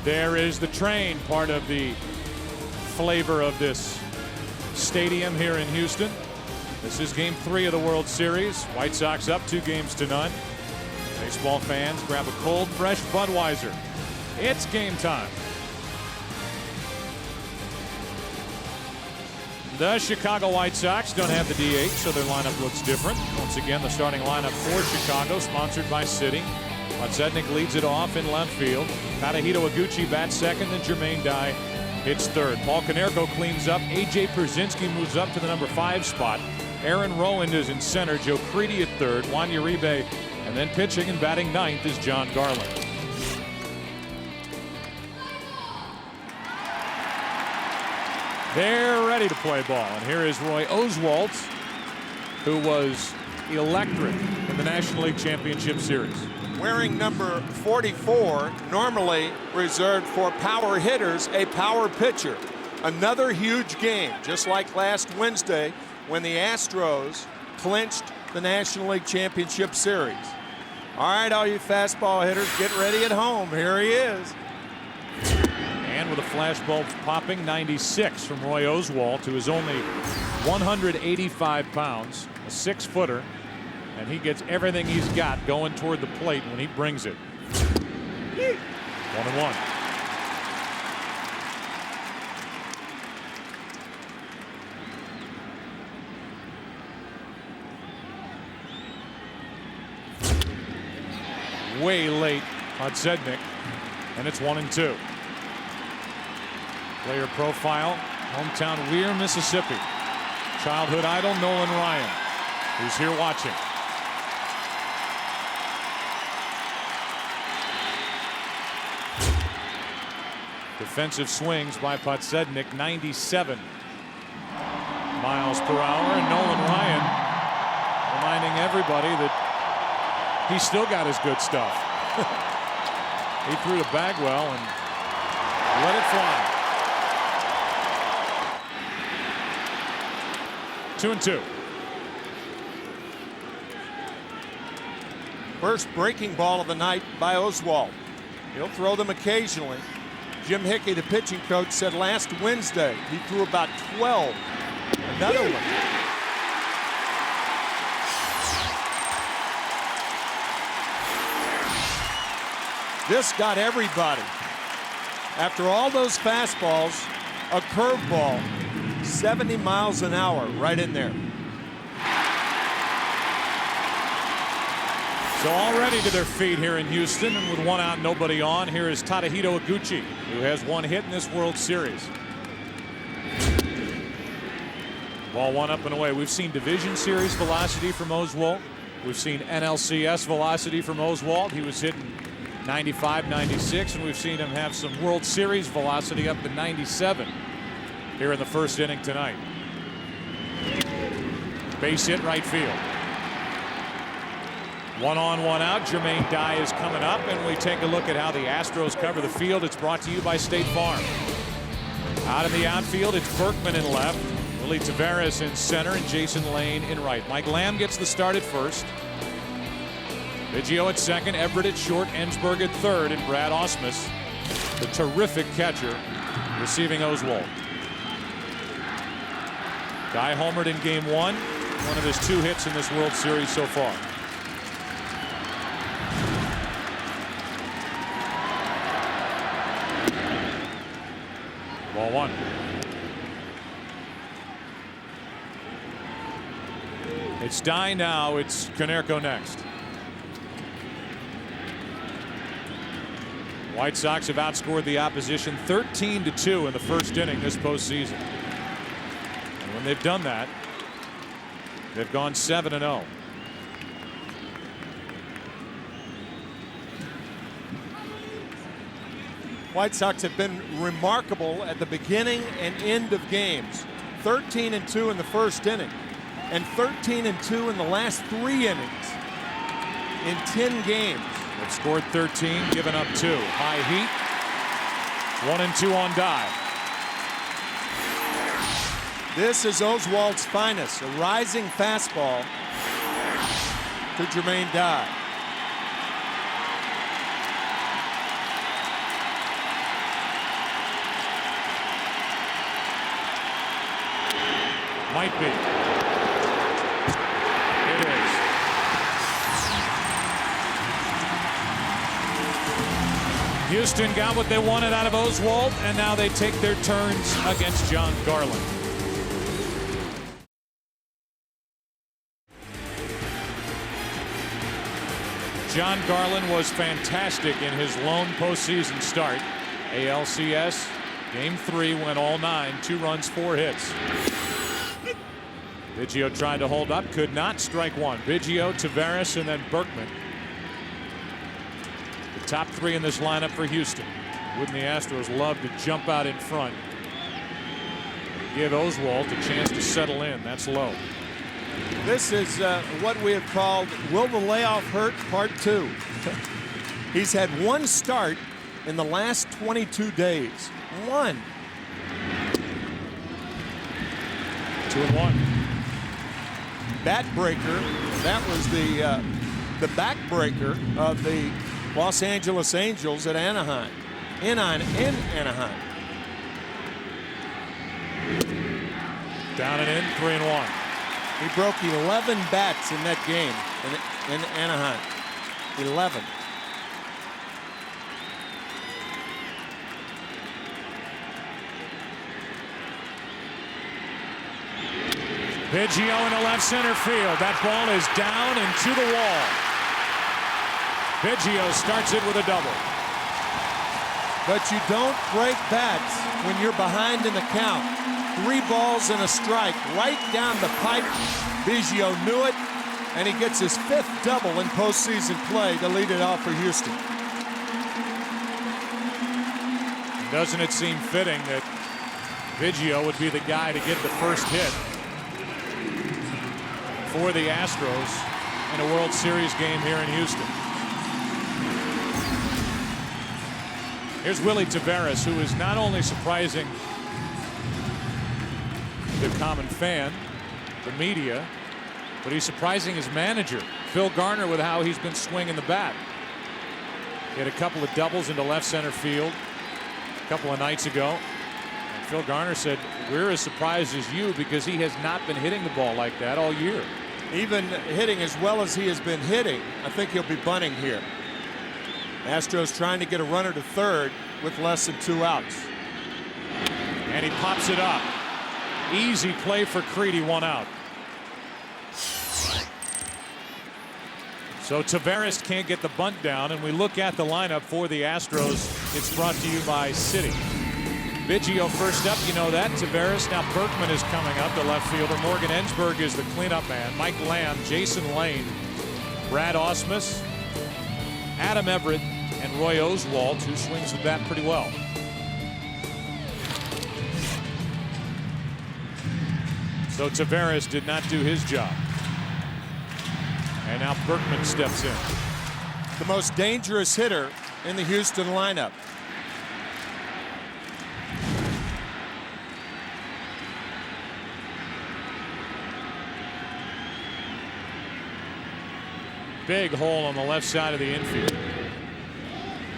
There is the train, part of the flavor of this stadium here in Houston. This is game 3 of the World Series. White Sox up 2-0. Baseball fans grab a cold, fresh Budweiser. It's game time. The Chicago White Sox don't have the DH, so their lineup looks different. Once again, the starting lineup for Chicago, sponsored by Citi. Podsednik leads it off in left field. Tadahito Iguchi bats second, and Jermaine Dye hits third. Paul Konerko cleans up. A.J. Pierzynski moves up to the number 5 spot. Aaron Rowand is in center. Joe Crede at third. Juan Uribe. And then pitching and batting ninth is John Garland. They're ready to play ball. And here is Roy Oswalt, who was electric in the National League Championship Series. Wearing number 44, normally reserved for power hitters, a power pitcher. Another huge game, just like last Wednesday when the Astros clinched the National League Championship Series. All right, all you fastball hitters, get ready at home. Here he is. And with a flashbulb popping, 96 from Roy Oswalt, who is only 185 pounds, a 6-footer. And he gets everything he's got going toward the plate when he brings it. 1-1. Way late on Podsednik, and it's 1-2. Player profile, hometown Weir, Mississippi. Childhood idol Nolan Ryan, who's here watching. Defensive swings by Podsednik, 97 miles per hour, and Nolan Ryan reminding everybody that he's still got his good stuff. He threw to Bagwell and let it fly. 2-2. First breaking ball of the night by Oswalt. He'll throw them occasionally. Jim Hickey, the pitching coach, said last Wednesday he threw about 12. Another one. This got everybody. After all those fastballs, a curveball, 70 miles an hour right in there. So already to their feet here in Houston, and with 1 out, nobody on, here is Tadahito Iguchi, who has 1 hit in this World Series. Ball 1 up and away. We've seen Division Series velocity from Oswalt. We've seen NLCS velocity from Oswalt. He was hitting 95, 96, and we've seen him have some World Series velocity up to 97 here in the first inning tonight. Base hit right field. 1 on, 1 out. Jermaine Dye is coming up, and we take a look at how the Astros cover the field. It's brought to you by State Farm. Out in the outfield, it's Berkman in left, Willie Taveras in center, and Jason Lane in right. Mike Lamb gets the start at first. Biggio at second, Everett at short, Ensberg at third, and Brad Ausmus, the terrific catcher, receiving Oswalt. Dye homered in game 1, one of his 2 hits in this World Series so far. Ball 1. It's Dye now. It's Konerko next. White Sox have outscored the opposition 13-2 in the first inning this postseason. And when they've done that, they've gone 7-0. White Sox have been remarkable at the beginning and end of games. 13-2 in the first inning, and 13-2 in the last 3 innings in 10 games. They've scored 13, given up 2. High heat. 1-2 on Dye. This is Oswalt's finest, a rising fastball to Jermaine Dye. Might be. It is. Houston got what they wanted out of Oswalt, and now they take their turns against John Garland. John Garland was fantastic in his lone postseason start. ALCS, Game 3, went all 9, 2 runs, 4 hits. Biggio tried to hold up, could not. Strike one. Biggio, Taveras, and then Berkman. The top 3 in this lineup for Houston. Wouldn't the Astros love to jump out in front? Give Oswalt a chance to settle in. That's low. This is what we have called Will the Layoff Hurt Part 2. He's had 1 start in the last 22 days. 1. 2-1. Bat breaker. That was the backbreaker of the Los Angeles Angels at Anaheim. In Anaheim. Down and in, 3-1. He broke 11 bats in that game in Anaheim. 11. Biggio into left center field. That ball is down and to the wall. Biggio starts it with a double. But you don't break bats when you're behind in the count. 3 balls and a strike right down the pipe. Biggio knew it, and he gets his 5th double in postseason play to lead it off for Houston. Doesn't it seem fitting that Biggio would be the guy to get the first hit for the Astros in a World Series game here in Houston? Here's Willie Taveras, who is not only surprising the common fan, the media, but he's surprising his manager, Phil Garner, with how he's been swinging the bat. He had a couple of doubles into left center field a couple of nights ago. And Phil Garner said, we're as surprised as you because he has not been hitting the ball like that all year. Even hitting as well as he has been hitting, I think he'll be bunting here. Astros trying to get a runner to third with less than 2 outs. And he pops it up. Easy play for Creedy, 1 out. So Taveras can't get the bunt down, and we look at the lineup for the Astros. It's brought to you by Citi. Biggio first up, you know that. Taveras, now Berkman is coming up, the left fielder. Morgan Ensberg is the cleanup man. Mike Lamb, Jason Lane, Brad Ausmus, Adam Everett, and Roy Oswalt, who swings the bat pretty well. So Taveras did not do his job. And now Berkman steps in. The most dangerous hitter in the Houston lineup. Big hole on the left side of the infield.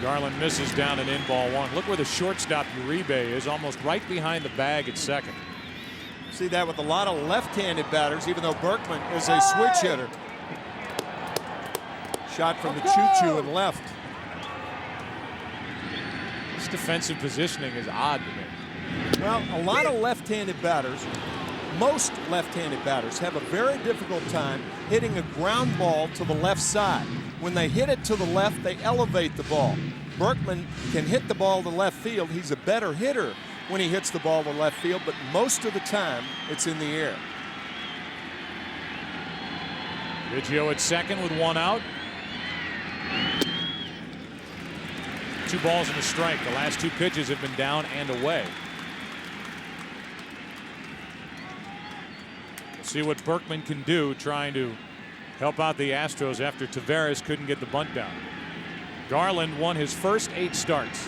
Garland misses down and in, ball 1. Look where the shortstop Uribe is, almost right behind the bag at second. See that with a lot of left-handed batters, even though Berkman is a switch hitter. Shot from the choo-choo and left. This defensive positioning is odd to me. Well, a lot of left-handed batters, most left-handed batters, have a very difficult time hitting a ground ball to the left side. When they hit it to the left, they elevate the ball. Berkman can hit the ball to left field. He's a better hitter when he hits the ball to left field, but most of the time it's in the air. Biggio at second with 1 out. 2 balls and a strike. The last 2 pitches have been down and away. We'll see what Berkman can do trying to help out the Astros after Taveras couldn't get the bunt down. Garland won his first 8 starts.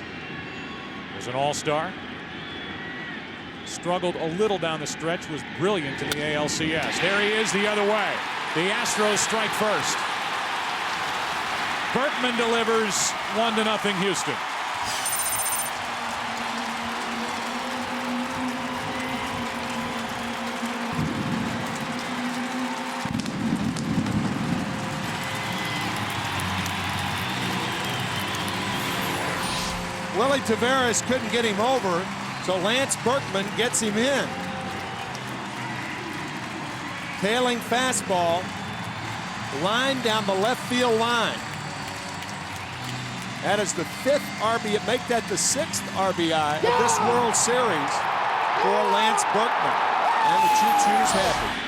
Was an all-star. Struggled a little down the stretch, was brilliant in the ALCS. There he is the other way. The Astros strike first. Berkman delivers 1-0 Houston. Willie Taveras couldn't get him over, so Lance Berkman gets him in. Tailing fastball, line down the left field line. That is the 5th RBI, make that the 6th RBI of this World Series for Lance Berkman. And the Choo-Choo's happy.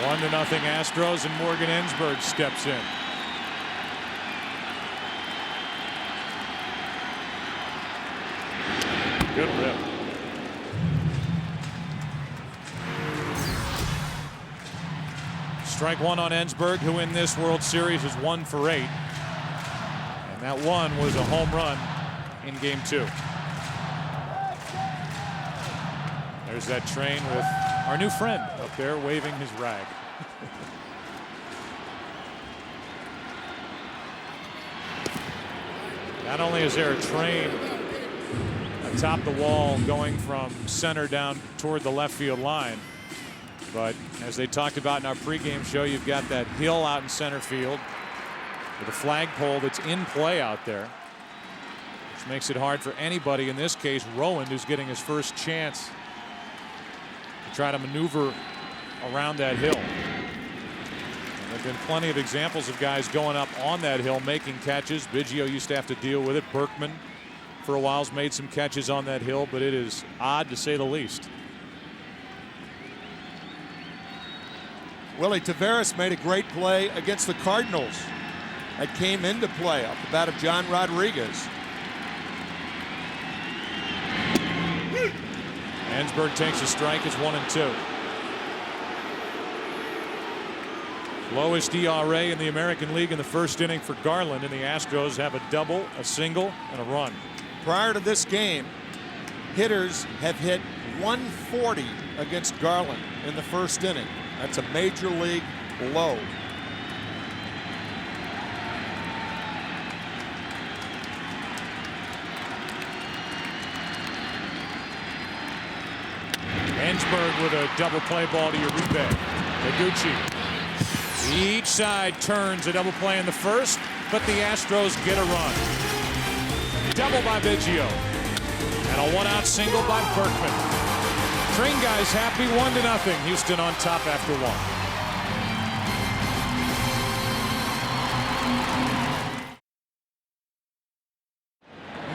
One to nothing Astros, and Morgan Ensberg steps in. Good rip. Strike one on Ensberg, who in this World Series is 1 for 8. And that one was a home run in Game 2. There's that train with our new friend up there waving his rag. Not only is there a train atop the wall going from center down toward the left field line, but as they talked about in our pregame show, you've got that hill out in center field with a flagpole that's in play out there, which makes it hard for anybody, in this case Rowan, who's getting his first chance to try to maneuver around that hill. And there have been plenty of examples of guys going up on that hill making catches. Biggio used to have to deal with it. Berkman for a while's made some catches on that hill, but it is odd to say the least. Willie Taveras made a great play against the Cardinals. That came into play off the bat of John Rodriguez. Ensberg takes a strike. It's 1-2. Lowest ERA in the American League in the first inning for Garland, and the Astros have a double, a single, and a run. Prior to this game, hitters have hit 140 against Garland in the first inning. That's a major league low. Ensberg with a double play ball to Uribe. Higuchi. Each side turns a double play in the first, but the Astros get a run. Double by Biggio. And a one-out single by Berkman. Train guys happy, 1-0. Houston on top after 1.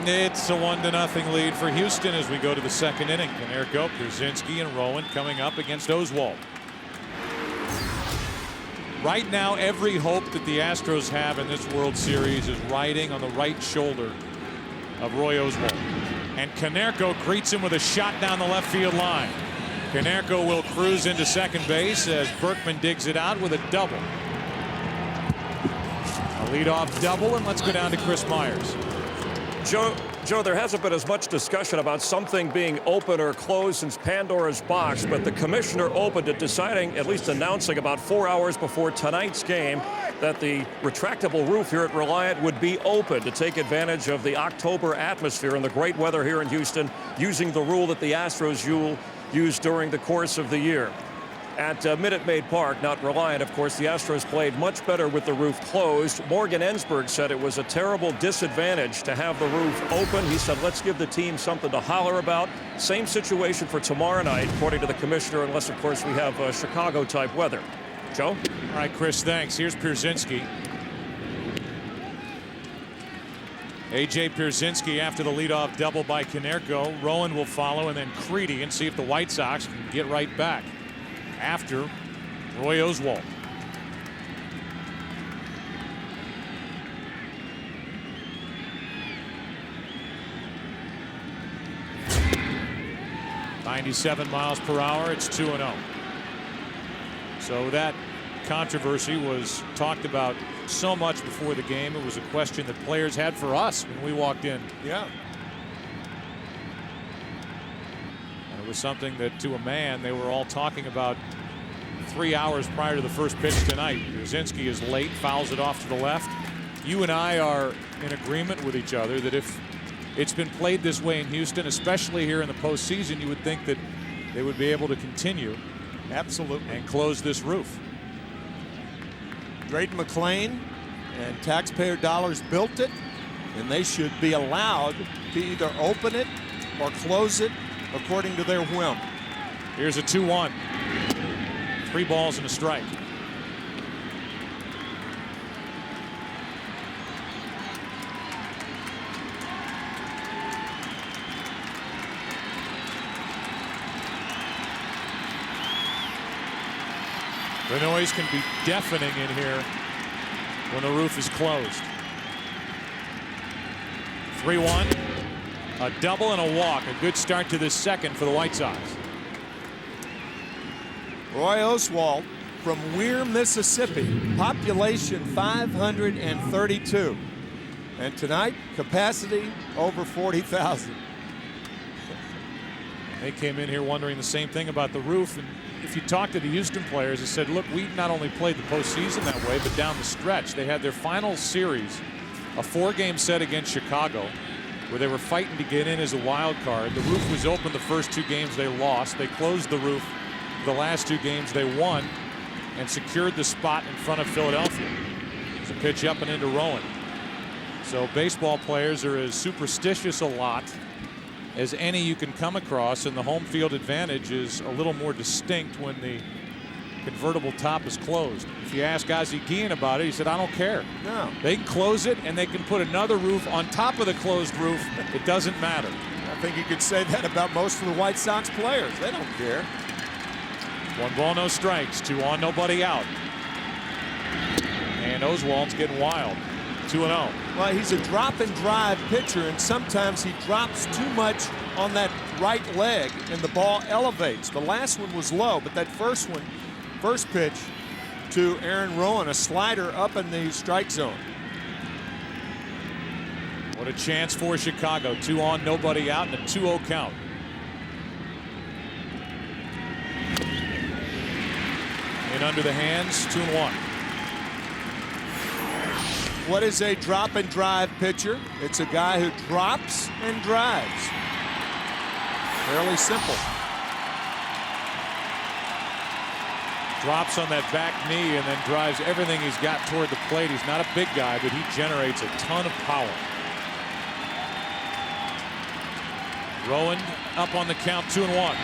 It's a 1-0 lead for Houston as we go to the second inning. Konerko, Pierzynski, and Rowan coming up against Oswalt. Right now, every hope that the Astros have in this World Series is riding on the right shoulder of Roy Oswalt. And Konerko greets him with a shot down the left field line. Konerko will cruise into second base as Berkman digs it out with a double. A leadoff double, and let's go down to Chris Myers. Joe, there hasn't been as much discussion about something being open or closed since Pandora's box, but the commissioner opened it, deciding, at least announcing about 4 hours before tonight's game, that the retractable roof here at Reliant would be open to take advantage of the October atmosphere and the great weather here in Houston, using the rule that the Astros used during the course of the year. At Minute Maid Park, not Reliant, of course, the Astros played much better with the roof closed. Morgan Ensberg said it was a terrible disadvantage to have the roof open. He said, let's give the team something to holler about. Same situation for tomorrow night, according to the commissioner, unless, of course, we have Chicago-type weather. Joe? All right, Chris, thanks. Here's Pierzynski. A.J. Pierzynski after the leadoff double by Konerko. Rowan will follow, and then Creedy, and see if the White Sox can get right back after Roy Oswalt. .97 miles per hour. It's 2-0. So that controversy was talked about so much before the game. It was a question that players had for us when we walked in. Yeah. And it was something that, to a man, they were all talking about 3 hours prior to the first pitch tonight. Pierzynski is late, fouls it off to the left. You and I are in agreement with each other that if it's been played this way in Houston, especially here in the postseason, you would think that they would be able to continue. Absolutely. And close this roof. Drayton McClain and taxpayer dollars built it, and they should be allowed to either open it or close it according to their whim. Here's a 2-1. 3 balls and a strike. The noise can be deafening in here when the roof is closed. 3-1. A double and a walk. A good start to this second for the White Sox. Roy Oswalt from Weir, Mississippi. Population 532. And tonight, capacity over 40,000. They came in here wondering the same thing about the roof. And if you talk to the Houston players, they said, look, we not only played the postseason that way, but down the stretch. They had their final series, a 4-game set against Chicago, where they were fighting to get in as a wild card. The roof was open the first 2 games they lost. They closed the roof the last 2 games they won and secured the spot in front of Philadelphia. It's a pitch up and into Rowan. So baseball players are as superstitious a lot as any you can come across, and the home field advantage is a little more distinct when the convertible top is closed. If you ask Ozzie Guillen about it, he said, I don't care. No. They can close it and they can put another roof on top of the closed roof. It doesn't matter. I think you could say that about most of the White Sox players. They don't care. 1 ball, no strikes. 2 on, nobody out. And Oswald's getting wild. 2-0. Well, he's a drop and drive pitcher, and sometimes he drops too much on that right leg and the ball elevates. The last one was low, but that first pitch to Aaron Rowan, a slider up in the strike zone. What a chance for Chicago. 2 on, nobody out, and a 2-0 count. In under the hands, 2-1. What is a drop and drive pitcher? It's a guy who drops and drives. Fairly simple. Drops on that back knee and then drives everything he's got toward the plate. He's not a big guy, but he generates a ton of power. Rowan up on the count, 2-1.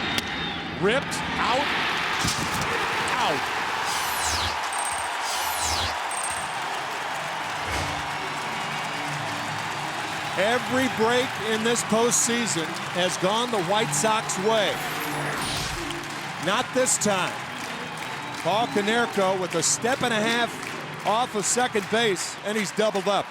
Ripped, out, out. Every break in this postseason has gone the White Sox way. Not this time. Paul Konerko with a step and a half off of second base, and he's doubled up.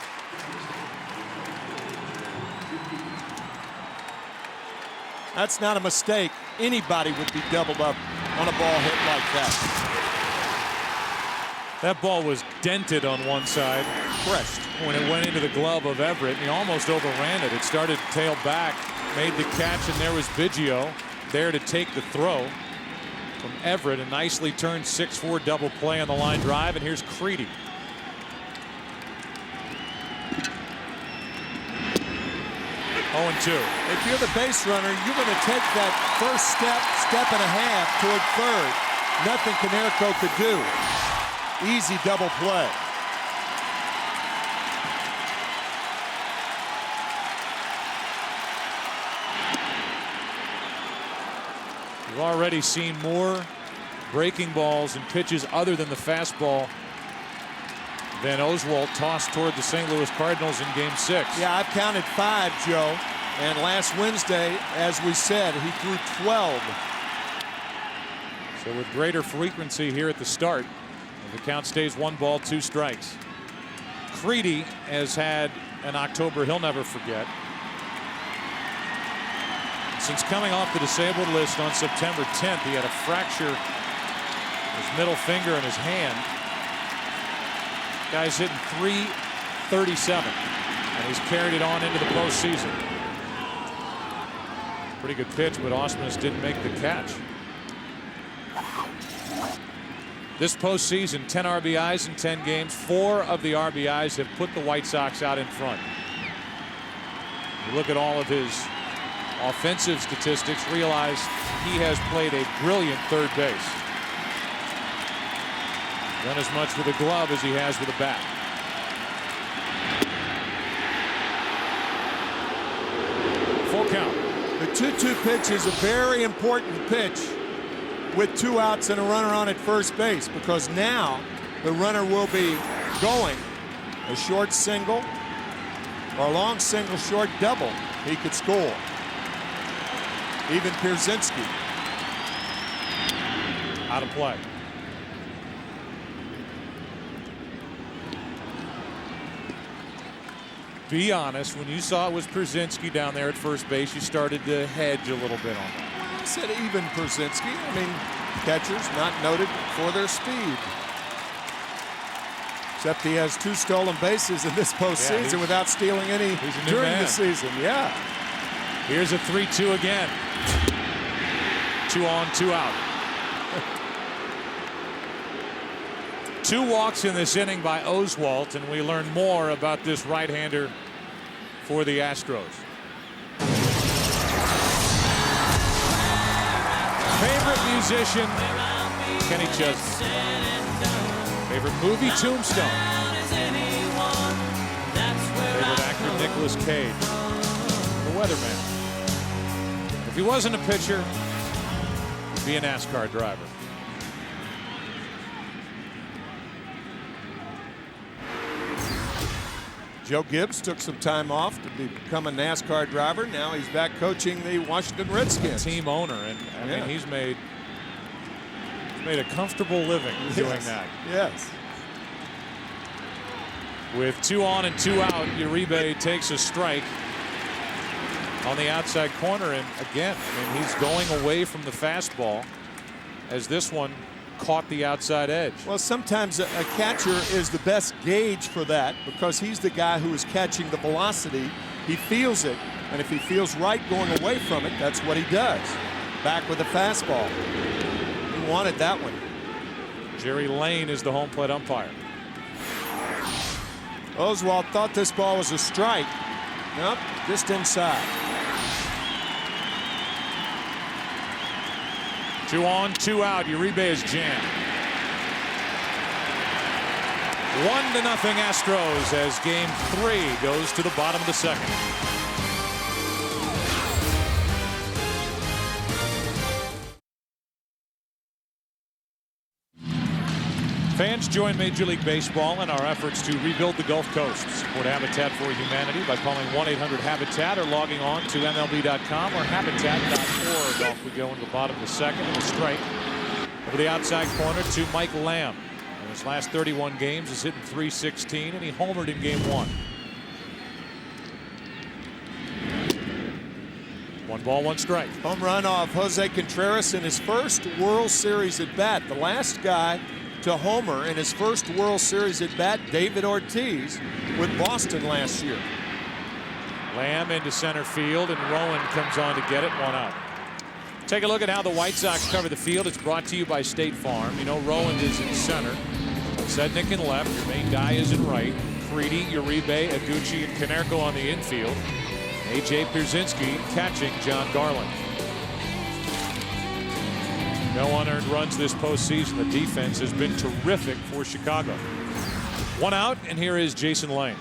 That's not a mistake. Anybody would be doubled up on a ball hit like that. That ball was dented on one side. Crushed. When it went into the glove of Everett, he almost overran it. It started to tail back, made the catch, and there was Biggio there to take the throw from Everett. A nicely turned 6-4 double play on the line drive, and here's Creedy. Oh, 2. If you're the base runner, you're going to take that first step and a half toward third. Nothing Konerko could do. Easy double play. We've already seen more breaking balls and pitches other than the fastball than Oswalt tossed toward the St. Louis Cardinals in Game 6. Yeah, I've counted 5, Joe. And last Wednesday, as we said, he threw 12. So with greater frequency here at the start, the count stays 1 ball, 2 strikes. Creedy has had an October he'll never forget. Since coming off the disabled list on September 10th, he had a fracture his middle finger and his hand. Guy's hitting .337, and he's carried it on into the postseason. Pretty good pitch, but Ausmus didn't make the catch. This postseason, 10 RBIs in 10 games. 4 of the RBIs have put the White Sox out in front. You look at all of his offensive statistics, realize he has played a brilliant third base. Done as much with a glove as he has with a bat. Full count. The 2-2 pitch is a very important pitch with 2 outs and a runner on at first base, because now the runner will be going a short single or a long single, short double. He could score. Even Pierzynski. Out of play. Be honest, when you saw it was Pierzynski down there at first base, you started to hedge a little bit on that. I said even Pierzynski. I mean, catchers not noted for their speed. Except he has 2 stolen bases in this postseason without stealing any during the season. Yeah. Here's a 3-2 again. 2 on, 2 out. 2 walks in this inning by Oswalt, and we learn more about this right-hander for the Astros. Favorite musician, Kenny Chesney. Favorite movie, Tombstone. Favorite actor, Nicolas Cage. The Weatherman. If he wasn't a pitcher, he'd be a NASCAR driver. Joe Gibbs took some time off to become a NASCAR driver. Now he's back coaching the Washington Redskins. Team owner, and I mean, he's made a comfortable living doing that. Yes. With 2 on and 2 out, Uribe takes a strike on the outside corner, and again, I mean, he's going away from the fastball as this one caught the outside edge. Well, sometimes a catcher is the best gauge for that, because he's the guy who is catching the velocity. He feels it, and if he feels right going away from it, that's what he does. Back with the fastball. He wanted that one. Jerry Lane is the home plate umpire. Oswalt thought this ball was a strike. Nope, just inside. 2 on, 2 out. Uribe is jammed. 1-0 Astros as game 3 goes to the bottom of the second. Fans join Major League Baseball in our efforts to rebuild the Gulf Coast. Support Habitat for Humanity by calling 1-800-HABITAT or logging on to MLB.com or Habitat.org. Off we go into the bottom of the second, and a strike over the outside corner to Mike Lamb. In his last 31 games, he's hitting .316, and he homered in game 1. 1 ball, 1 strike. Home run off Jose Contreras in his first World Series at bat. The last guy to homer in his first World Series at bat, David Ortiz, with Boston last year. Lamb into center field, and Rowan comes on to get it. 1 out. Take a look at how the White Sox cover the field. It's brought to you by State Farm. You know, Rowan is in center. Sednick in left. Your main guy is in right. Freedy, Uribe, Aguchi, and Konerko on the infield. A.J. Pierzynski catching John Garland. No unearned runs this postseason. The defense has been terrific for Chicago. 1 out, and here is Jason Lane.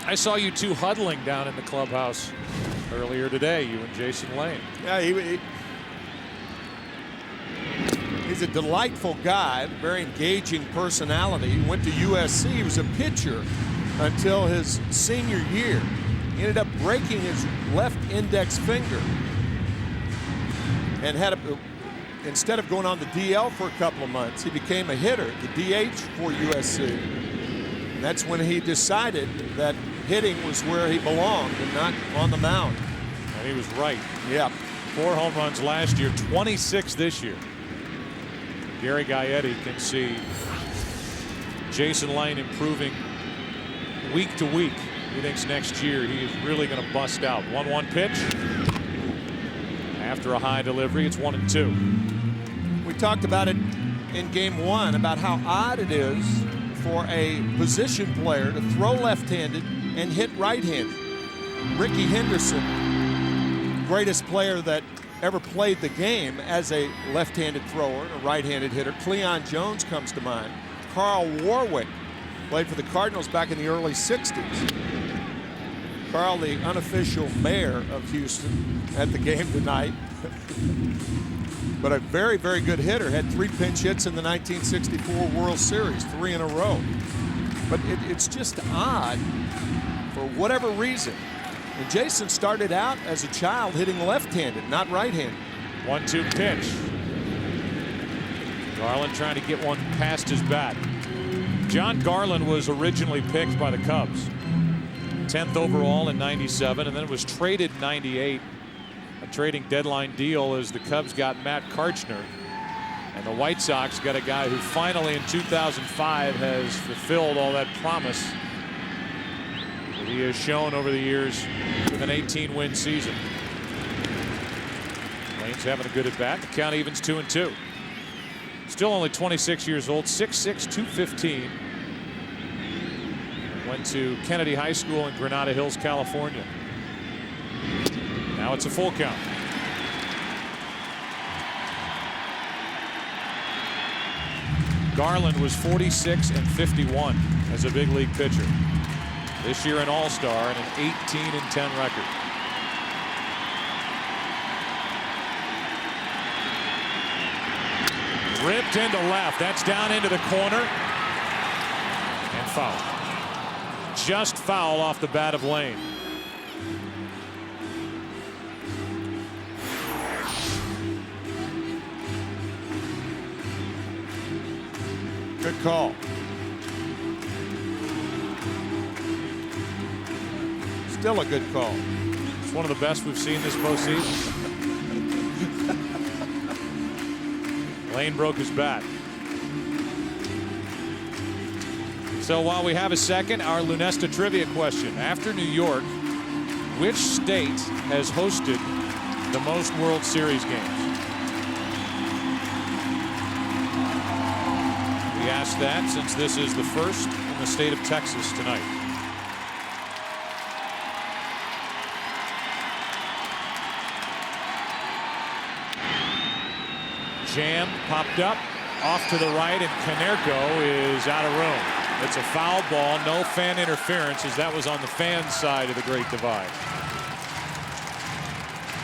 I saw you 2 huddling down in the clubhouse earlier today, you and Jason Lane. Yeah, he's a delightful guy, very engaging personality. He went to USC. He was a pitcher until his senior year. He ended up breaking his left index finger, and instead of going on the DL for a couple of months, he became a hitter, the DH for USC. And that's when he decided that hitting was where he belonged and not on the mound. And he was right. Yeah. 4 home runs last year, 26 this year. Gary Gaetti can see Jason Lane improving week to week. He thinks next year he is really going to bust out. 1-1 pitch. After a high delivery, it's 1-2. We talked about it in game 1 about how odd it is for a position player to throw left-handed and hit right-handed. Ricky Henderson, greatest player that ever played the game as a left-handed thrower and a right-handed hitter. Cleon Jones comes to mind. Carl Warwick played for the Cardinals back in the early 60s. Carl, the unofficial mayor of Houston, at the game tonight. But a very, very good hitter. Had 3 pinch hits in the 1964 World Series, 3 in a row. But it's just odd, for whatever reason. And Jason started out as a child hitting left-handed, not right-handed. 1-2 pitch. Garland trying to get one past his bat. John Garland was originally picked by the Cubs. 10th overall in '97, and then was traded in '98. A trading deadline deal as the Cubs got Matt Karchner. And the White Sox got a guy who finally in 2005 has fulfilled all that promise that he has shown over the years with an 18-win season. Lane's having a good at bat. The count evens 2-2. Still only 26 years old, 6'6", 215. Went to Kennedy High School in Granada Hills, California. Now it's a full count. Garland was 46 and 51 as a big league pitcher. This year an all-star and an 18-10 record. Ripped into left. That's down into the corner. And foul. Just foul off the bat of Lane. Good call. Still a good call. It's one of the best we've seen this postseason. Lane broke his bat. So while we have a second, our Lunesta trivia question. After New York, which state has hosted the most World Series games? We asked that since this is the first in the state of Texas tonight. Jam popped up off to the right, and Canerco is out of room. It's a foul ball, no fan interference, as that was on the fan side of the Great Divide.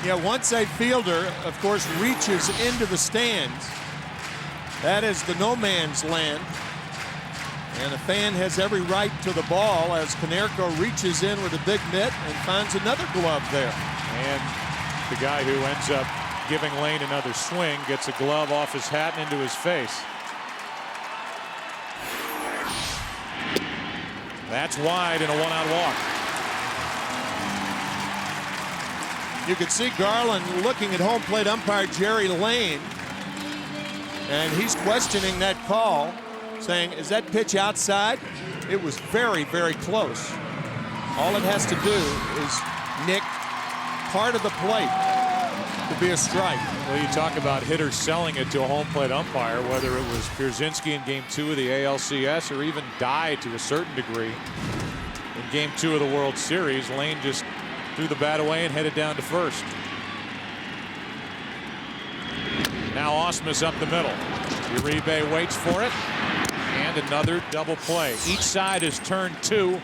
Yeah, once a fielder, of course, reaches into the stands, that is the no man's land. And the fan has every right to the ball as Canerco reaches in with a big mitt and finds another glove there. And the guy who ends up giving Lane another swing gets a glove off his hat and into his face. That's wide and a one-out walk. You could see Garland looking at home plate umpire Jerry Lane, and he's questioning that call, saying, is that pitch outside? It was very, very close. All it has to do is nick part of the plate to be a strike. Well, you talk about hitters selling it to a home plate umpire, whether it was Pierzynski in Game 2 of the ALCS or even Dye to a certain degree in Game 2 of the World Series. Lane just threw the bat away and headed down to first. Now Ausmus up the middle. Uribe waits for it, and another double play. Each side has turned 2,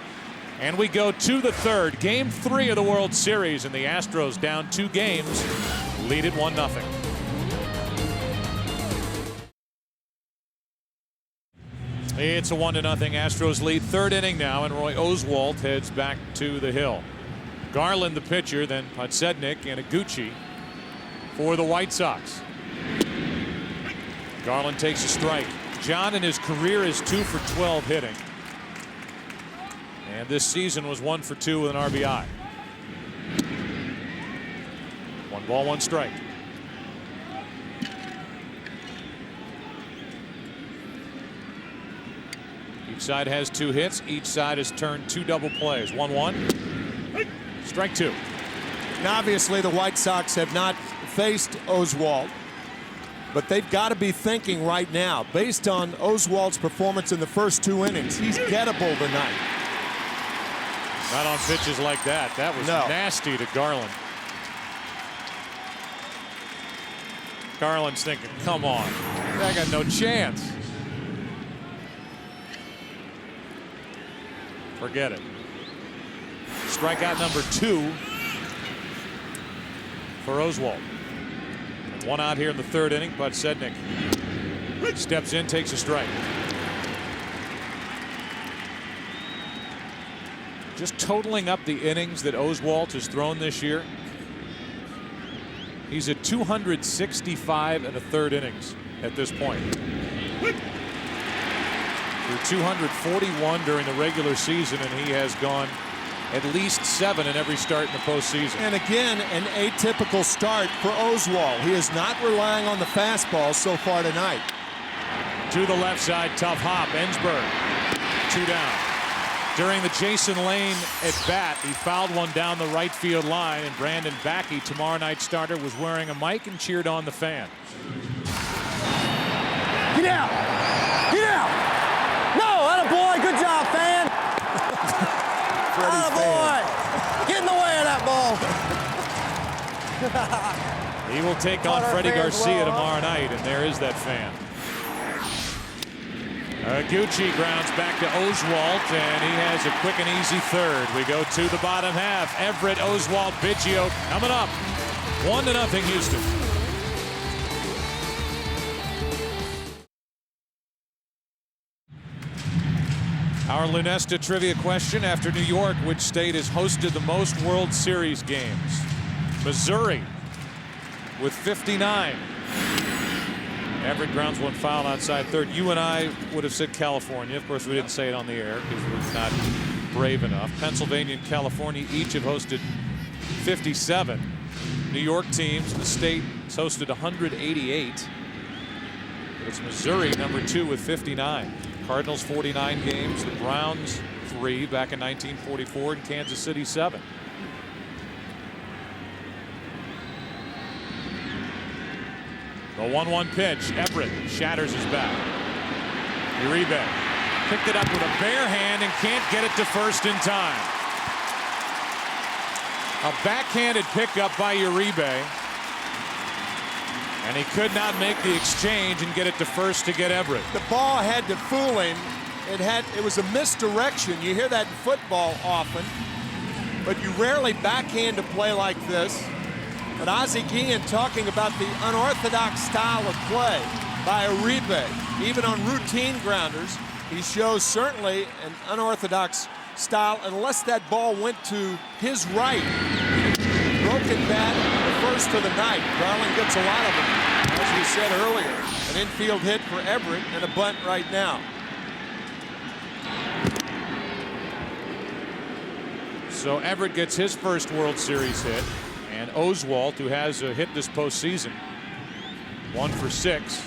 and we go to the third. Game 3 of the World Series, and the Astros down 2 games, lead it 1-0. It's a 1-0 Astros lead. Third inning now, and Roy Oswalt heads back to the hill. Garland the pitcher, then Podsednik and Iguchi for the White Sox. Garland takes a strike. John in his career is 2 for 12 hitting. And this season was 1 for 2 with an RBI. 1 ball, 1 strike. Each side has 2 hits. Each side has turned 2 double plays. 1-1. Strike 2. And obviously the White Sox have not faced Oswalt, but they've got to be thinking right now, based on Oswalt's performance in the first 2 innings, he's gettable tonight. Not on pitches like that. That was nasty to Garland. Garland's thinking, come on, I got no chance. Forget it. Strikeout number 2 for Oswalt. And 1 out here in the 3rd inning, but Sednick steps in, takes a strike. Just totaling up the innings that Oswalt has thrown this year, he's at 265 1/3 innings at this point. Through 241 during the regular season, and he has gone at least 7 in every start in the postseason. And again, an atypical start for Oswalt. He is not relying on the fastball so far tonight. To the left side, tough hop. Ensberg, 2 down. During the Jason Lane at bat, he fouled one down the right field line, and Brandon Backey, tomorrow night's starter, was wearing a mic and cheered on the fan. Get out! Get out! No, attaboy, good job, fan! Attaboy! Get in the way of that ball! He will take on Freddie Garcia tomorrow night, and there is that fan. Gucci grounds back to Oswalt, and he has a quick and easy 3rd. We go to the bottom half. Everett, Oswalt, Biggio coming up. 1-0 Houston. Our Lunesta trivia question: after New York, which state has hosted the most World Series games? Missouri with 59. Everett grounds one foul outside 3rd. You and I would have said California. Of course, we didn't say it on the air because we're not brave enough. Pennsylvania and California each have hosted 57. New York teams, the state has hosted 188. It's Missouri, number 2 with 59. Cardinals 49 games. The Browns 3 back in 1944, and Kansas City 7. The 1-1 pitch. Everett shatters his bat. Uribe picked it up with a bare hand and can't get it to first in time. A backhanded pickup by Uribe, and he could not make the exchange and get it to first to get Everett. The ball had to fool him. It was a misdirection. You hear that in football often, but you rarely backhand a play like this. But Ozzie Guillen talking about the unorthodox style of play by Uribe. Even on routine grounders, he shows certainly an unorthodox style unless that ball went to his right. Broken bat, the first of the night. Garland gets a lot of them, as we said earlier. An infield hit for Everett and a bunt right now. So Everett gets his first World Series hit. And Oswalt, who has a hit this postseason, 1 for 6,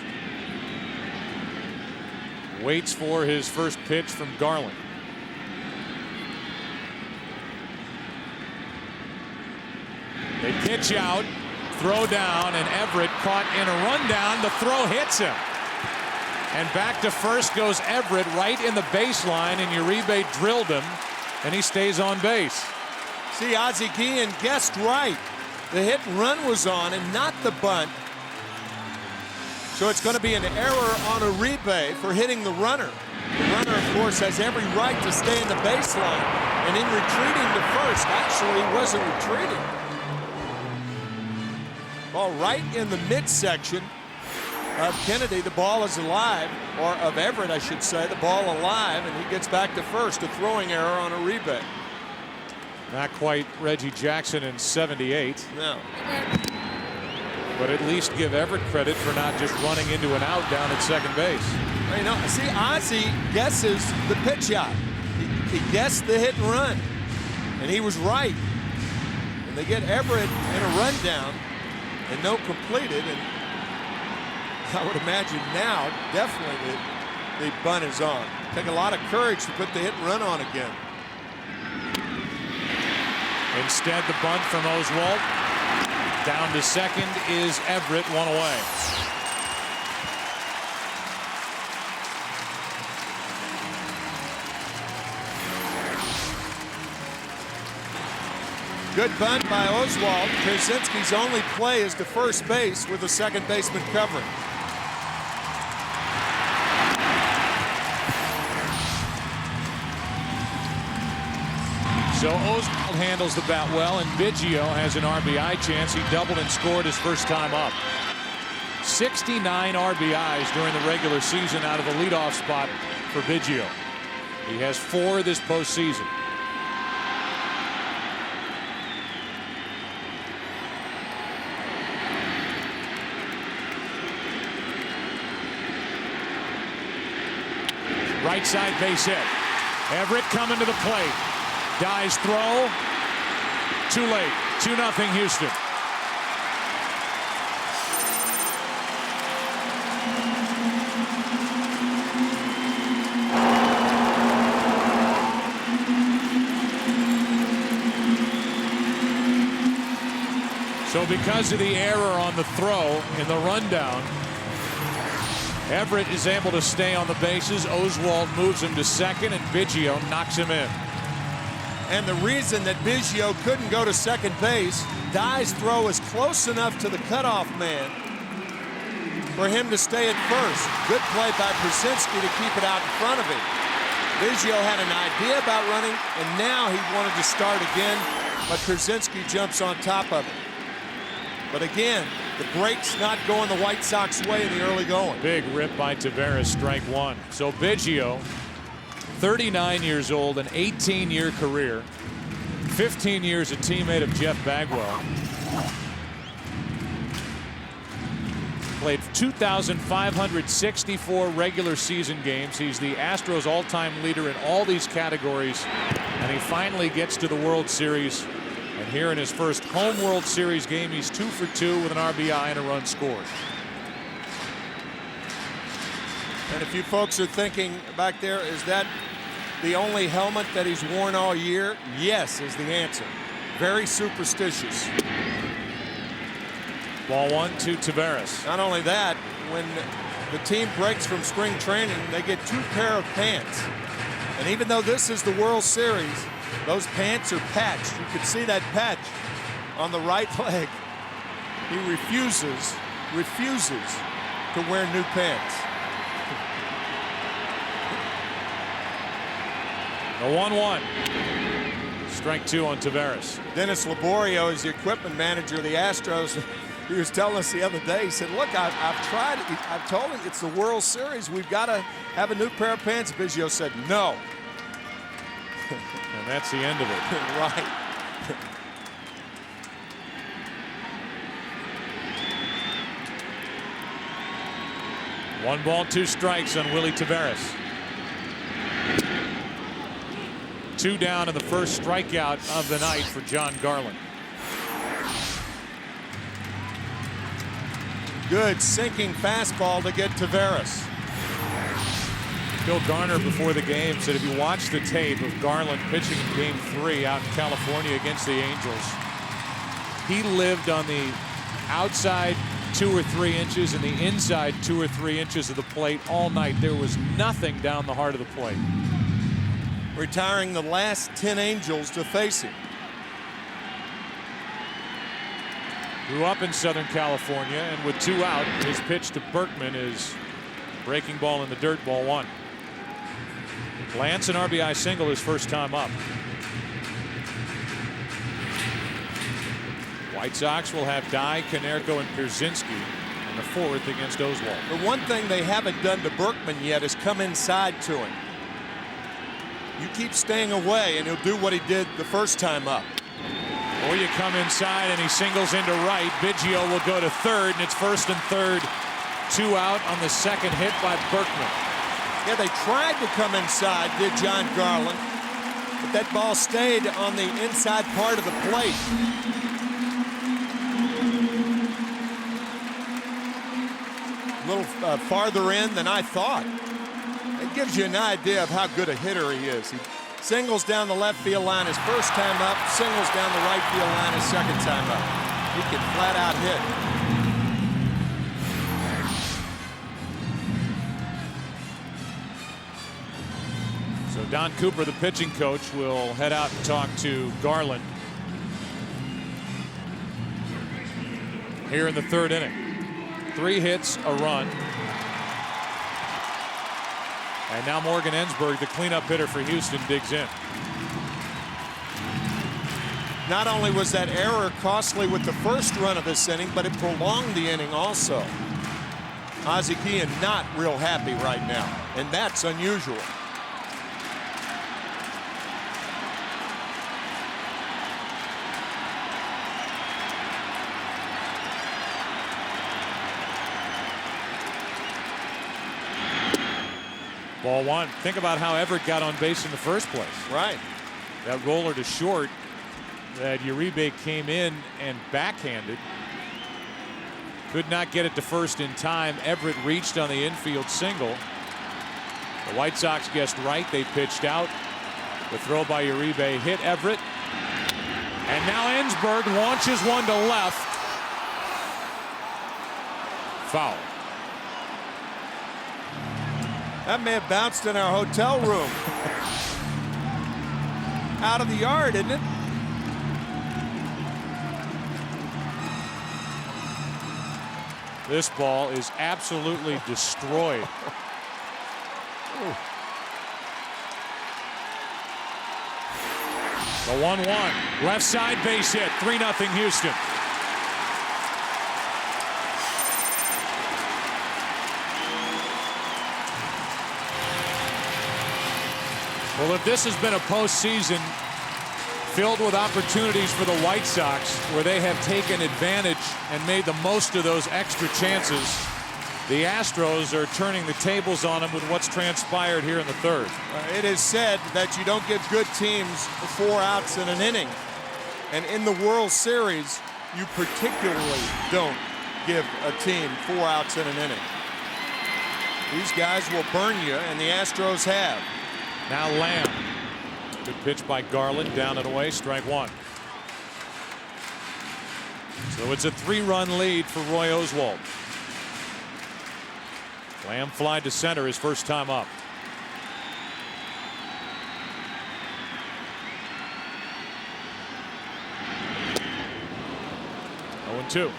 waits for his first pitch from Garland. They pitch out, throw down, and Everett caught in a rundown. The throw hits him. And back to first goes Everett, right in the baseline, and Uribe drilled him, and he stays on base. See, Ozzie Guillen guessed right. The hit and run was on and not the bunt. So it's going to be an error on Uribe for hitting the runner. The runner, of course, has every right to stay in the baseline. And in retreating to first, actually he wasn't retreating. Ball right in the midsection of Kennedy. The ball is alive, or of Everett, I should say. The ball alive, and he gets back to first. A throwing error on Uribe. Not quite Reggie Jackson in '78. No. But at least give Everett credit for not just running into an out down at second base. You know, see, Ozzie guesses the pitch out. He guessed the hit and run, and he was right. And they get Everett in a rundown and no completed. And I would imagine now, definitely the bunt is on. Take a lot of courage to put the hit and run on again. Instead, the bunt from Oswalt. Down to second is Everett, 1 away. Good bunt by Oswald. Pierzynski's only play is to first base with the second baseman covering. So Oswald handles the bat well, and Biggio has an RBI chance. He doubled and scored his first time up. 69 RBIs during the regular season out of the leadoff spot for Biggio. He has 4 this postseason. Right side base hit. Everett coming to the plate. Dye's throw. Too late. 2-0 Houston. So because of the error on the throw in the rundown, Everett is able to stay on the bases. Oswald moves him to second, and Biggio knocks him in. And the reason that Biggio couldn't go to second base, Dye's throw is close enough to the cutoff man for him to stay at first. Good play by Pierzynski to keep it out in front of him. Biggio had an idea about running, and now he wanted to start again, but Pierzynski jumps on top of it. But again, the break's not going the White Sox way in the early going. Big rip by Taveras, strike 1. So Biggio, 39 years old, an 18-year career, 15 years a teammate of Jeff Bagwell. Played 2,564 regular season games. He's the Astros all-time leader in all these categories, and he finally gets to the World Series. And here in his first home World Series game, he's 2 for 2 with an RBI and a run scored. And if you folks are thinking back there, is that the only helmet that he's worn all year? Yes is the answer. Very superstitious. Ball 1 to Taveras. Not only that, when the team breaks from spring training, they get 2 pair of pants. And even though this is the World Series, those pants are patched. You can see that patch on the right leg. He refuses to wear new pants. The 1-1. Strike 2 on Taveras. Dennis Laborio is the equipment manager of the Astros. He was telling us the other day, he said, look, I've tried it. I've told him it's the World Series. We've got to have a new pair of pants. Biggio said no. And that's the end of it. Right. 1 ball, 2 strikes on Willie Taveras. 2 down in the first strikeout of the night for John Garland. Good sinking fastball to get Taveras. Bill Garner before the game said if you watch the tape of Garland pitching in Game 3 out in California against the Angels, he lived on the outside 2 or 3 inches and the inside 2 or 3 inches of the plate all night. There was nothing down the heart of the plate. Retiring the last 10 Angels to face him. Grew up in Southern California, and with 2 out, his pitch to Berkman is breaking ball in the dirt, ball 1. Lance an RBI single his first time up. White Sox will have Dye, Konerko, and Pierzynski in the 4th against Oswald. The one thing they haven't done to Berkman yet is come inside to him. You keep staying away and he'll do what he did the first time up. Or you come inside and he singles into right. Biggio will go to 3rd, and it's 1st and 3rd. 2 out on the second hit by Berkman. Yeah, they tried to come inside, did John Garland, but that ball stayed on the inside part of the plate. A little farther in than I thought. It gives you an idea of how good a hitter he is. He singles down the left field line his first time up, singles down the right field line his second time up. He can flat out hit. So Don Cooper, the pitching coach, will head out and talk to Garland. here in the third inning. 3 hits, a run. And now Morgan Ensberg, the cleanup hitter for Houston, digs in. Not only was that error costly with the first run of this inning, but it prolonged the inning also. Ozzie Guillen not real happy right now, and that's unusual. Ball 1. Think about how Everett got on base in the first place. Right. That roller to short that Uribe came in and backhanded. Could not get it to first in time. Everett reached on the infield single. The White Sox guessed right. They pitched out. The throw by Uribe hit Everett. And now Ensberg launches one to left. Foul. That may have bounced in our hotel room. Out of the yard, isn't it? This ball is absolutely destroyed. The 1-1. Left side base hit. 3-0 Houston. Well, if this has been a postseason filled with opportunities for the White Sox, where they have taken advantage and made the most of those extra chances, the Astros are turning the tables on them with what's transpired here in the third. It is said that you don't give good teams 4 outs in an inning. And in the World Series, you particularly don't give a team 4 outs in an inning. These guys will burn you, and the Astros have. Now Lamb. Good pitch by Garland, down and away, strike 1. So it's a 3-run lead for Roy Oswalt. Lamb fly to center his first time up. Oh, 0-2.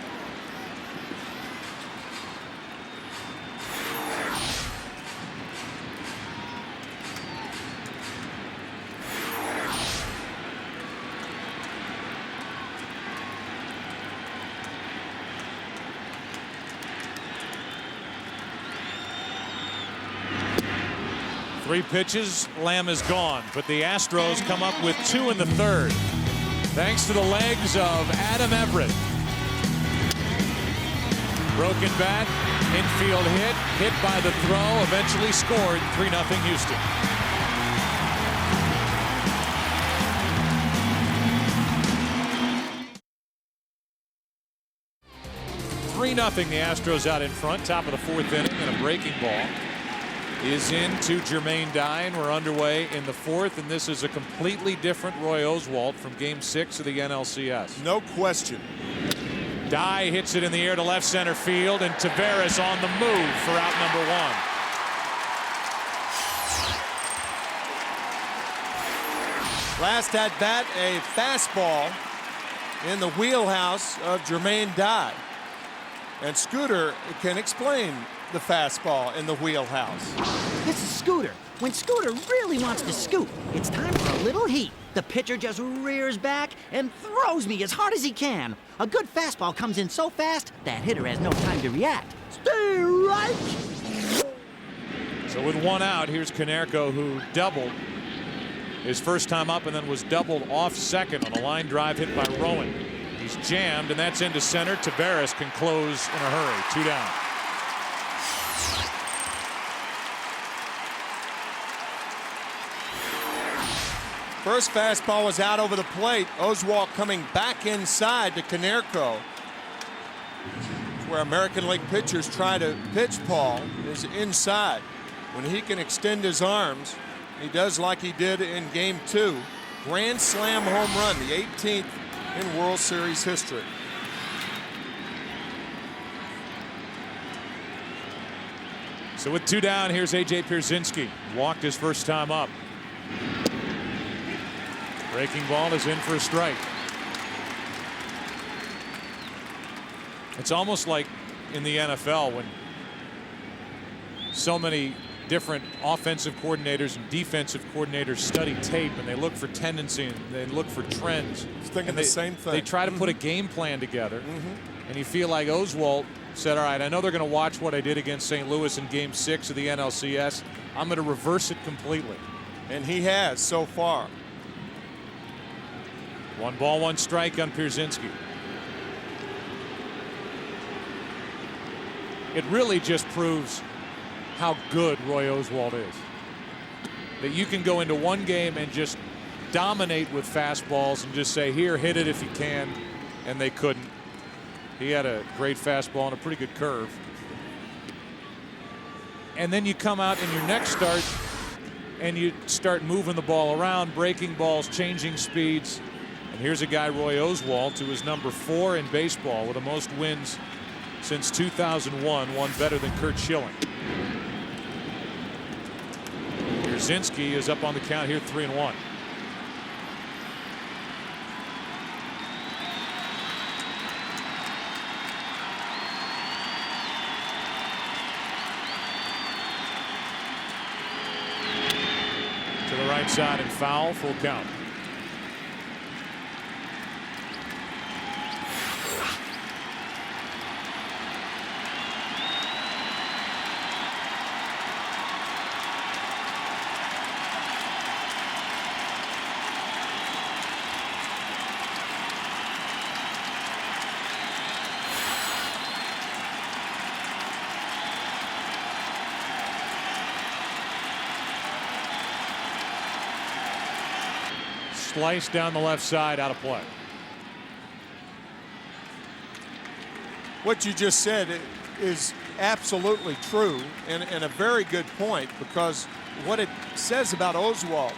Three pitches, Lamb is gone, but the Astros come up with 2 in the third, thanks to the legs of Adam Everett. Broken bat, infield hit by the throw, eventually scored. 3-0 Houston. The Astros out in front, top of the 4th inning, and a breaking ball is into Jermaine Dye, and we're underway in the 4th, and this is a completely different Roy Oswalt from Game 6 of the NLCS. No question. Dye hits it in the air to left center field, and Taveras on the move for out number 1. Last at bat, a fastball in the wheelhouse of Jermaine Dye. And Scooter can explain the fastball in the wheelhouse. This is Scooter. When Scooter really wants to scoop, it's time for a little heat. The pitcher just rears back and throws me as hard as he can. A good fastball comes in so fast, that hitter has no time to react. Stay right. So with 1 out, here's Konerko, who doubled his first time up and then was doubled off second on a line drive hit by Rowan. He's jammed, and that's into center. Taveras can close in a hurry. 2 down. First fastball was out over the plate. Oswalt coming back inside to Konerko. Where American League pitchers try to pitch, Paul, is inside. When he can extend his arms, he does like he did in Game 2. Grand slam home run, the 18th in World Series history. So with 2 down, here's A.J. Pierzynski. Walked his first time up. Breaking ball is in for a strike. It's almost like in the NFL when so many different offensive coordinators and defensive coordinators study tape and they look for tendency and they look for trends. Thinking the same thing. They try to put a game plan together, and you feel like Oswalt said, all right, I know they're going to watch what I did against St. Louis in Game 6 of the NLCS. I'm going to reverse it completely. And he has so far. 1 ball, 1 strike on Pierzynski. It really just proves how good Roy Oswalt is. That you can go into one game and just dominate with fastballs and just say, here, hit it if you can, and they couldn't. He had a great fastball and a pretty good curve. And then you come out in your next start and you start moving the ball around, breaking balls, changing speeds. And here's a guy, Roy Oswalt, who is number 4 in baseball with the most wins since 2001, one better than Curt Schilling. Pierzynski is up on the count here, 3-1. To the right side and foul, full count. Slice down the left side, out of play. What you just said is absolutely true and a very good point, because what it says about Oswalt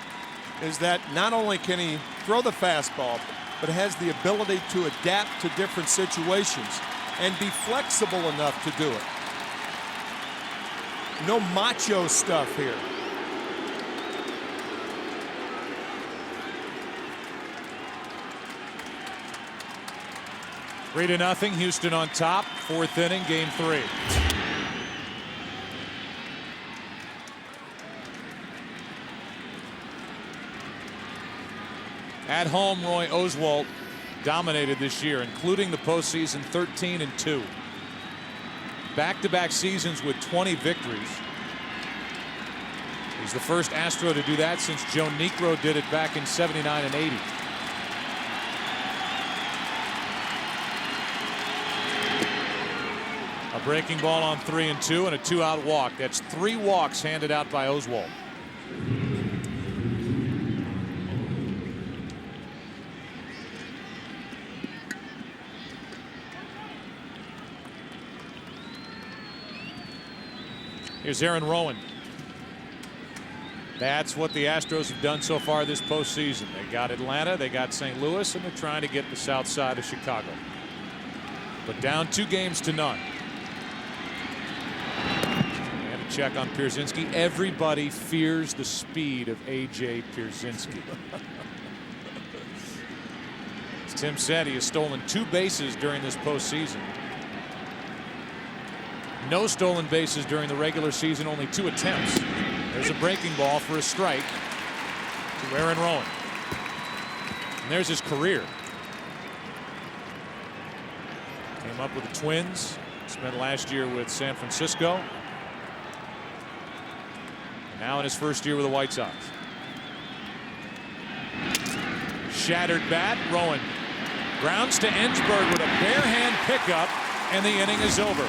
is that not only can he throw the fastball, but has the ability to adapt to different situations and be flexible enough to do it. No macho stuff here. 3-0, Houston on top. 4th inning, game 3. At home, Roy Oswalt dominated this year, including the postseason, 13-2. Back-to-back seasons with 20 victories. He's the first Astro to do that since Joe Niekro did it back in '79 and '80. A breaking ball on 3-2 and a 2-out walk. That's 3 walks handed out by Oswalt. Here's Aaron Rowan. That's what the Astros have done so far this postseason. They got Atlanta, they got St. Louis, and they're trying to get the south side of Chicago. But down 2-0. And a check on Pierzynski. Everybody fears the speed of A.J. Pierzynski. As Tim said, he has stolen 2 bases during this postseason. No stolen bases during the regular season, only 2 attempts. There's a breaking ball for a strike to Aaron Rowan. And there's his career. Came up with the Twins, spent last year with San Francisco. Now in his first year with the White Sox. Shattered bat, Rowan grounds to Ensberg with a bare hand pickup, and the inning is over.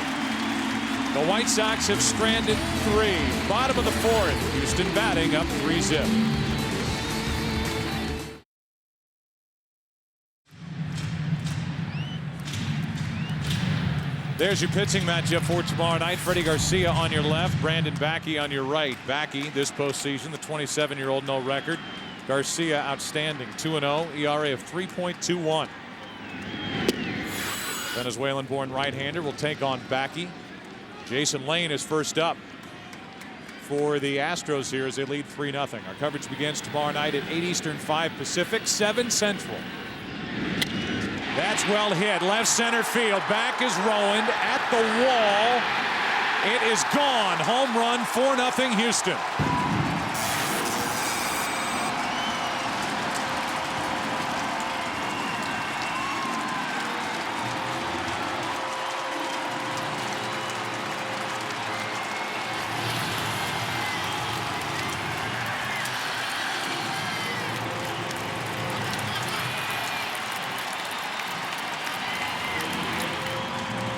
The White Sox have stranded 3. Bottom of the 4th. Houston batting up 3-0. There's your pitching matchup for tomorrow night. Freddie Garcia on your left, Brandon Backey on your right. Backey this postseason, the 27-year-old, no record. Garcia outstanding, 2-0, ERA of 3.21. Venezuelan-born right-hander will take on Backey. Jason Lane is first up for the Astros here as they lead 3-0. Our coverage begins tomorrow night at 8 Eastern, 5 Pacific, 7 Central. That's well hit. Left center field. Back is Rowan at the wall. It is gone. Home run, 4-0 Houston.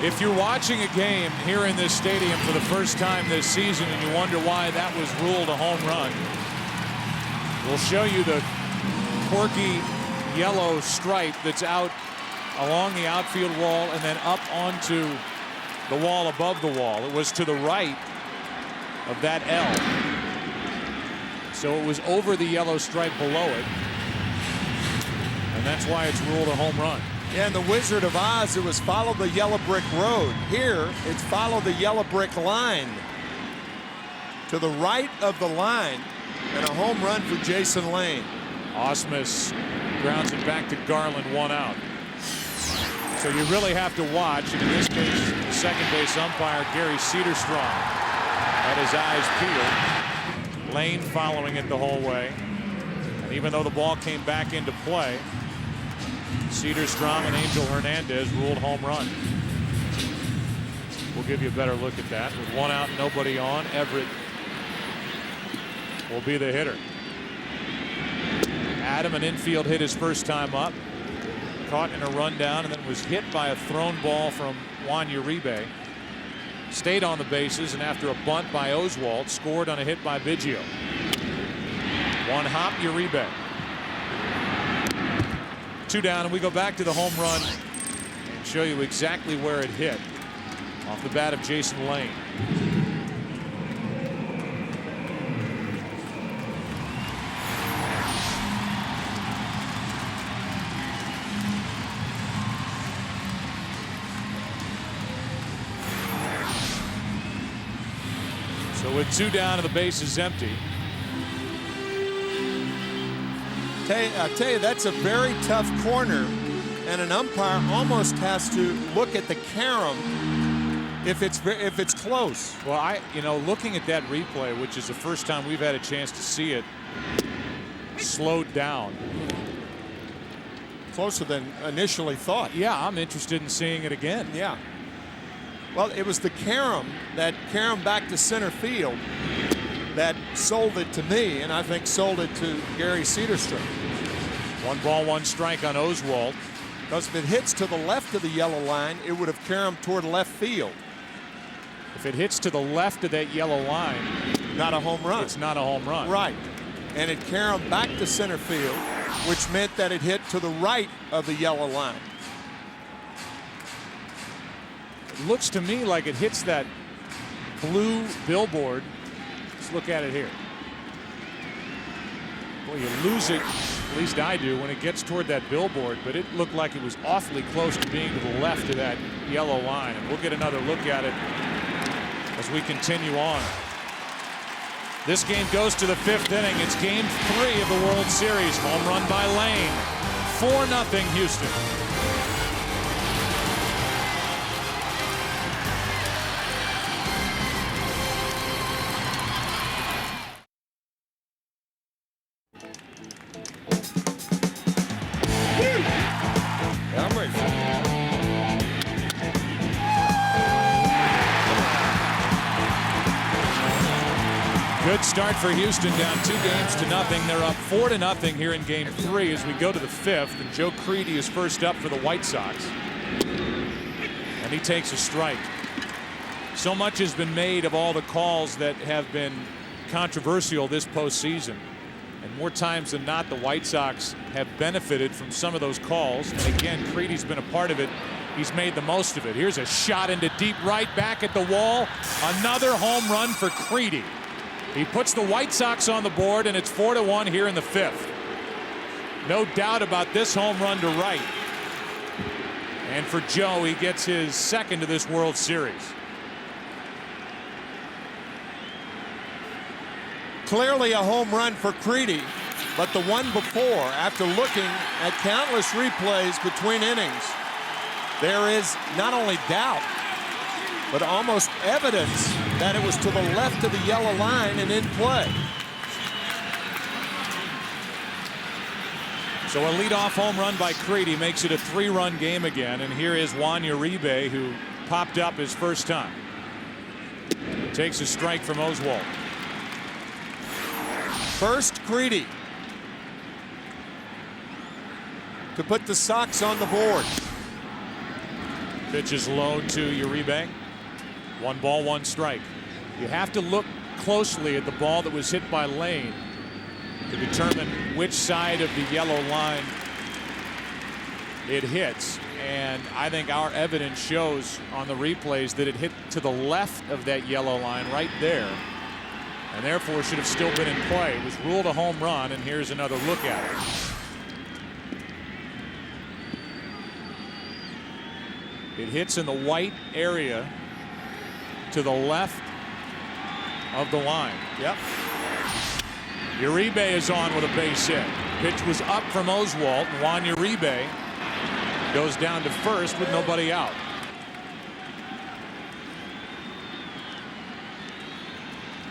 If you're watching a game here in this stadium for the first time this season and you wonder why that was ruled a home run, we'll show you the quirky yellow stripe that's out along the outfield wall and then up onto the wall above the wall. It was to the right of that L. So it was over the yellow stripe below it. And that's why it's ruled a home run. Yeah, in the Wizard of Oz, it was follow the yellow brick road. Here, it's follow the yellow brick line. To the right of the line, and a home run for Jason Lane. Osmus grounds it back to Garland, 1 out. So you really have to watch, and in this case, the second base umpire, Gary Cedarstrom, had his eyes peeled. Lane following it the whole way. And even though the ball came back into play, Cedarstrom and Angel Hernandez ruled home run. We'll give you a better look at that. With 1 out, nobody on, Everett will be the hitter. Adam, an infield hit his first time up. Caught in a rundown and then was hit by a thrown ball from Juan Uribe. Stayed on the bases, and after a bunt by Oswalt, scored on a hit by Biggio. 1 hop, Uribe. 2 down, and we go back to the home run and show you exactly where it hit off the bat of Jason Lane. So with 2 down and the base is empty. I tell you, that's a very tough corner, and an umpire almost has to look at the carom if it's close. Well, looking at that replay, which is the first time we've had a chance to see it slowed down. Closer than initially thought. Yeah, I'm interested in seeing it again. Yeah. Well, it was the carom back to center field that sold it to me, and I think sold it to Gary Cedarstrom. 1 ball, 1 strike on Oswalt. Because if it hits to the left of the yellow line, it would have caromed toward left field. If it hits to the left of that yellow line, not a home run. It's not a home run. Right. And it caromed back to center field, which meant that it hit to the right of the yellow line. It looks to me like it hits that blue billboard. Let's look at it here. Well, you lose it, at least I do, when it gets toward that billboard, but it looked like it was awfully close to being to the left of that yellow line. And we'll get another look at it as we continue on. This game goes to the 5th inning. It's game 3 of the World Series. Home run by Lane. 4-0 Houston. Good start for Houston, down 2-0. They're up 4-0 here in game 3 as we go to the 5th. And Joe Creedy is first up for the White Sox. And he takes a strike. So much has been made of all the calls that have been controversial this postseason. And more times than not, the White Sox have benefited from some of those calls. And again, Creedy's been a part of it. He's made the most of it. Here's a shot into deep right, back at the wall. Another home run for Creedy. He puts the White Sox on the board, and it's 4-1 here in the 5th. No doubt about this home run to right. And for Joe, he gets his second of this World Series. Clearly a home run for Creedy. But the one before, after looking at countless replays between innings, there is not only doubt, but almost evidence that it was to the left of the yellow line and in play. So a leadoff home run by Creedy makes it a 3-run game again. And here is Juan Uribe, who popped up his first time. Takes a strike from Oswalt. First Creedy to put the Sox on the board. Pitch is low to Uribe. 1 ball, 1 strike. You have to look closely at the ball that was hit by Lane to determine which side of the yellow line it hits. And I think our evidence shows on the replays that it hit to the left of that yellow line right there, and therefore should have still been in play. It was ruled a home run, and here's another look at it. It hits in the white area to the left of the line. Yep. Uribe is on with a base hit. Pitch was up from Oswalt. Juan Uribe goes down to first with nobody out.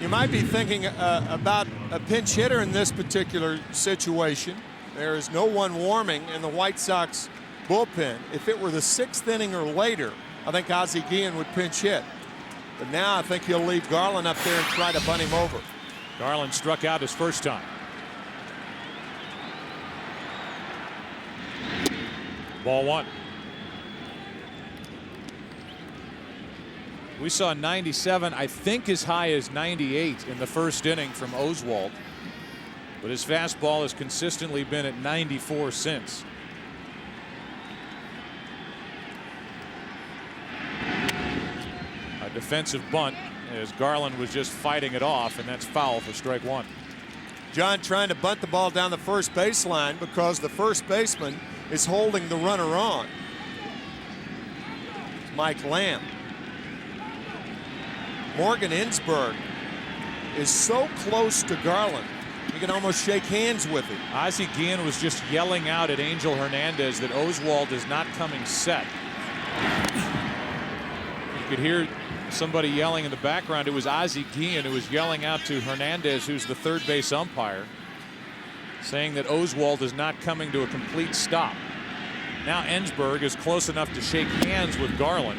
You might be thinking about a pinch hitter in this particular situation. There is no one warming in the White Sox bullpen. If it were the 6th inning or later, I think Ozzie Guillen would pinch hit. But now I think he'll leave Garland up there and try to bunt him over. Garland struck out his first time. Ball 1. We saw 97, I think as high as 98 in the first inning from Oswalt. But his fastball has consistently been at 94 since. A defensive bunt as Garland was just fighting it off, and that's foul for strike 1. John trying to bunt the ball down the first baseline because the first baseman is holding the runner on. It's Mike Lamb. Morgan Ensberg is so close to Garland, you can almost shake hands with him. Ozzie Guillen was just yelling out at Angel Hernandez that Oswalt is not coming set. You could hear somebody yelling in the background. It was Ozzie Guillen who was yelling out to Hernandez, who's the third base umpire, saying that Oswalt is not coming to a complete stop. Now Ensberg is close enough to shake hands with Garland,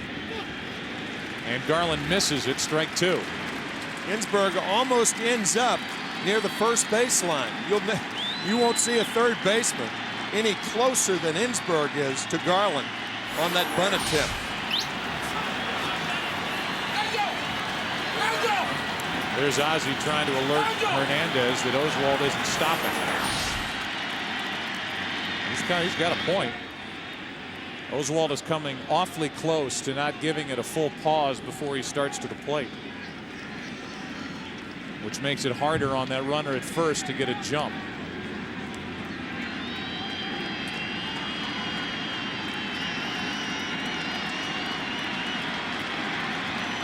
and Garland misses it. Strike 2. Ensberg almost ends up near the first baseline. You won't see a third baseman any closer than Ensberg is to Garland on that bunt attempt. There's Ozzie trying to alert Hernandez that Oswalt isn't stopping. He's got a point. Oswalt is coming awfully close to not giving it a full pause before he starts to the plate, which makes it harder on that runner at first to get a jump.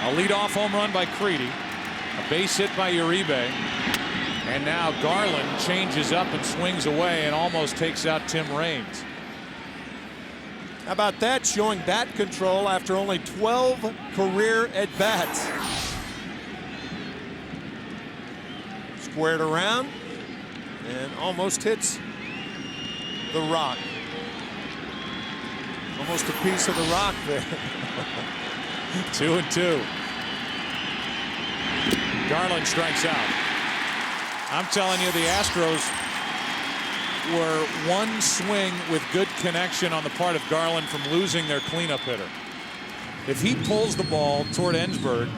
A leadoff home run by Creedy. A base hit by Uribe. And now Garland changes up and swings away and almost takes out Tim Raines. How about that, showing bat control after only 12 career at-bats. Squared around and almost hits the rock. Almost a piece of the rock there. 2-2. Garland strikes out. I'm telling you, the Astros were one swing with good connection on the part of Garland from losing their cleanup hitter. If he pulls the ball toward Ensberg,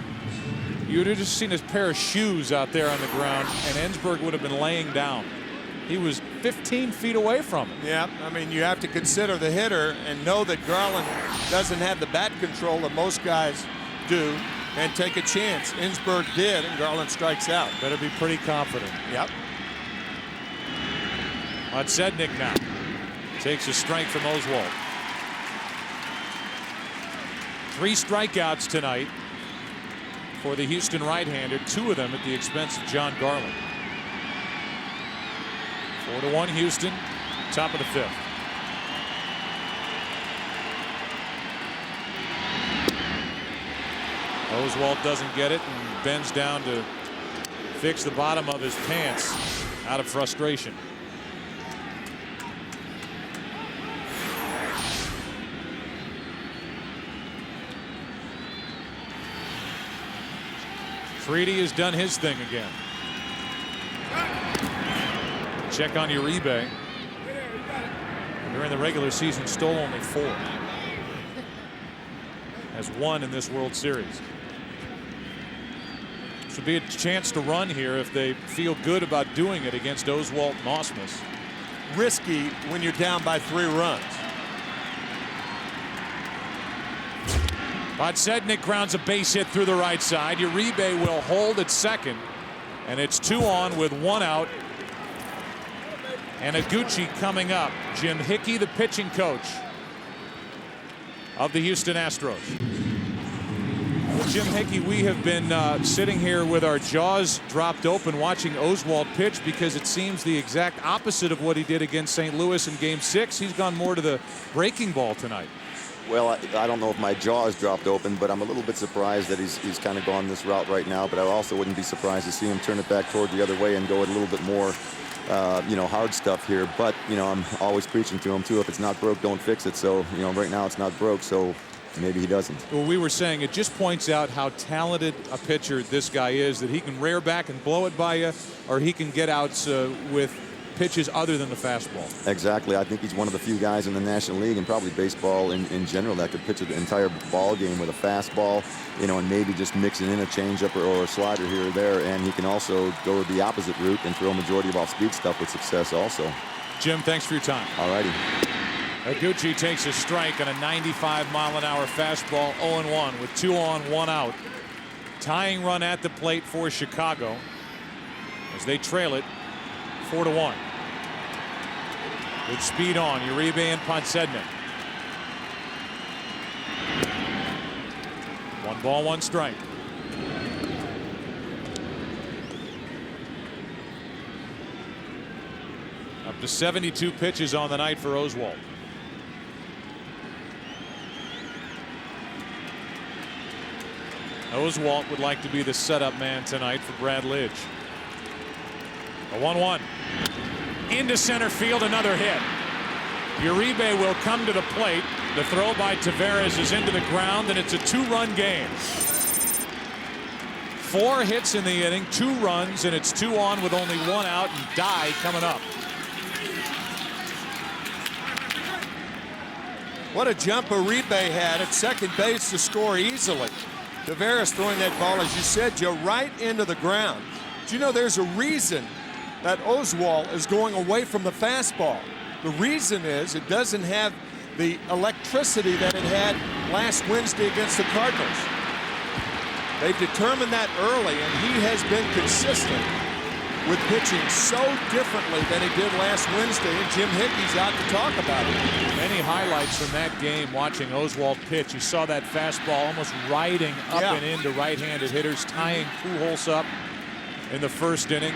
you would have just seen his pair of shoes out there on the ground, and Ensberg would have been laying down. He was 15 feet away from him. Yeah, I mean, you have to consider the hitter and know that Garland doesn't have the bat control that most guys do, and take a chance. Ensberg did, and Garland strikes out. Better be pretty confident. Yep. Sednick now takes a strike from Oswalt. 3 strikeouts tonight for the Houston right-hander, 2 of them at the expense of John Garland. 4-1 Houston, top of the 5th. Oswalt doesn't get it and bends down to fix the bottom of his pants out of frustration. Freedy has done his thing again. Check on Uribe. During the regular season, stole only 4. Has 1 in this World Series. This would be a chance to run here if they feel good about doing it against Oswalt and Ausmus. Risky when you're down by 3 runs. Podsednik grounds a base hit through the right side. Uribe will hold at second, and it's 2 on with 1 out. And Iguchi coming up. Jim Hickey, the pitching coach of the Houston Astros. Well, Jim Hickey, we have been sitting here with our jaws dropped open watching Oswalt pitch because it seems the exact opposite of what he did against St. Louis in Game 6. He's gone more to the breaking ball tonight. Well, I don't know if my jaw is dropped open, but I'm a little bit surprised that he's kind of gone this route right now. But I also wouldn't be surprised to see him turn it back toward the other way and go a little bit more, hard stuff here. But, I'm always preaching to him, too. If it's not broke, don't fix it. So, right now it's not broke, so maybe he doesn't. Well, we were saying it just points out how talented a pitcher this guy is, that he can rear back and blow it by you, or he can get outs with pitches other than the fastball. Exactly. I think he's one of the few guys in the National League and probably baseball in general that could pitch the entire ball game with a fastball, and maybe just mixing in a changeup or a slider here or there. And he can also go the opposite route and throw a majority of off-speed stuff with success also. Jim, thanks for your time. All righty. Iguchi takes a strike on a 95-mile-an-hour fastball, 0-1 with 2 on, 1 out. Tying run at the plate for Chicago as they trail it 4-1. With speed on, Uribe and Podsednik. 1 ball, 1 strike. Up to 72 pitches on the night for Oswalt. Oswalt would like to be the setup man tonight for Brad Lidge. A 1-1. Into center field, another hit. Uribe will come to the plate. The throw by Taveras is into the ground, and it's a 2-run game. 4 hits in the inning, 2 runs, and it's 2 on with only 1 out, and Dye coming up. What a jump Uribe had at second base to score easily. Taveras throwing that ball, as you said, Joe, right into the ground. Do you know there's a reason that Oswalt is going away from the fastball? The reason is it doesn't have the electricity that it had last Wednesday against the Cardinals. They've determined that early, and he has been consistent with pitching so differently than he did last Wednesday, and Jim Hickey's out to talk about it. Many highlights from that game watching Oswalt pitch. You saw that fastball almost riding up and into right-handed hitters, tying Pujols up in the first inning.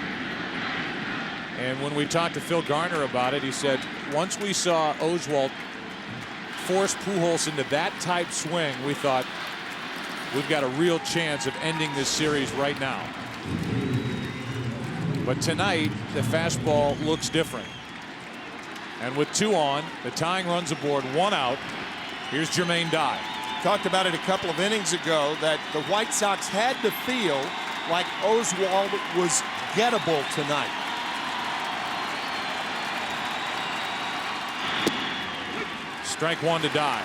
And when we talked to Phil Garner about it, he said once we saw Oswalt force Pujols into that type swing, we thought we've got a real chance of ending this series right now. But tonight, the fastball looks different. And with 2 on, the tying runs aboard, 1 out. Here's Jermaine Dye. Talked about it a couple of innings ago that the White Sox had to feel like Oswalt was gettable tonight. Strike 1 to Dye.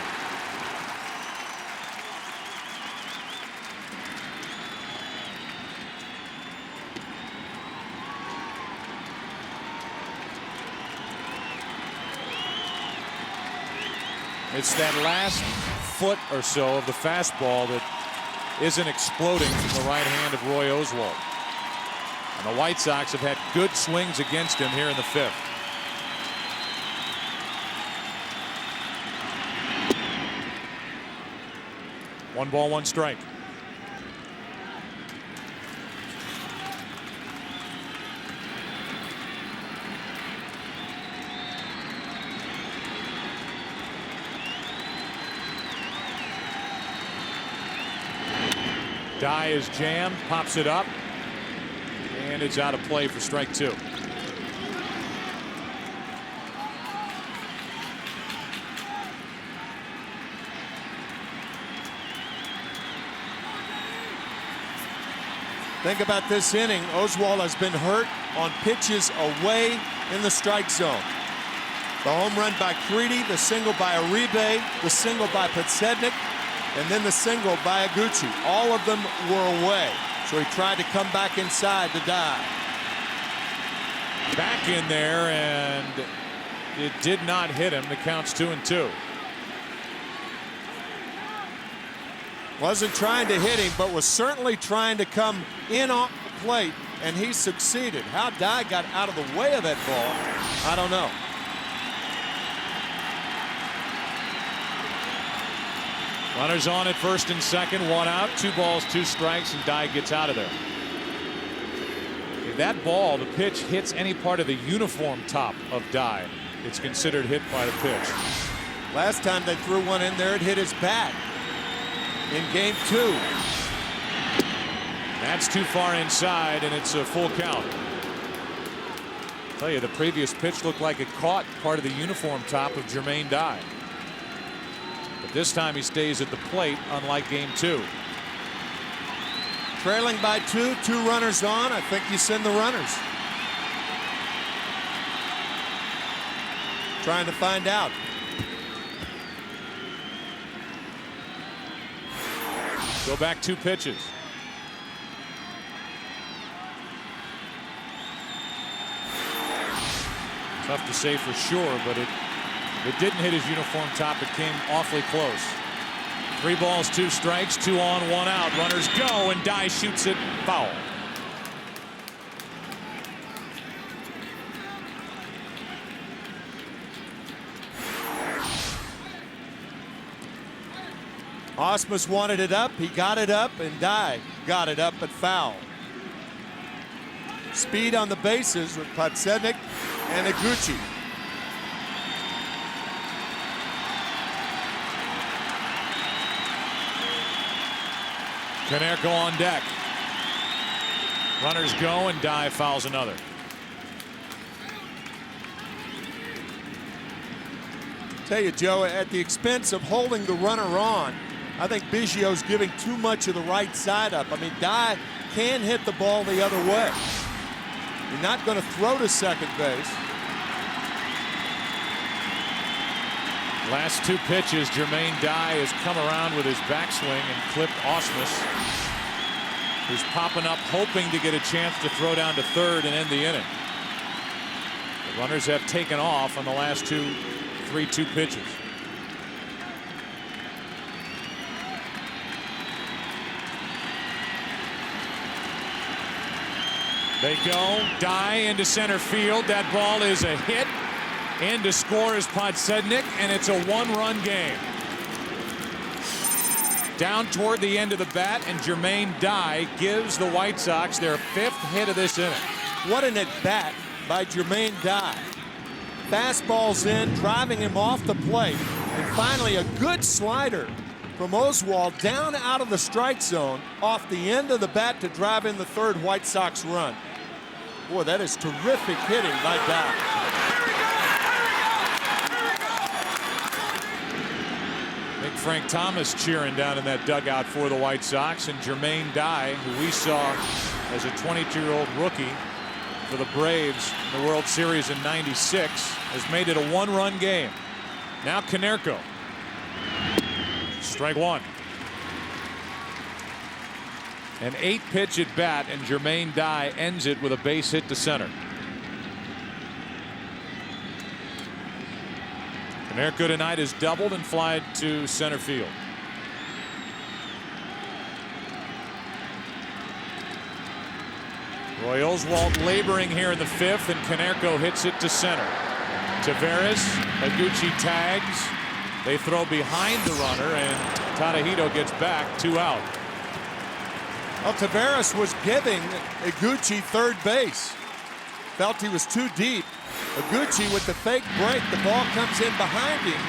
It's that last foot or so of the fastball that isn't exploding from the right hand of Roy Oswalt. And the White Sox have had good swings against him here in the 5th. One ball, 1 strike. Dye is jammed, pops it up, and it's out of play for strike 2. Think about this inning. Oswalt has been hurt on pitches away in the strike zone. The home run by Creedy, the single by Uribe, the single by Podsednik, and then the single by Iguchi. All of them were away. So he tried to come back inside to Dye. Back in there, and it did not hit him. The count's 2-2. Wasn't trying to hit him, but was certainly trying to come in off the plate, and he succeeded. How Dye got out of the way of that ball, I don't know. Runners on at first and second, 1 out, 2 balls, 2 strikes, and Dye gets out of there. If that ball, the pitch, hits any part of the uniform top of Dye, it's considered hit by the pitch. Last time they threw one in there, it hit his bat in game 2. That's too far inside, and it's a full count. I'll tell you, the previous pitch looked like it caught part of the uniform top of Jermaine Dye. But this time he stays at the plate, unlike game 2. Trailing by 2, 2 runners on. I think you send the runners. Trying to find out. Go back 2 pitches. Tough to say for sure, but it didn't hit his uniform top. It came awfully close. 3 balls, 2 strikes, 2 on, 1 out. Runners go, and Dye shoots it foul. Osmus wanted it up. He got it up, and Dye got it up, but foul. Speed on the bases with Podsednik and Iguchi. Konerko on deck. Runners go, and Dye fouls another. Tell you, Joe, at the expense of holding the runner on, I think Biggio's giving too much of the right side up. I mean, Dye can hit the ball the other way. You're not going to throw to second base. Last 2 pitches, Jermaine Dye has come around with his backswing and clipped Osmus, who's popping up hoping to get a chance to throw down to third and end the inning. The runners have taken off on the last 3-2 pitches. They go. Dye into center field. That ball is a hit. In to score is Podsednik, and it's a 1-run game. Down toward the end of the bat, and Jermaine Dye gives the White Sox their 5th hit of this inning. What an at-bat by Jermaine Dye. Fastball's in, driving him off the plate, and finally a good slider from Oswalt down out of the strike zone off the end of the bat to drive in the 3rd White Sox run. Boy, that is terrific hitting by Dye. Big Frank Thomas cheering down in that dugout for the White Sox, and Jermaine Dye, who we saw as a 22-year-old rookie for the Braves in the World Series in '96, has made it a 1-run game. Now Konerko. Strike 1. An 8-pitch at bat, and Jermaine Dye ends it with a base hit to center. Konerko tonight is doubled and flied to center field. Roy Oswalt laboring here in the 5th, and Konerko hits it to center. Taveras, Iguchi tags. They throw behind the runner, and Tadahito gets back, 2 out. Well, Taveras was giving Iguchi third base. Felt he was too deep. Iguchi with the fake break. The ball comes in behind him.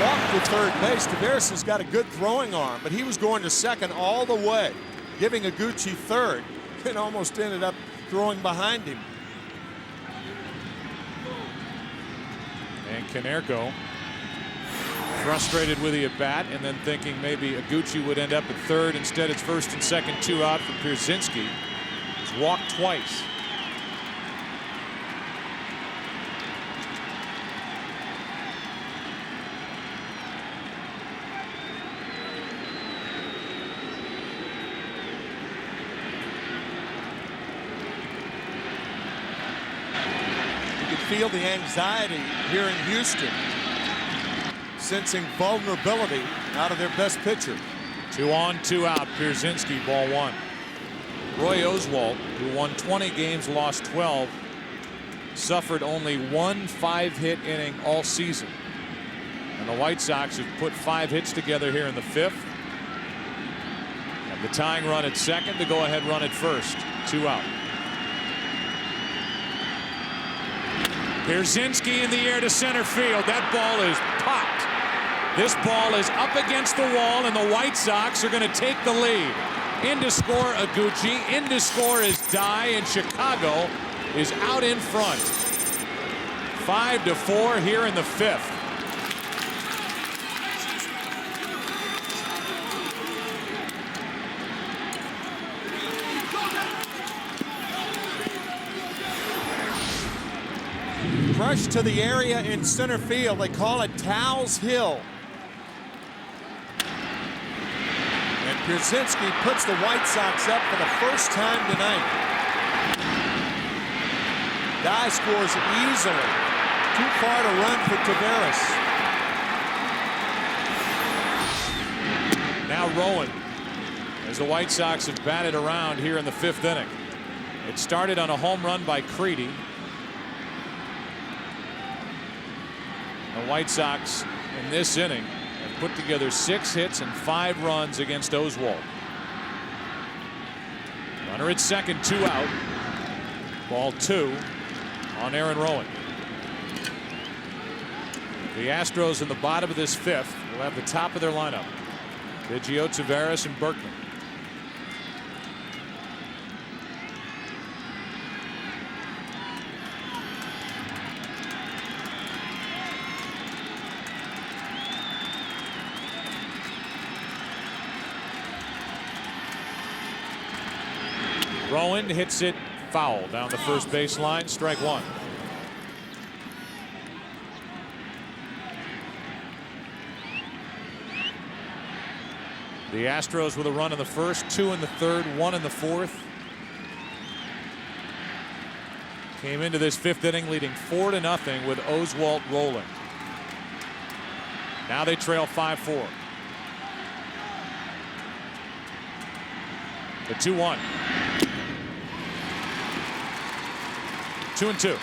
walked to third base. Taveras has got a good throwing arm, but he was going to second all the way, giving Iguchi third, and almost ended up throwing behind him. And Konerko frustrated with the at bat, and then thinking maybe Iguchi would end up at third. Instead, it's first and second, 2 out for Pierzynski. He's walked twice. Feel the anxiety here in Houston, sensing vulnerability out of their best pitcher. 2 on, 2 out. Pierzynski, ball 1. Roy Oswalt, who won 20 games, lost 12, suffered only 1 5-hit inning all season. And the White Sox have put 5 hits together here in the 5th. And the tying run at second, the go-ahead run at first. 2 out. Pierzynski in the air to center field. That ball is popped. This ball is up against the wall, and the White Sox are going to take the lead. In to score Iguchi. In to score is Dye, and Chicago is out in front. 5-4 here in the 5th. Rush to the area in center field. They call it Towles Hill. And Pierzynski puts the White Sox up for the first time tonight. Dye scores easily. Too far to run for Taveras. Now Rowan, as the White Sox have batted around here in the 5th inning. It started on a home run by Creedy. The White Sox in this inning have put together 6 hits and 5 runs against Oswalt. Runner at second, 2 out. Ball 2 on Aaron Rowan. The Astros in the bottom of this 5th will have the top of their lineup. Biggio, Taveras, and Berkman. Rowan hits it foul down the first baseline. Strike 1. The Astros with a run in the first, 2 in the third, 1 in the fourth. Came into this 5th inning leading 4-0 with Oswalt rolling. Now they trail 5-4. The 2-1. 2-2.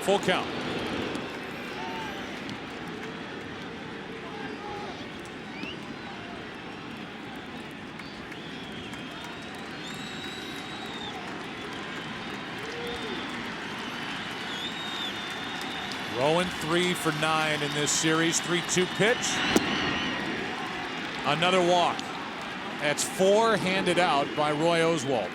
Full count. Rowan 3 for 9 in this series. 3-2 pitch. Another walk. That's 4 handed out by Roy Oswalt.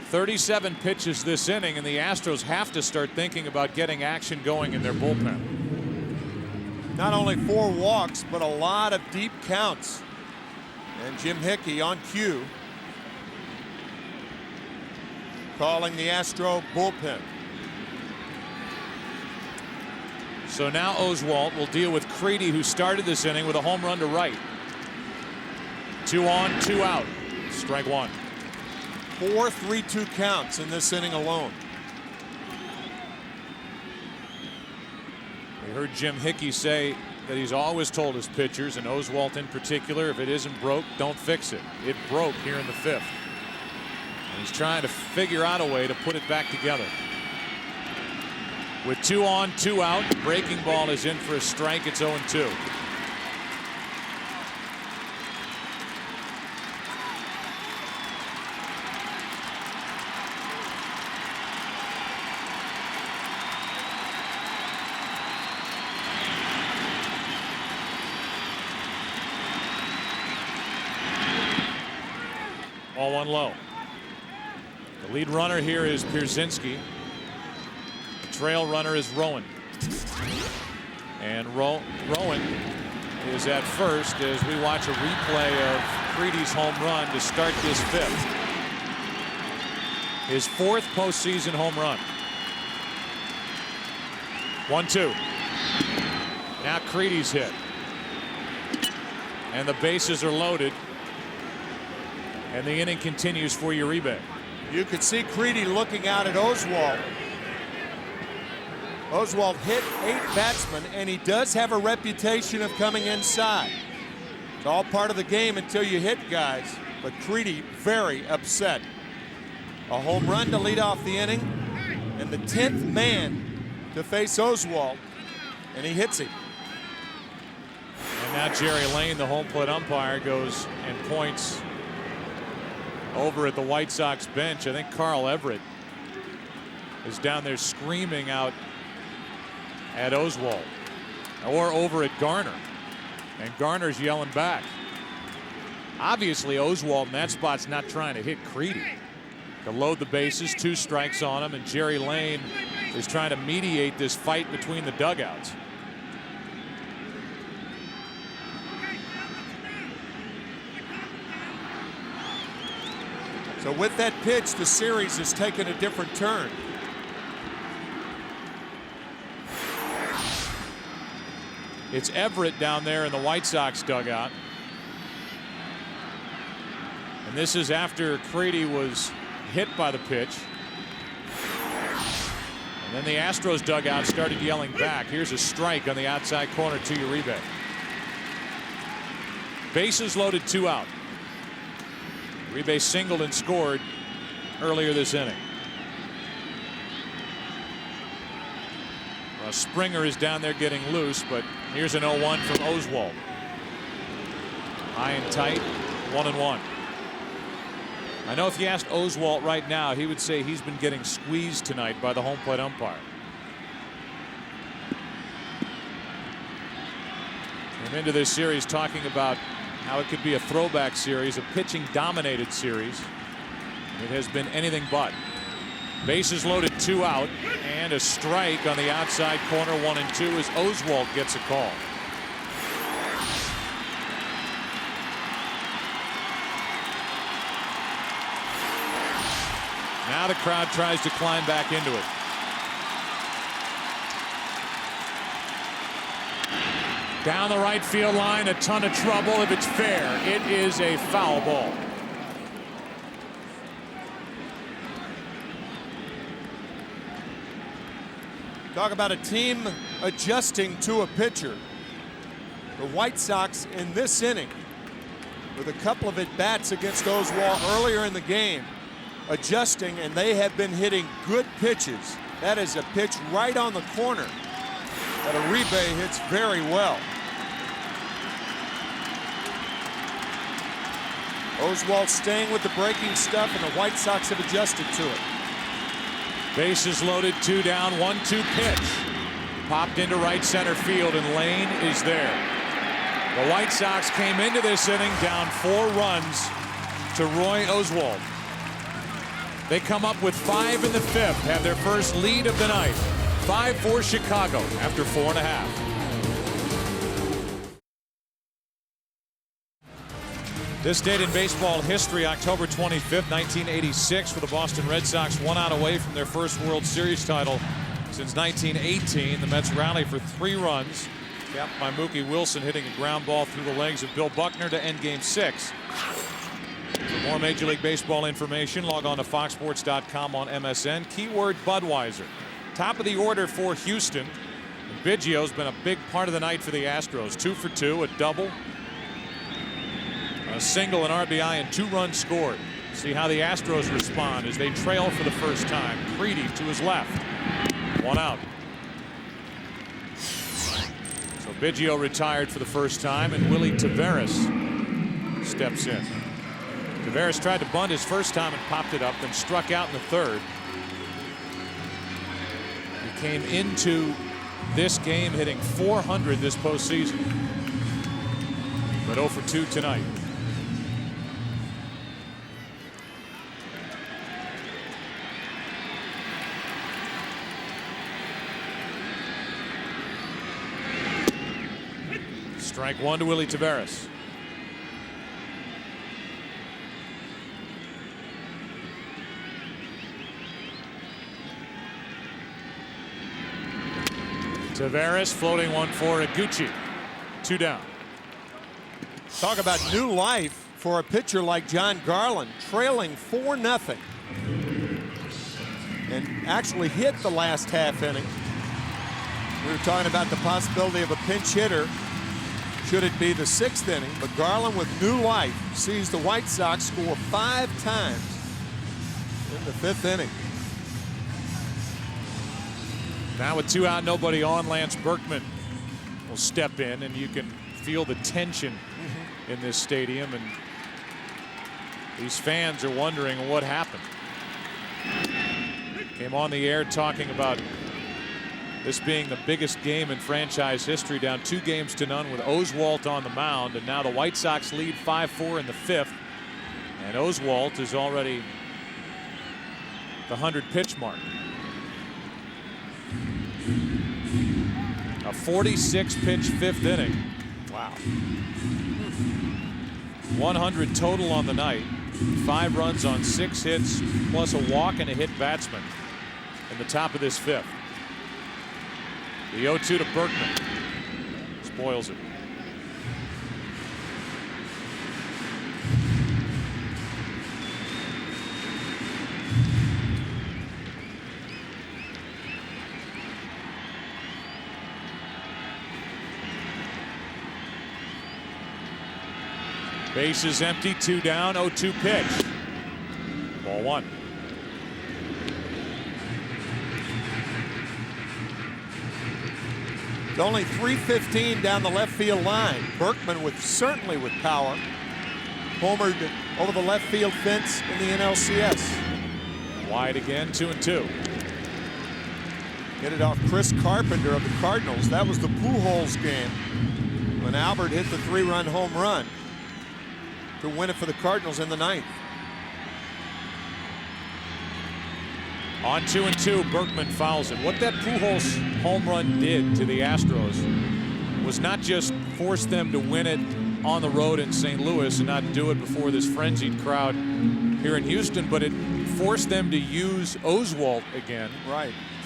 37 pitches this inning, and the Astros have to start thinking about getting action going in their bullpen. Not only 4 walks, but a lot of deep counts. And Jim Hickey on cue, calling the Astro bullpen. So now Oswalt will deal with Creedy, who started this inning with a home run to right. 2 on, 2 out. Strike 1. 4 3-2 counts in this inning alone. We heard Jim Hickey say that he's always told his pitchers, and Oswalt in particular, if it isn't broke, don't fix it. It broke here in the 5th. He's trying to figure out a way to put it back together. With 2 on, 2 out, breaking ball is in for a strike. It's 0-2. Ball 1 low. The lead runner here is Pierzynski. The trail runner is Rowan. And Rowan is at first as we watch a replay of Creedy's home run to start this 5th. His 4th postseason home run. 1-2. Now Creedy's hit. And the bases are loaded. And the inning continues for Uribe. You could see Creedy looking out at Oswalt. Oswalt hit 8 batsmen, and he does have a reputation of coming inside. It's all part of the game until you hit guys, but Creedy very upset. A home run to lead off the inning, and the 10th man to face Oswalt, and he hits him. And now Jerry Lane, the home plate umpire, goes and points over at the White Sox bench. I think Carl Everett is down there screaming out at Oswalt, or over at Garner, and Garner's yelling back. Obviously Oswalt in that spot's not trying to hit Creedy. To load the bases, 2 strikes on him, and Jerry Lane is trying to mediate this fight between the dugouts. So with that pitch, the series has taken a different turn. It's Everett down there in the White Sox dugout. And this is after Creedy was hit by the pitch. And then the Astros dugout started yelling back. Here's a strike on the outside corner to Uribe. Bases loaded, 2 out. Uribe singled and scored earlier this inning. Well, Springer is down there getting loose, but here's an 0-1 from Oswalt. High and tight, 1-1. I know if you asked Oswalt right now, he would say he's been getting squeezed tonight by the home plate umpire. Came into this series talking about how it could be a throwback series, a pitching dominated series. It has been anything but. Bases loaded, 2 out, and a strike on the outside corner, 1-2, as Oswalt gets a call. Now the crowd tries to climb back into it. Down the right field line, a ton of trouble. If it's fair, it is a foul ball. Talk about a team adjusting to a pitcher. The White Sox in this inning, with a couple of at-bats against Oswalt earlier in the game, adjusting, and they have been hitting good pitches. That is a pitch right on the corner that Uribe hits very well. Oswalt staying with the breaking stuff, and the White Sox have adjusted to it. Bases loaded, 2 down, 1-2 pitch. Popped into right center field, and Lane is there. The White Sox came into this inning down 4 runs to Roy Oswalt. They come up with 5 in the 5th, have their first lead of the night. 5-4 Chicago after 4½. This date in baseball history, October 25th, 1986, with the Boston Red Sox 1 out away from their first World Series title since 1918. The Mets rally for 3 runs, capped by Mookie Wilson hitting a ground ball through the legs of Bill Buckner to end Game 6. For more Major League Baseball information, log on to foxsports.com on MSN. Keyword Budweiser. Top of the order for Houston. Biggio's been a big part of the night for the Astros. 2 for 2, a double, a single, an RBI, and 2 runs scored. See how the Astros respond as they trail for the first time. Creedy to his left. 1 out. So Biggio retired for the first time, and Willie Taveras steps in. Taveras tried to bunt his first time and popped it up, then struck out in the third. He came into this game hitting .400 this postseason, but 0 for 2 tonight. Strike 1 to Willie Taveras. Taveras floating one for Iguchi. 2 down. Talk about new life for a pitcher like John Garland, trailing 4-0. And actually hit the last half inning. We were talking about the possibility of a pinch hitter should it be the 6th inning, but Garland with new life sees the White Sox score 5 times in the 5th inning. Now with 2 out, nobody on, Lance Berkman will step in, and you can feel the tension in this stadium, and these fans are wondering what happened. Came on the air talking about this being the biggest game in franchise history, down 2 games to none with Oswalt on the mound, and now the White Sox lead 5-4 in the 5th, and Oswalt is already the 100-pitch mark. A 46-pitch 5th inning. Wow. 100 total on the night. 5 runs on 6 hits, plus a walk and a hit batsman in the top of this 5th. The 0-2 to Berkman. Spoils it. Base is empty, 2 down, 0-2 pitch. Ball 1. It's only 315 down the left field line. Berkman certainly with power. Homered over the left field fence in the NLCS. Wide again, 2-2. Hit it off Chris Carpenter of the Cardinals. That was the Pujols game when Albert hit the 3-run home run to win it for the Cardinals in the 9th. On 2-2, Berkman fouls it. What that Pujols home run did to the Astros was not just force them to win it on the road in St. Louis and not do it before this frenzied crowd here in Houston, but it forced them to use Oswalt again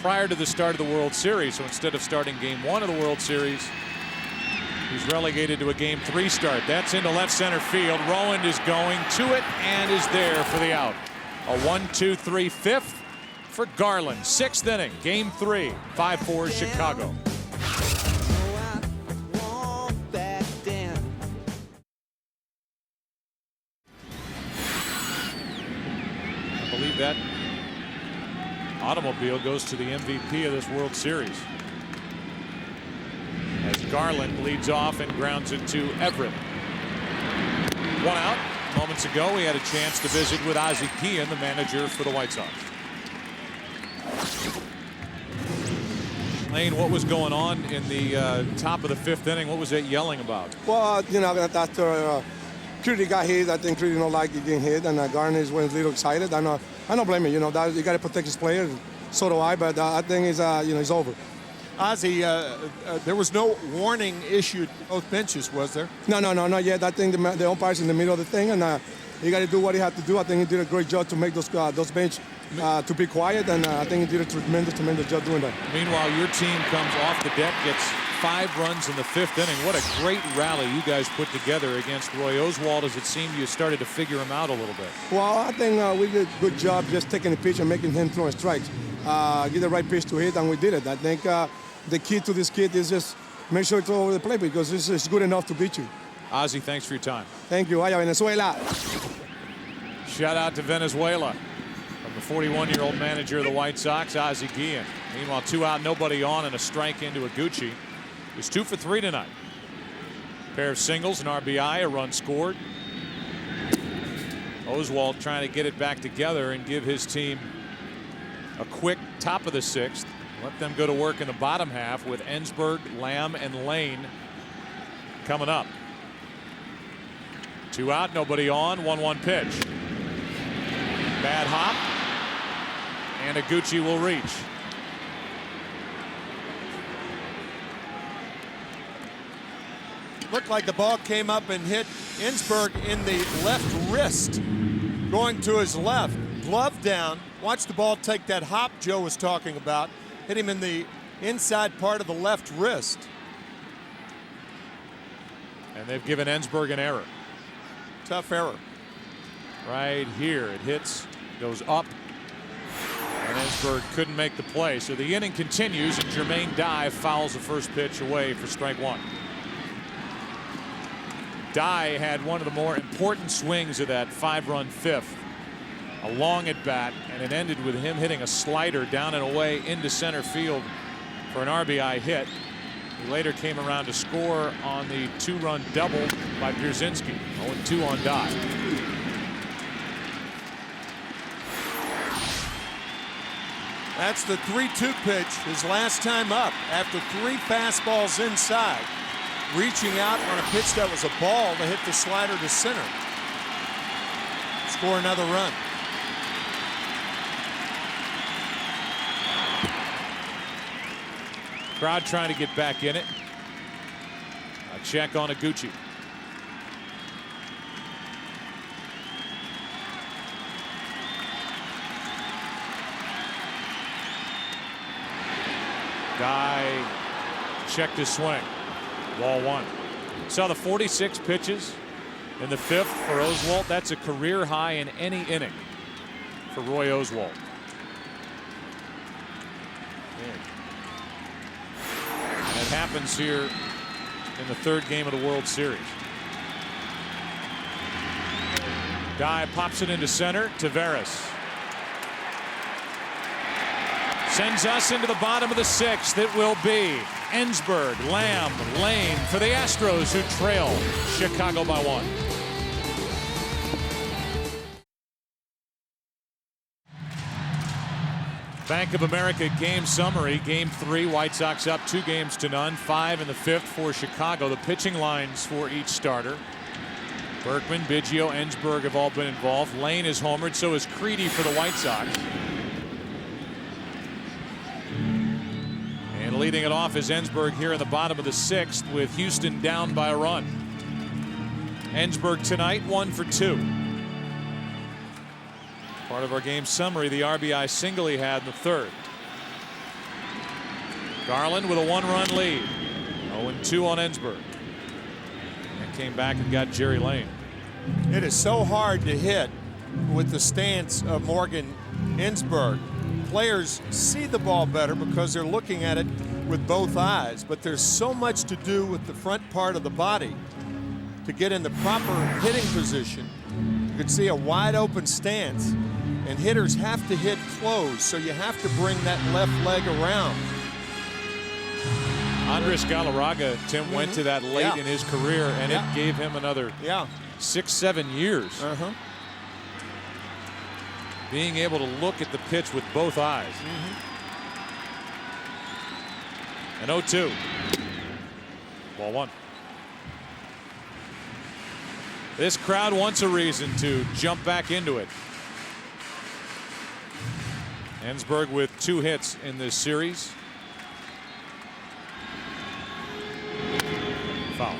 prior to the start of the World Series. So instead of starting game 1 of the World Series, he's relegated to a game 3 start. That's into left center field. Rowand is going to it and is there for the out. A 1-2-3 5th for Garland. 6th inning, game 3, 5-4 Chicago. I believe that automobile goes to the MVP of this World Series, as Garland leads off and grounds it to Everett. 1 out. Moments ago, we had a chance to visit with Ozzie Guillen, the manager for the White Sox. Lane, what was going on in the top of the 5th inning? What was that yelling about? Well, you know, after Creedy got hit, I think Creedy don't like getting hit, and Garner was a little excited. I don't blame him. You know, you got to protect his players. So do I. But I think it's it's over. Ozzie, there was no warning issued both benches, was there? No, not yet. I think the umpire's in the middle of the thing, and he got to do what he had to do. I think he did a great job to make those bench to be quiet, and I think he did a tremendous job doing that. Meanwhile, your team comes off the deck, gets 5 runs in the 5th inning. What a great rally you guys put together against Roy Oswalt, as it seemed you started to figure him out a little bit. Well, I think we did a good job just taking the pitch and making him throw strikes. Get the right pitch to hit, and we did it. I think the key to this kid is just make sure it's over the plate, because this is good enough to beat you. Ozzie, thanks for your time. Thank you. Vaya Venezuela. Shout out to Venezuela from the 41-year-old manager of the White Sox, Ozzie Guillen. Meanwhile, 2 out, nobody on, and a strike into Iguchi. He's 2 for 3 tonight. Pair of singles, an RBI, a run scored. Oswalt trying to get it back together and give his team a quick top of the 6th. Let them go to work in the bottom half with Ensberg, Lamb, and Lane coming up. 2 out, nobody on, 1-1 pitch. Bad hop, and Iguchi will reach. Looked like the ball came up and hit Ensberg in the left wrist, going to his left. Glove down. Watch the ball take that hop Joe was talking about. Hit him in the inside part of the left wrist. And they've given Ensberg an error. Tough error. Right here, it hits, goes up, and Ensberg couldn't make the play. So the inning continues, and Jermaine Dye fouls the first pitch away for strike 1. Dye had one of the more important swings of that 5-run 5th. A long at bat, and it ended with him hitting a slider down and away into center field for an RBI hit. He later came around to score on the 2-run double by Pierzynski. 0-2 on Dye. That's the 3-2 pitch, his last time up after 3 fastballs inside. Reaching out on a pitch that was a ball to hit the slider to center. Score another run. Crowd trying to get back in it. A check on Iguchi. Guy checked his swing. Ball 1. Saw the 46 pitches in the 5th for Oswalt. That's a career high in any inning for Roy Oswalt. And it happens here in the 3rd game of the World Series. Guy pops it into center. Taveras sends us into the bottom of the 6th. It will be Ensberg, Lamb, Lane for the Astros, who trail Chicago by 1. Bank of America game summary. Game 3, White Sox up 2-0. 5 in the 5th for Chicago. The pitching lines for each starter. Berkman, Biggio, Ensberg have all been involved. Lane is homered, so is Creedy for the White Sox. And leading it off is Ensberg here in the bottom of the 6th with Houston down by a run. Ensberg tonight 1 for 2. Part of our game summary, the RBI single he had in the 3rd. Garland with a 1-run lead. 0-2 on Ensberg. And came back and got Jerry Lane. It is so hard to hit with the stance of Morgan Ensberg. Players see the ball better because they're looking at it with both eyes, but there's so much to do with the front part of the body to get in the proper hitting position. You can see a wide open stance, and hitters have to hit close, so you have to bring that left leg around. Andres Galarraga, Tim, went to that late in his career, and it gave him another 6-7 years. Being able to look at the pitch with both eyes. And 0-2. Ball 1. This crowd wants a reason to jump back into it. Ensberg with 2 hits in this series. Foul.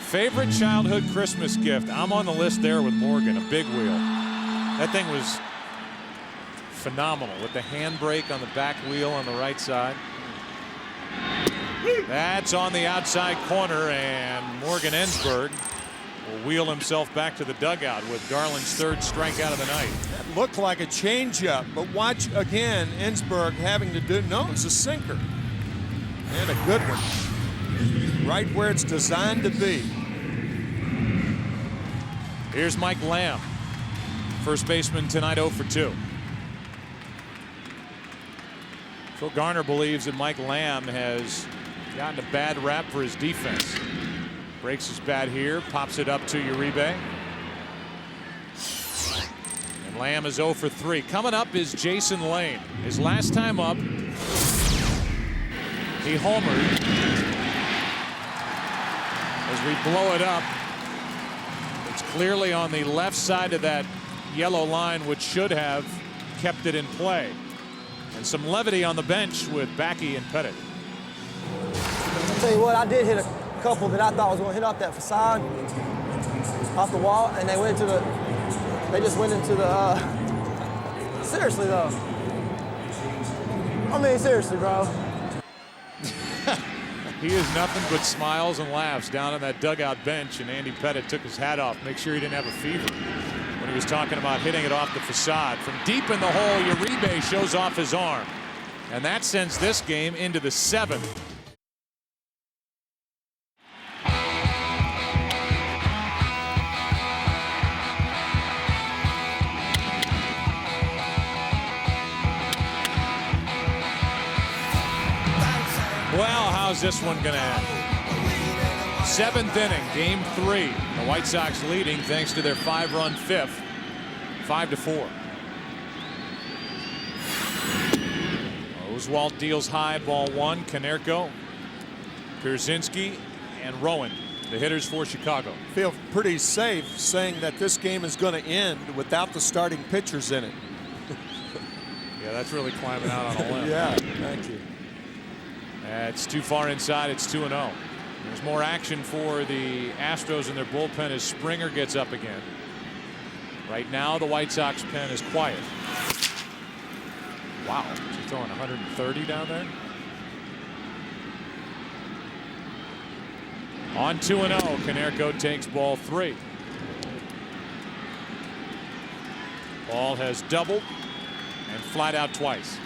Favorite childhood Christmas gift. I'm on the list there with Morgan. A big wheel. That thing was phenomenal with the handbrake on the back wheel on the right side. That's on the outside corner, and Morgan Ensberg will wheel himself back to the dugout with Garland's third strikeout of the night. That looked like a changeup, but watch again, Ensberg having to do, no, it's a sinker. And a good one. Right where it's designed to be. Here's Mike Lamb. First baseman tonight 0 for 2. Phil Garner believes that Mike Lamb has gotten a bad rap for his defense. Breaks his bat here, pops it up to Uribe. And Lamb is 0 for 3. Coming up is Jason Lane. His last time up, he homered. As we blow it up, it's clearly on the left side of that yellow line, which should have kept it in play. And some levity on the bench with Backey and Pettit. I'll tell you what, I did hit a couple that I thought was going to hit off that facade, off the wall, and they just went into the, seriously though. I mean, seriously, bro. He is nothing but smiles and laughs down on that dugout bench, and Andy Pettit took his hat off, make sure he didn't have a fever when he was talking about hitting it off the facade. From deep in the hole, Uribe shows off his arm, and that sends this game into the 7th. Well, how's this one going to end? 7th inning, game 3. The White Sox leading thanks to their 5-run 5th, 5-4. Oswalt deals high, ball 1. Konerko, Pierzynski, and Rowan, the hitters for Chicago. Feel pretty safe saying that this game is going to end without the starting pitchers in it. Yeah, that's really climbing out on a limb. Yeah, thank you. It's too far inside. It's 2-0. There's more action for the Astros in their bullpen as Springer gets up again. Right now, the White Sox pen is quiet. Wow, is he throwing 130 down there? On 2-0, Konerko takes ball 3. Ball has doubled and flat out twice.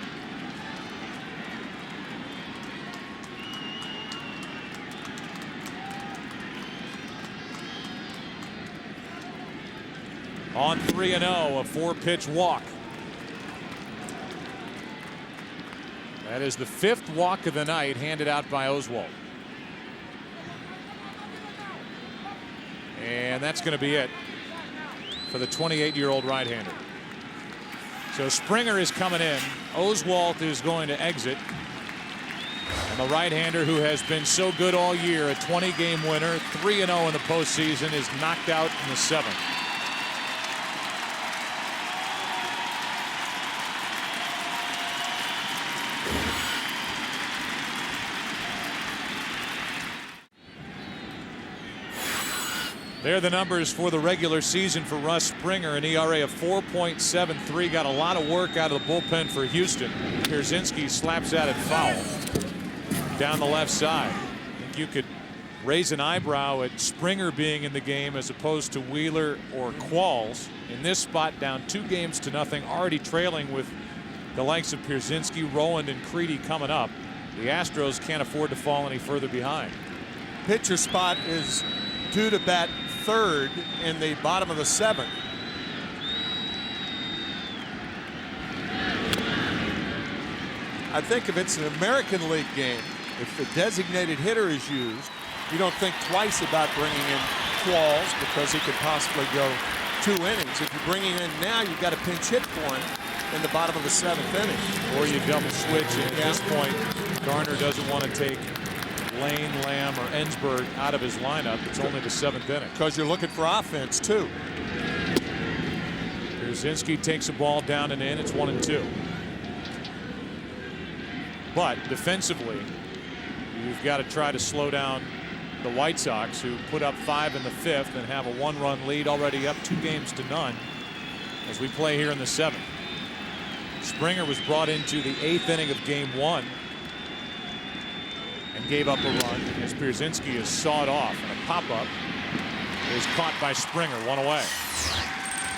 On 3-0, a 4-pitch walk. That is the 5th walk of the night handed out by Oswalt. And that's going to be it for the 28-year-old right-hander. So Springer is coming in. Oswalt is going to exit. And the right-hander, who has been so good all year, a 20-game winner, 3-0 in the postseason, is knocked out in the 7th. They're the numbers for the regular season for Russ Springer, an ERA of 4.73. Got a lot of work out of the bullpen for Houston. Pierzynski slaps at it foul down the left side. I think you could raise an eyebrow at Springer being in the game as opposed to Wheeler or Qualls. In this spot, down 2-0, already trailing with the likes of Pierzynski, Rowand, and Creedy coming up. The Astros can't afford to fall any further behind. Pitcher spot is due to bat 3rd in the bottom of the 7th. I think if it's an American League game, if the designated hitter is used, you don't think twice about bringing in Qualls because he could possibly go 2 innings. If you're bringing him in now, you've got a pinch hit for him in the bottom of the 7th inning. Or you double switch, and at this point, Garner doesn't want to take Lane, Lamb, or Ensberg out of his lineup. It's only the 7th inning. Because you're looking for offense, too. Pierzynski takes a ball down and in. It's 1-2. But defensively, you've got to try to slow down the White Sox, who put up 5 in the 5th and have a 1-run lead, already up 2-0 as we play here in the 7th. Springer was brought into the 8th inning of game 1 and gave up a run as Pierzynski is sawed off in a pop-up. is caught by Springer. One away.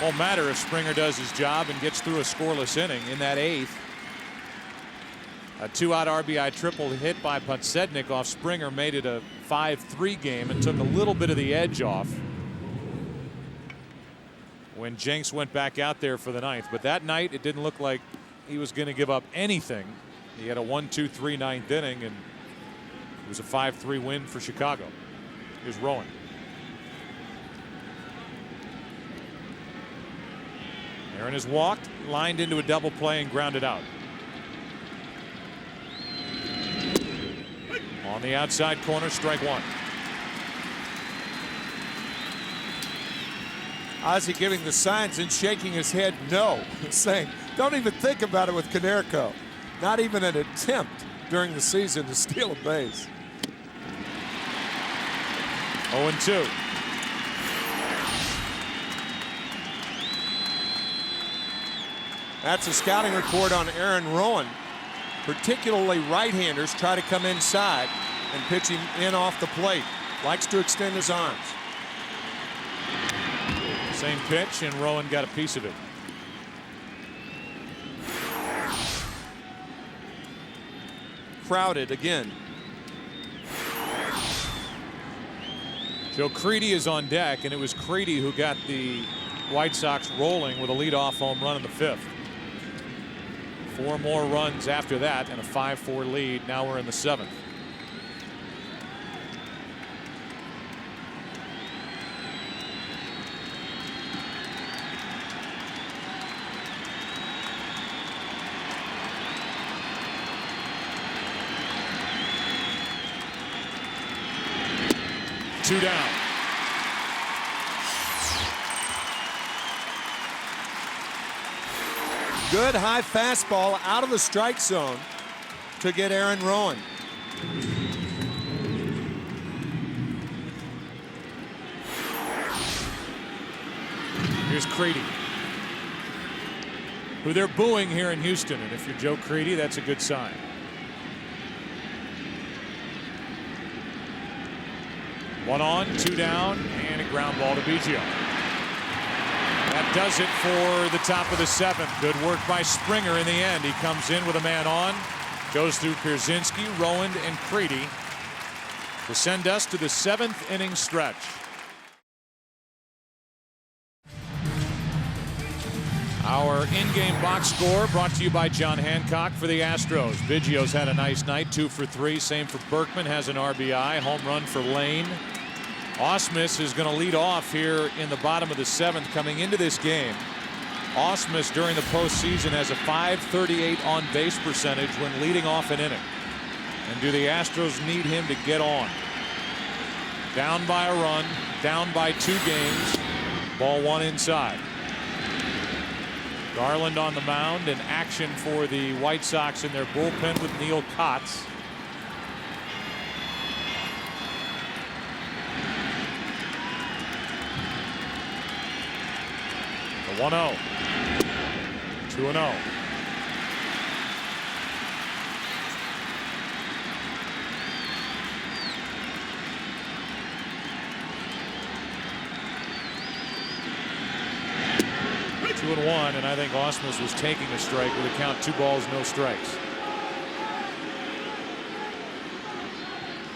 Won't matter if Springer does his job and gets through a scoreless inning in that 8th. A 2-out RBI triple hit by Podsednik off Springer made it a 5-3 game and took a little bit of the edge off when Jenks went back out there for the 9th. But that night it didn't look like he was going to give up anything. He had a 1-2-3 9th inning, and it was a 5-3 win for Chicago. Here's Rowan. Aaron has walked, lined into a double play, and grounded out. On the outside corner, strike one. Ozzie giving the signs and shaking his head no, saying don't even think about it with Konerko. Not even an attempt during the season to steal a base. 0-2. That's a scouting report on Aaron Rowan. Particularly right-handers try to come inside and pitch him in off the plate. Likes to extend his arms. Same pitch, and Rowan got a piece of it. Crowded again. Joe Creedy is on deck, and it was Creedy who got the White Sox rolling with a leadoff home run in the 5th. 4 more runs after that and a 5-4 lead. Now we're in the 7th. Two down. Good high fastball out of the strike zone to get Aaron Rowan. Here's Creedy, who they're booing here in Houston, and if you're Joe Creedy, that's a good sign. One on, 2 down, and a ground ball to Biggio. That does it for the top of the 7th. Good work by Springer in the end. He comes in with a man on, goes through Pierzynski, Rowand, and Creedy to send us to the 7th inning stretch. Our in-game box score brought to you by John Hancock for the Astros. Biggio's had a nice night, 2 for 3. Same for Berkman, has an RBI. Home run for Lane. Ausmus is going to lead off here in the bottom of the 7th coming into this game. Ausmus during the postseason has a .538 on base percentage when leading off an inning. And do the Astros need him to get on? Down by a run, down by 2 games. Ball 1 inside. Garland on the mound, and action for the White Sox in their bullpen with Neil Kotz. The 1-0. 2-0. Two and 1, and I think Ausmus was taking a strike with a count 2 balls, no strikes.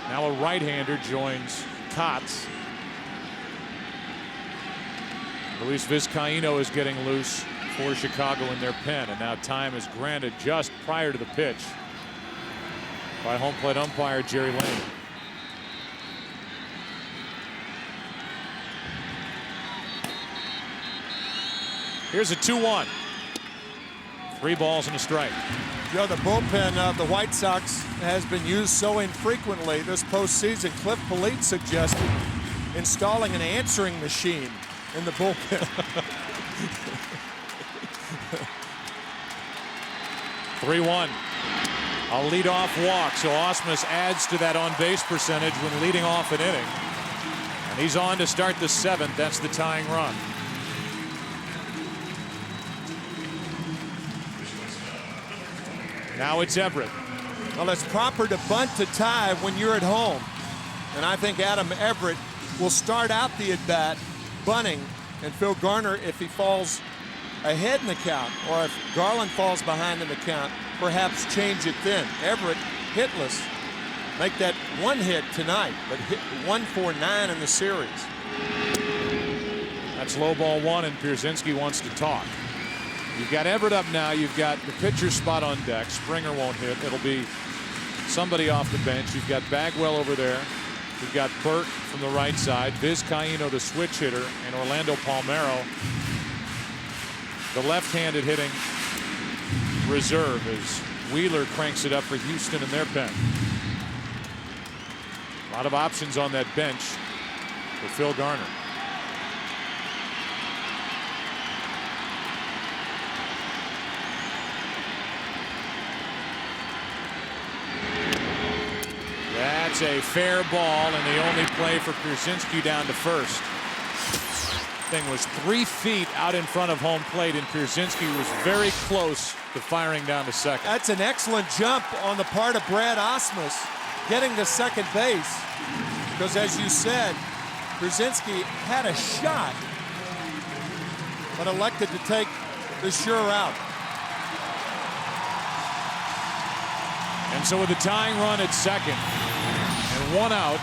Now a right-hander joins Kotz. Luis Vizcaíno is getting loose for Chicago in their pen, and now time is granted just prior to the pitch by home plate umpire Jerry Lane. Here's a 2-1. 3 balls and a strike. You know, the bullpen of the White Sox has been used so infrequently this postseason. Cliff Polite suggested installing an answering machine in the bullpen. 3-1. A leadoff walk, so Ausmus adds to that on-base percentage when leading off an inning. And he's on to start the 7th. That's the tying run. Now it's Everett. Well, it's proper to bunt to tie when you're at home. And I think Adam Everett will start out the at-bat bunting, and Phil Garner, if he falls ahead in the count, or if Garland falls behind in the count, perhaps change it then. Everett hitless. Make that one hit tonight, but hit 1 for 9 in the series. That's low ball 1, and Pierzynski wants to talk. You've got Everett up now. You've got the pitcher spot on deck. Springer won't hit. It'll be somebody off the bench. You've got Bagwell over there. You've got Burke from the right side. Vizcaíno, the switch hitter, and Orlando Palmeiro, the left-handed hitting reserve, as Wheeler cranks it up for Houston in their pen. A lot of options on that bench for Phil Garner. That's a fair ball, and the only play for Pierzynski down to first. Thing was 3 feet out in front of home plate, and Pierzynski was very close to firing down to second. That's an excellent jump on the part of Brad Osmus, getting to second base, because as you said, Pierzynski had a shot, but elected to take the sure out. And so with the tying run at second and 1 out,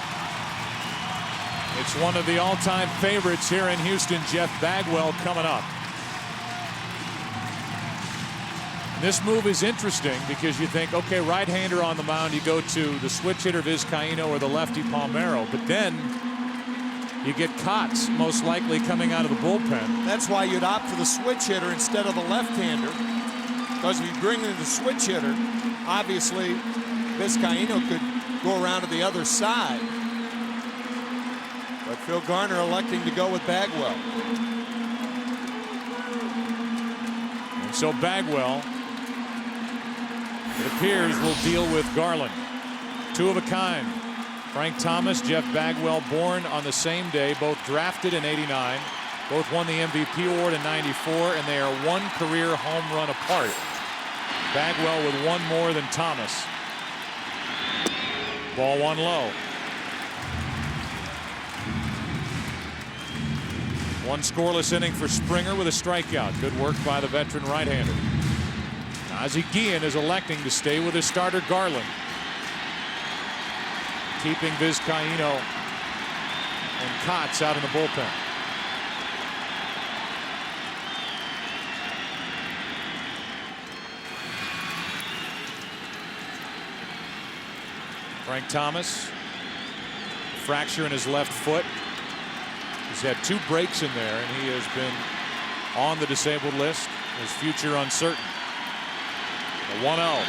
it's one of the all-time favorites here in Houston, Jeff Bagwell, coming up. This move is interesting because you think, okay, right-hander on the mound, you go to the switch hitter Vizcaíno or the lefty Palmeiro, but then you get Kotz most likely coming out of the bullpen. That's why you'd opt for the switch hitter instead of the left-hander, because if you bring in the switch hitter, obviously Vizcaíno could go around to the other side. But Phil Garner electing to go with Bagwell. And so Bagwell, it appears, will deal with Garland. 2 of a kind. Frank Thomas, Jeff Bagwell, born on the same day, both drafted in '89. Both won the MVP award in '94, and they are 1 career home run apart. Bagwell with 1 more than Thomas. Ball 1 low. 1 scoreless inning for Springer with a strikeout. Good work by the veteran right-hander. Ozzie Guillen is electing to stay with his starter Garland, keeping Vizcaíno and Kotz out in the bullpen. Frank Thomas, fracture in his left foot. He's had 2 breaks in there, and he has been on the disabled list. His future uncertain. The 1-0.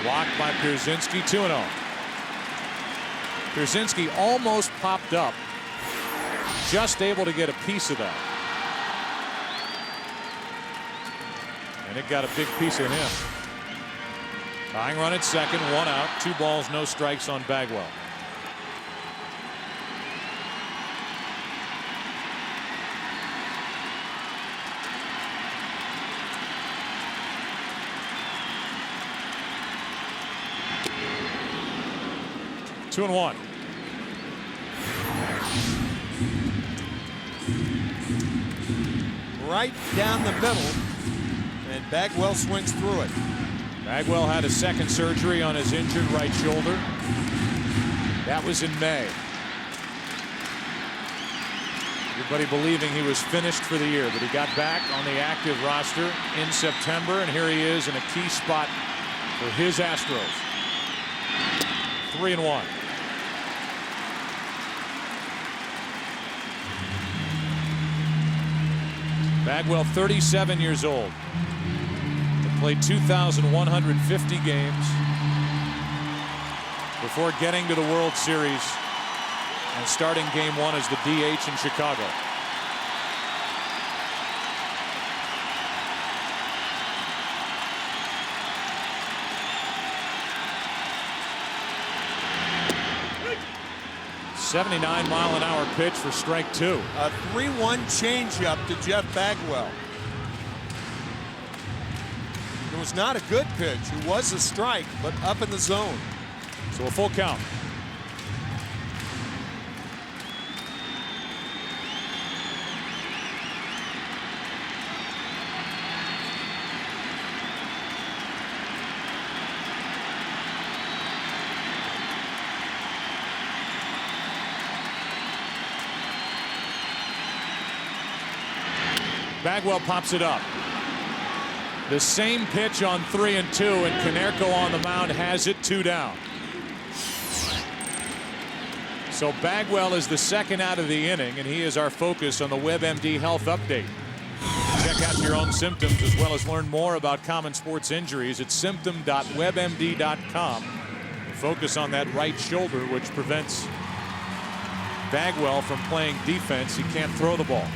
Blocked by Pierzynski, 2-0. Pierzynski almost popped up. Just able to get a piece of that. And it got a big piece of him. Tying run at second, 1 out, 2 balls, no strikes on Bagwell. Two and 1. Right down the middle, and Bagwell swings through it. Bagwell had a second surgery on his injured right shoulder. That was in May. Everybody believing he was finished for the year, but he got back on the active roster in September, and here he is in a key spot for his Astros. 3 and 1. Bagwell, 37 years old. Played 2,150 games before getting to the World Series and starting game 1 as the DH in Chicago. .79-mile-an-hour pitch for strike 2. A 3-1 changeup to Jeff Bagwell. It was not a good pitch. It was a strike, but up in the zone. So a full count. Bagwell pops it up. The same pitch on 3-2, and Konerko on the mound has it 2 down. So Bagwell is the second out of the inning, and he is our focus on the WebMD Health Update. Check out your own symptoms as well as learn more about common sports injuries at symptom.webmd.com. Focus on that right shoulder, which prevents Bagwell from playing defense. He can't throw the ball.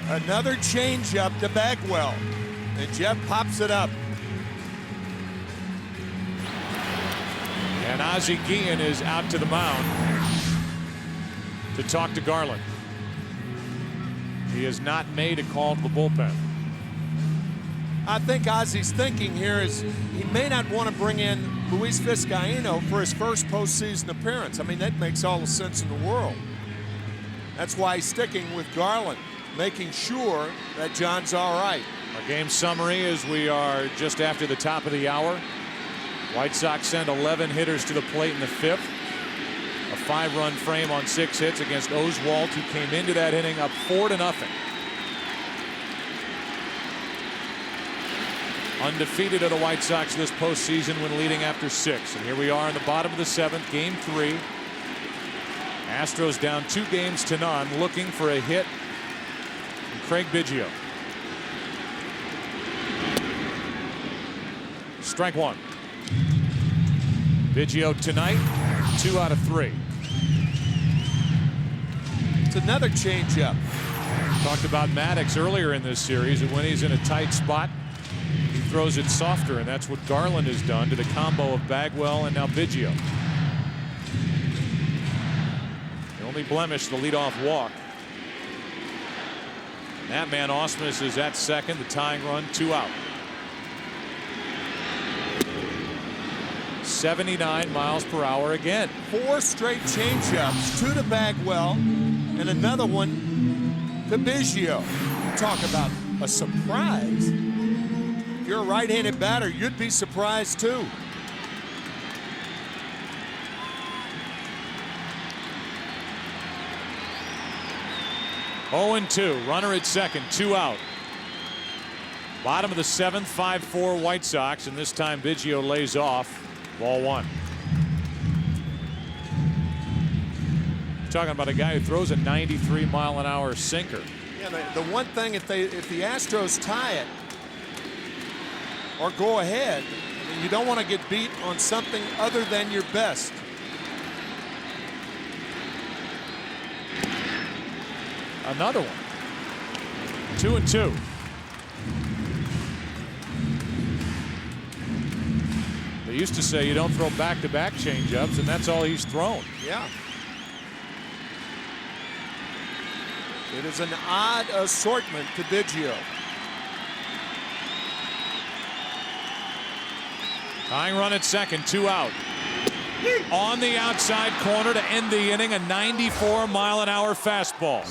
Another changeup to Bagwell, and Jeff pops it up. And Ozzie Guillen is out to the mound to talk to Garland. He has not made a call to the bullpen. I think Ozzie's thinking here is he may not want to bring in Luis Vizcaíno for his first postseason appearance. I mean, that makes all the sense in the world. That's why he's sticking with Garland, making sure that John's all right. Our game summary as we are just after the top of the hour. White Sox send 11 hitters to the plate in the 5th. A 5-run frame on 6 hits against Oswalt, who came into that inning up 4-0. Undefeated are the White Sox this postseason when leading after 6. And here we are in the bottom of the 7th, game 3. Astros down 2-0, looking for a hit from Craig Biggio. Strike 1. Biggio tonight, 2 out of 3. It's another changeup. Talked about Maddox earlier in this series, and when he's in a tight spot, he throws it softer, and that's what Garland has done to the combo of Bagwell and now Biggio. The only blemish, the leadoff walk. And that man Ausmus is at second, the tying run, 2 out. 79 miles per hour again. 4 straight changeups, 2 to Bagwell, and another one to Biggio. Talk about a surprise. If you're a right-handed batter, you'd be surprised too. Oh and 2, runner at second, 2 out. Bottom of the 7th, 5-4 White Sox, and this time Biggio lays off. Ball 1. Talking about a guy who throws a 93-mile-an-hour sinker. Yeah, the one thing, if the Astros tie it or go ahead, you don't want to get beat on something other than your best. Another one. 2 and 2. They used to say you don't throw back-to-back changeups, and that's all he's thrown. Yeah. It is an odd assortment to Biggio. Tying run at second, 2 out. On the outside corner to end the inning, a 94-mile-an-hour fastball.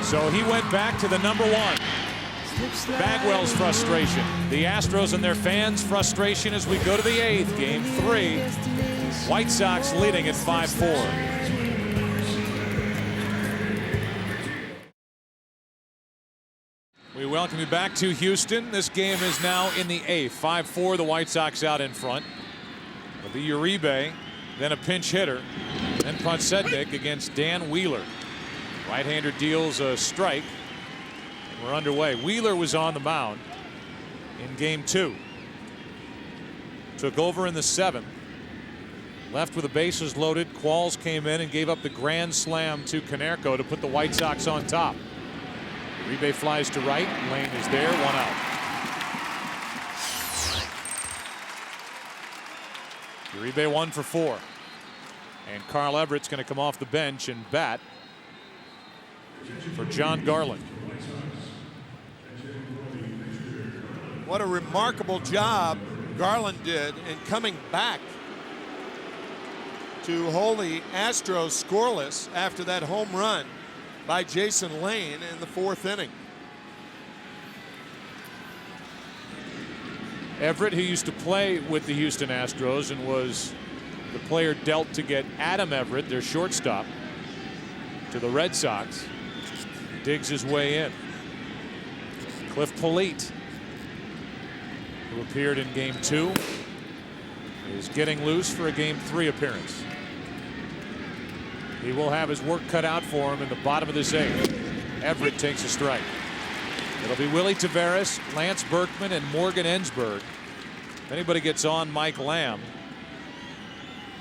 So he went back to the number 1. Bagwell's frustration. The Astros and their fans' frustration as we go to the 8th, game 3. White Sox leading at 5-4. We welcome you back to Houston. This game is now in the 8th. 5-4, the White Sox out in front. It'll be Uribe, then a pinch hitter, then Podsednik against Dan Wheeler. Right-hander deals a strike. We're underway. Wheeler was on the mound in game 2. Took over in the 7th. Left with the bases loaded. Qualls came in and gave up the grand slam to Konerko to put the White Sox on top. Uribe flies to right. Lane is there. 1 out. Uribe 1 for 4. And Carl Everett's going to come off the bench and bat for John Garland. What a remarkable job Garland did in coming back to hold the Astros scoreless after that home run by Jason Lane in the 4th inning. Everett, who used to play with the Houston Astros and was the player dealt to get Adam Everett, their shortstop, to the Red Sox. digs his way in. Cliff Polite, who appeared in Game 2, is getting loose for a Game 3 appearance. He will have his work cut out for him in the bottom of this 8th. Everett takes a strike. It'll be Willie Taveras, Lance Berkman, and Morgan Ensberg. If anybody gets on Mike Lamb,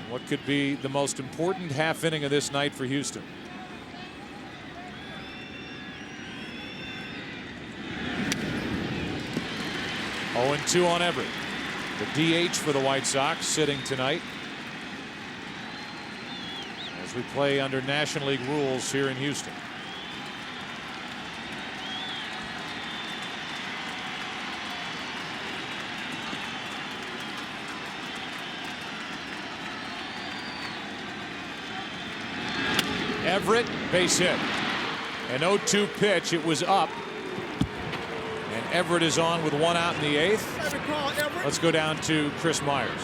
what could be the most important half inning of this night for Houston? Oh, 0-2 on Everett. The DH for the White Sox sitting tonight as we play under National League rules here in Houston. Everett, base hit. An 0-2 pitch. It was up. And Everett is on with 1 out in the 8th. Let's go down to Chris Myers.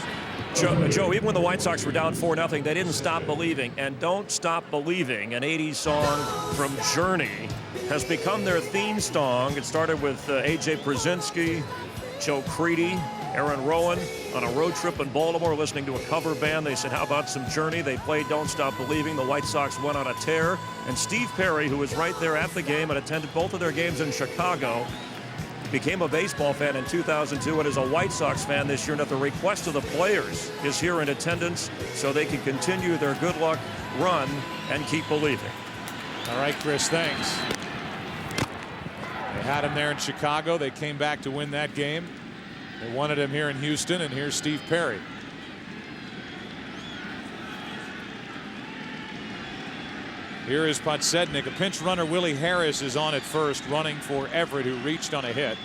Joe, even when the White Sox were down 4-0, they didn't stop believing. And Don't Stop Believing, an 80s song from Journey, has become their theme song. It started with A.J. Brzezinski, Joe Creedy, Aaron Rowan on a road trip in Baltimore listening to a cover band. They said, how about some Journey? They played Don't Stop Believing. The White Sox went on a tear. And Steve Perry, who was right there at the game and attended both of their games in Chicago, became a baseball fan in 2002 and is a White Sox fan this year, and at the request of the players is here in attendance so they can continue their good luck run and keep believing. All right, Chris, thanks. They had him there in Chicago. They came back to win that game. They wanted him here in Houston, and here's Steve Perry. Here is Podsednik. A pinch runner, Willie Harris, is on at first, running for Everett, who reached on a hit.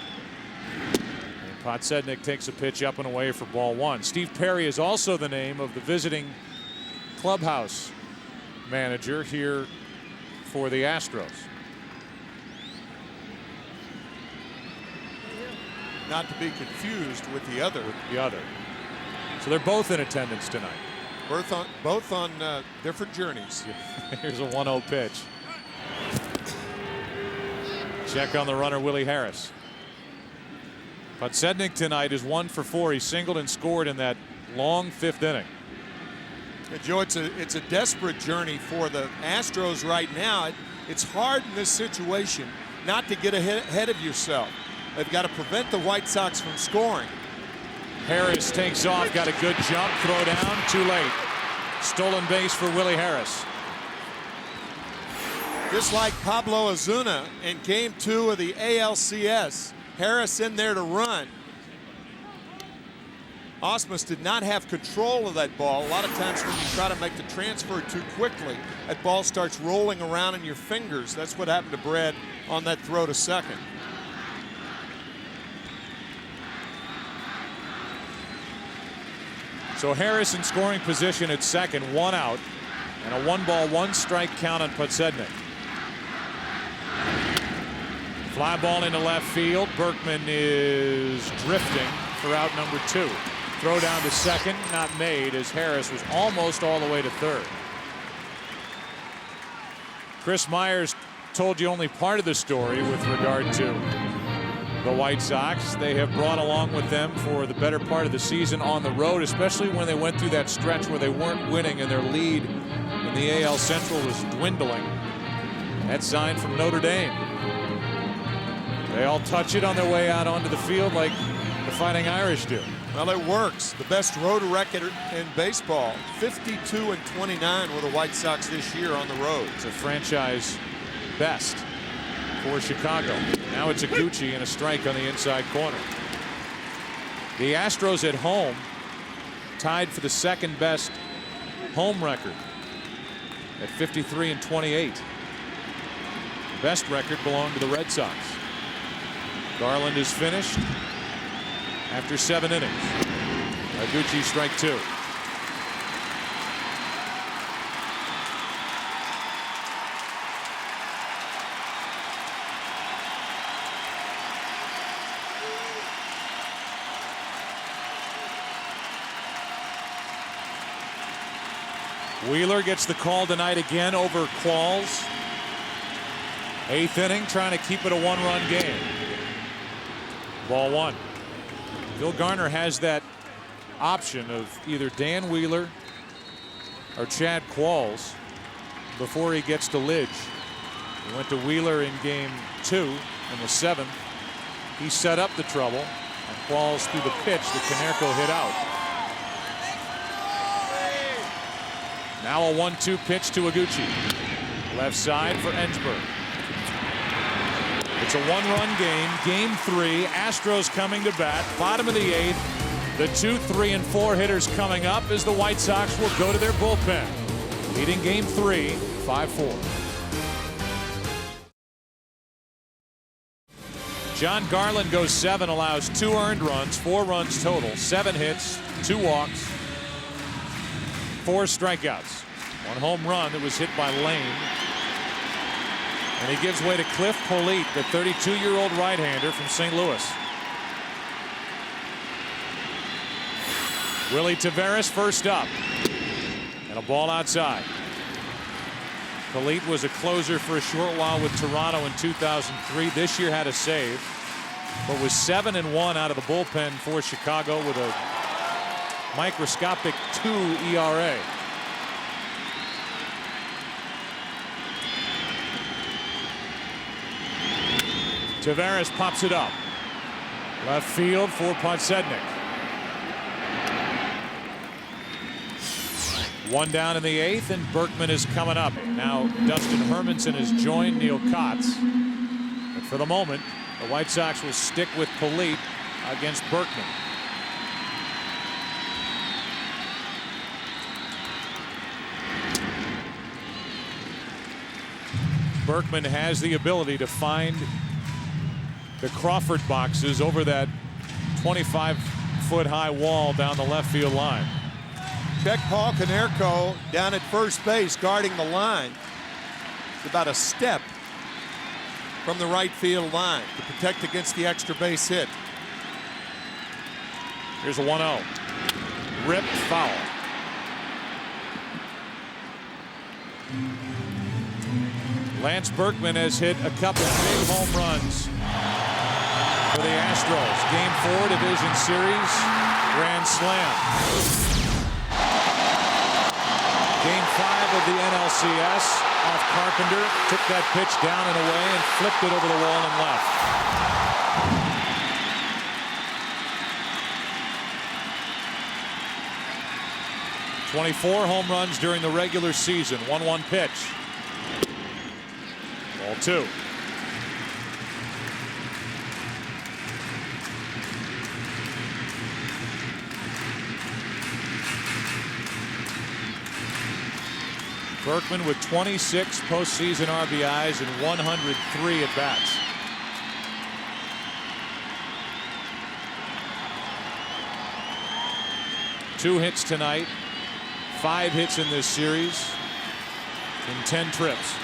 And Podsednik takes a pitch up and away for ball 1. Steve Perry is also the name of the visiting clubhouse manager here for the Astros. Not to be confused with the other. So they're both in attendance tonight. Both on different journeys. Here's a 1-0 pitch. Check on the runner, Willie Harris. Podsednik tonight is 1 for 4. He singled and scored in that long 5th inning. Joe, it's a desperate journey for the Astros right now. It's hard in this situation not to get ahead of yourself. They've got to prevent the White Sox from scoring. Harris takes off, got a good jump, throw down, too late. Stolen base for Willie Harris. Just like Pablo Ozuna in Game 2 of the ALCS, Harris in there to run. Ausmus did not have control of that ball. A lot of times when you try to make the transfer too quickly, that ball starts rolling around in your fingers. That's what happened to Brad on that throw to second. So Harris in scoring position at second, 1 out, and a 1-ball, 1-strike count on Podsednik. Fly ball into left field. Berkman is drifting for out number 2. Throw down to second, not made, as Harris was almost all the way to third. Chris Myers told you only part of the story with regard to the White Sox. They have brought along with them for the better part of the season on the road, especially when they went through that stretch where they weren't winning and their lead in the AL Central was dwindling. That sign from Notre Dame. They all touch it on their way out onto the field like the Fighting Irish do. Well, it works. The best road record in baseball. 52-29 were the White Sox this year on the road. It's a franchise best for Chicago. Now it's a Gucci and a strike on the inside corner. The Astros at home tied for the second best home record at 53-28. The best record belonged to the Red Sox. Garland is finished after 7 innings. A Gucci strike 2. Wheeler gets the call tonight again over Qualls. Eighth inning, trying to keep it a one-run game. Ball one. Bill Garner has that option of either Dan Wheeler or Chad Qualls before he gets to Lidge. He went to Wheeler in game 2 in the 7th. He set up the trouble, and Qualls threw the pitch that Canerco hit out. Now a 1-2 pitch to Iguchi. Left side for Ensberg. It's a one-run game. Game 3. Astros coming to bat. Bottom of the 8th. The 2, 3, and 4 hitters coming up as the White Sox will go to their bullpen. Leading game 3, 5-4. John Garland goes 7, allows 2 earned runs, 4 runs total, 7 hits, 2 walks, 4 strikeouts. 1 home run that was hit by Lane. And he gives way to Cliff Polite, the 32-year-old right-hander from St. Louis. Willie Taveras first up. And a ball outside. Polite was a closer for a short while with Toronto in 2003. This year had a save, but was 7-1 out of the bullpen for Chicago with a microscopic 2 ERA. Taveras pops it up. Left field for Podsednik. 1 down in the 8th, and Berkman is coming up. Now Dustin Hermanson has joined Neil Kotz. But for the moment, the White Sox will stick with Polite against Berkman. Berkman has the ability to find the Crawford boxes over that 25-foot high wall down the left field line. Check Paul Canerco down at first base guarding the line. It's about a step from the right field line to protect against the extra base hit. Here's a 1-0. Ripped foul. Lance Berkman has hit a couple of big home runs for the Astros. Game 4 division series grand slam. Game 5 of the NLCS off Carpenter, took that pitch down and away and flipped it over the wall and left. .24 home runs during the regular season. 1-1 pitch. Ball 2. Berkman with 26 postseason RBIs and 103 at-bats. Two hits tonight, 5 hits in this series in 10 trips.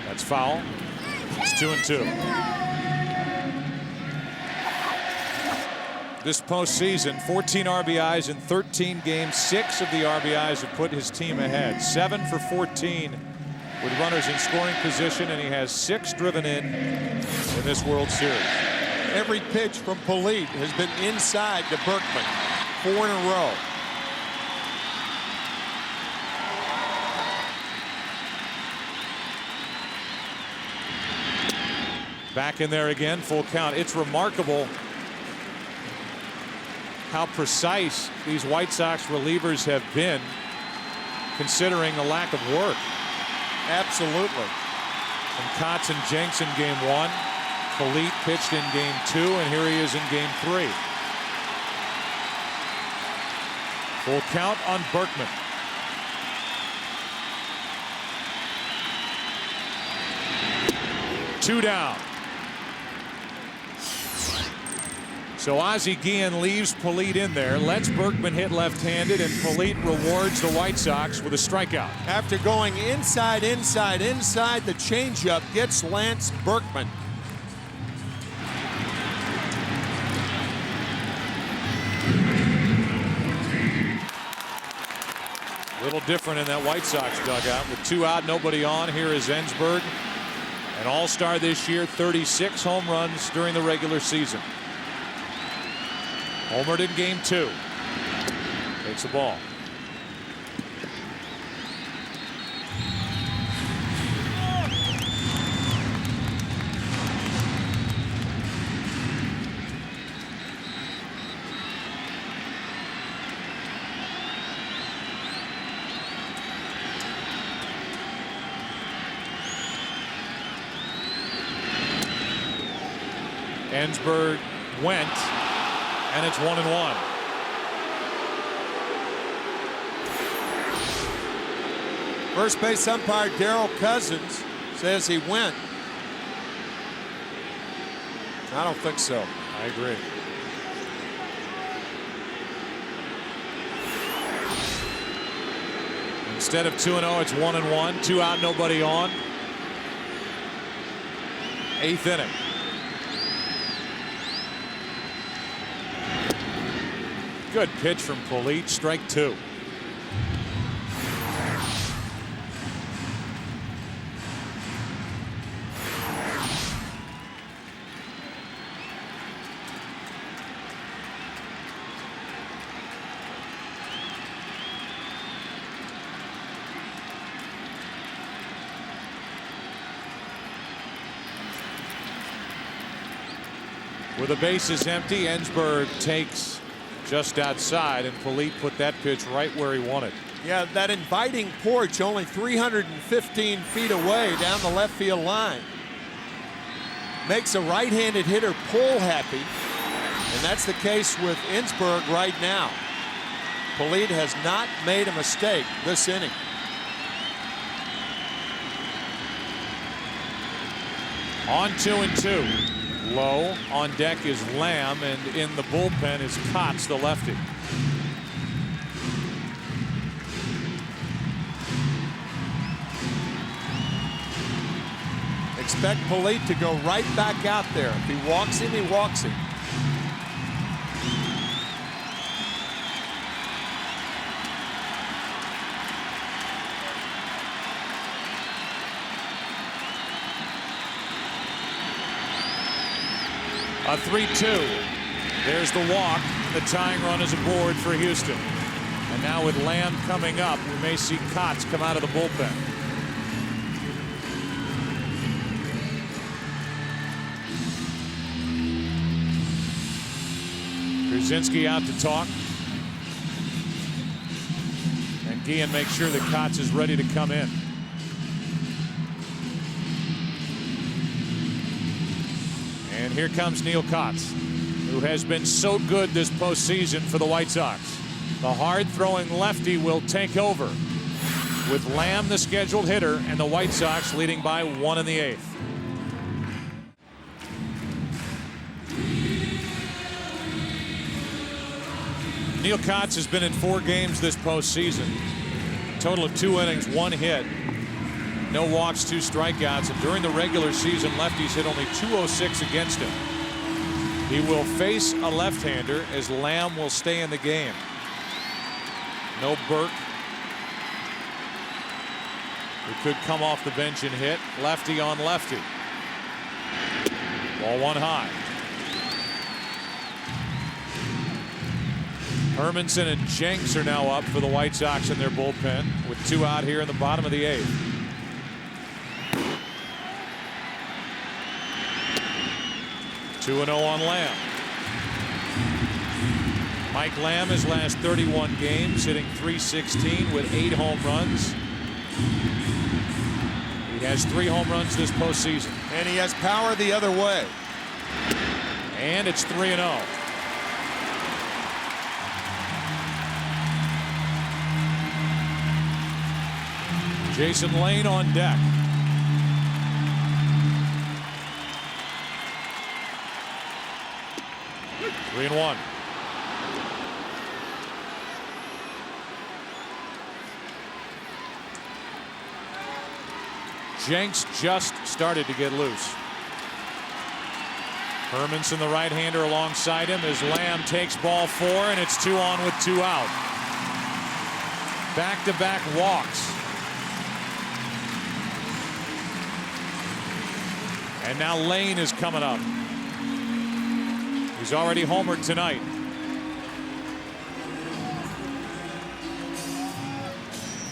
That's foul. It's 2-2. This postseason, 14 RBIs in 13 games. 6 of the RBIs have put his team ahead. 7 for 14 with runners in scoring position, and he has 6 driven in this World Series. Every pitch from Polite has been inside to Berkman. 4 in a row. Back in there again, full count. It's remarkable how precise these White Sox relievers have been, considering the lack of work. Absolutely. From Kotz and Jenks in game 1. Polite pitched in game 2, and here he is in game 3. Full count on Berkman. Two down. So Ozzie Guillen leaves Polite in there, lets Berkman hit left-handed, and Polite rewards the White Sox with a strikeout. After going inside, the changeup gets Lance Berkman. little different in that White Sox dugout with 2 out, nobody on. Here is Ensberg, an all-star this year, 36 home runs during the regular season. Homered in game 2. Takes the ball. Ensberg went, and it's 1-1. First base umpire Darrell Cousins says he went. I don't think so. I agree. Instead of 2-0, it's 1-1. 2 out, nobody on. 8th inning. Good pitch from Polite. Strike 2. With the bases empty, Ensberg takes just outside, and Polite put that pitch right where he wanted. Yeah, that inviting porch only 315 feet away down the left field line. Makes a right-handed hitter pull happy, and that's the case with Ensberg right now. Polite has not made a mistake this inning. On 2-2. Low. On deck is Lamb, and in the bullpen is Kotz, the lefty. Expect Polite to go right back out there. If he walks him, he walks him. A 3-2. There's the walk. The tying run is aboard for Houston. And now with Lamb coming up, we may see Kotz come out of the bullpen. Krasinski out to talk. And Guillen makes sure that Kotz is ready to come in. And here comes Neil Kotz, who has been so good this postseason for the White Sox. The hard-throwing lefty will take over, with Lamb the scheduled hitter and the White Sox leading by 1 in the 8th. Neil Kotz has been in 4 games this postseason. Total of 2 innings, 1 hit. No walks, 2 strikeouts, and during the regular season, lefties hit only .206 against him. He will face a left-hander as Lamb will stay in the game. No Burke, who could come off the bench and hit. Lefty on lefty. Ball 1 high. Hermanson and Jenks are now up for the White Sox in their bullpen with 2 out here in the bottom of the 8th. Two 2-0 on Lamb. Mike Lamb, his last 31 games, hitting .316 with 8 home runs. He has 3 home runs this postseason. And he has power the other way. And it's 3-0. Jason Lane on deck. 3-1. Jenks just started to get loose. Hermanson, the right-hander, alongside him as Lamb takes ball 4, and it's 2 on with 2 out. Back-to-back walks. And now Lane is coming up. He's already homered tonight.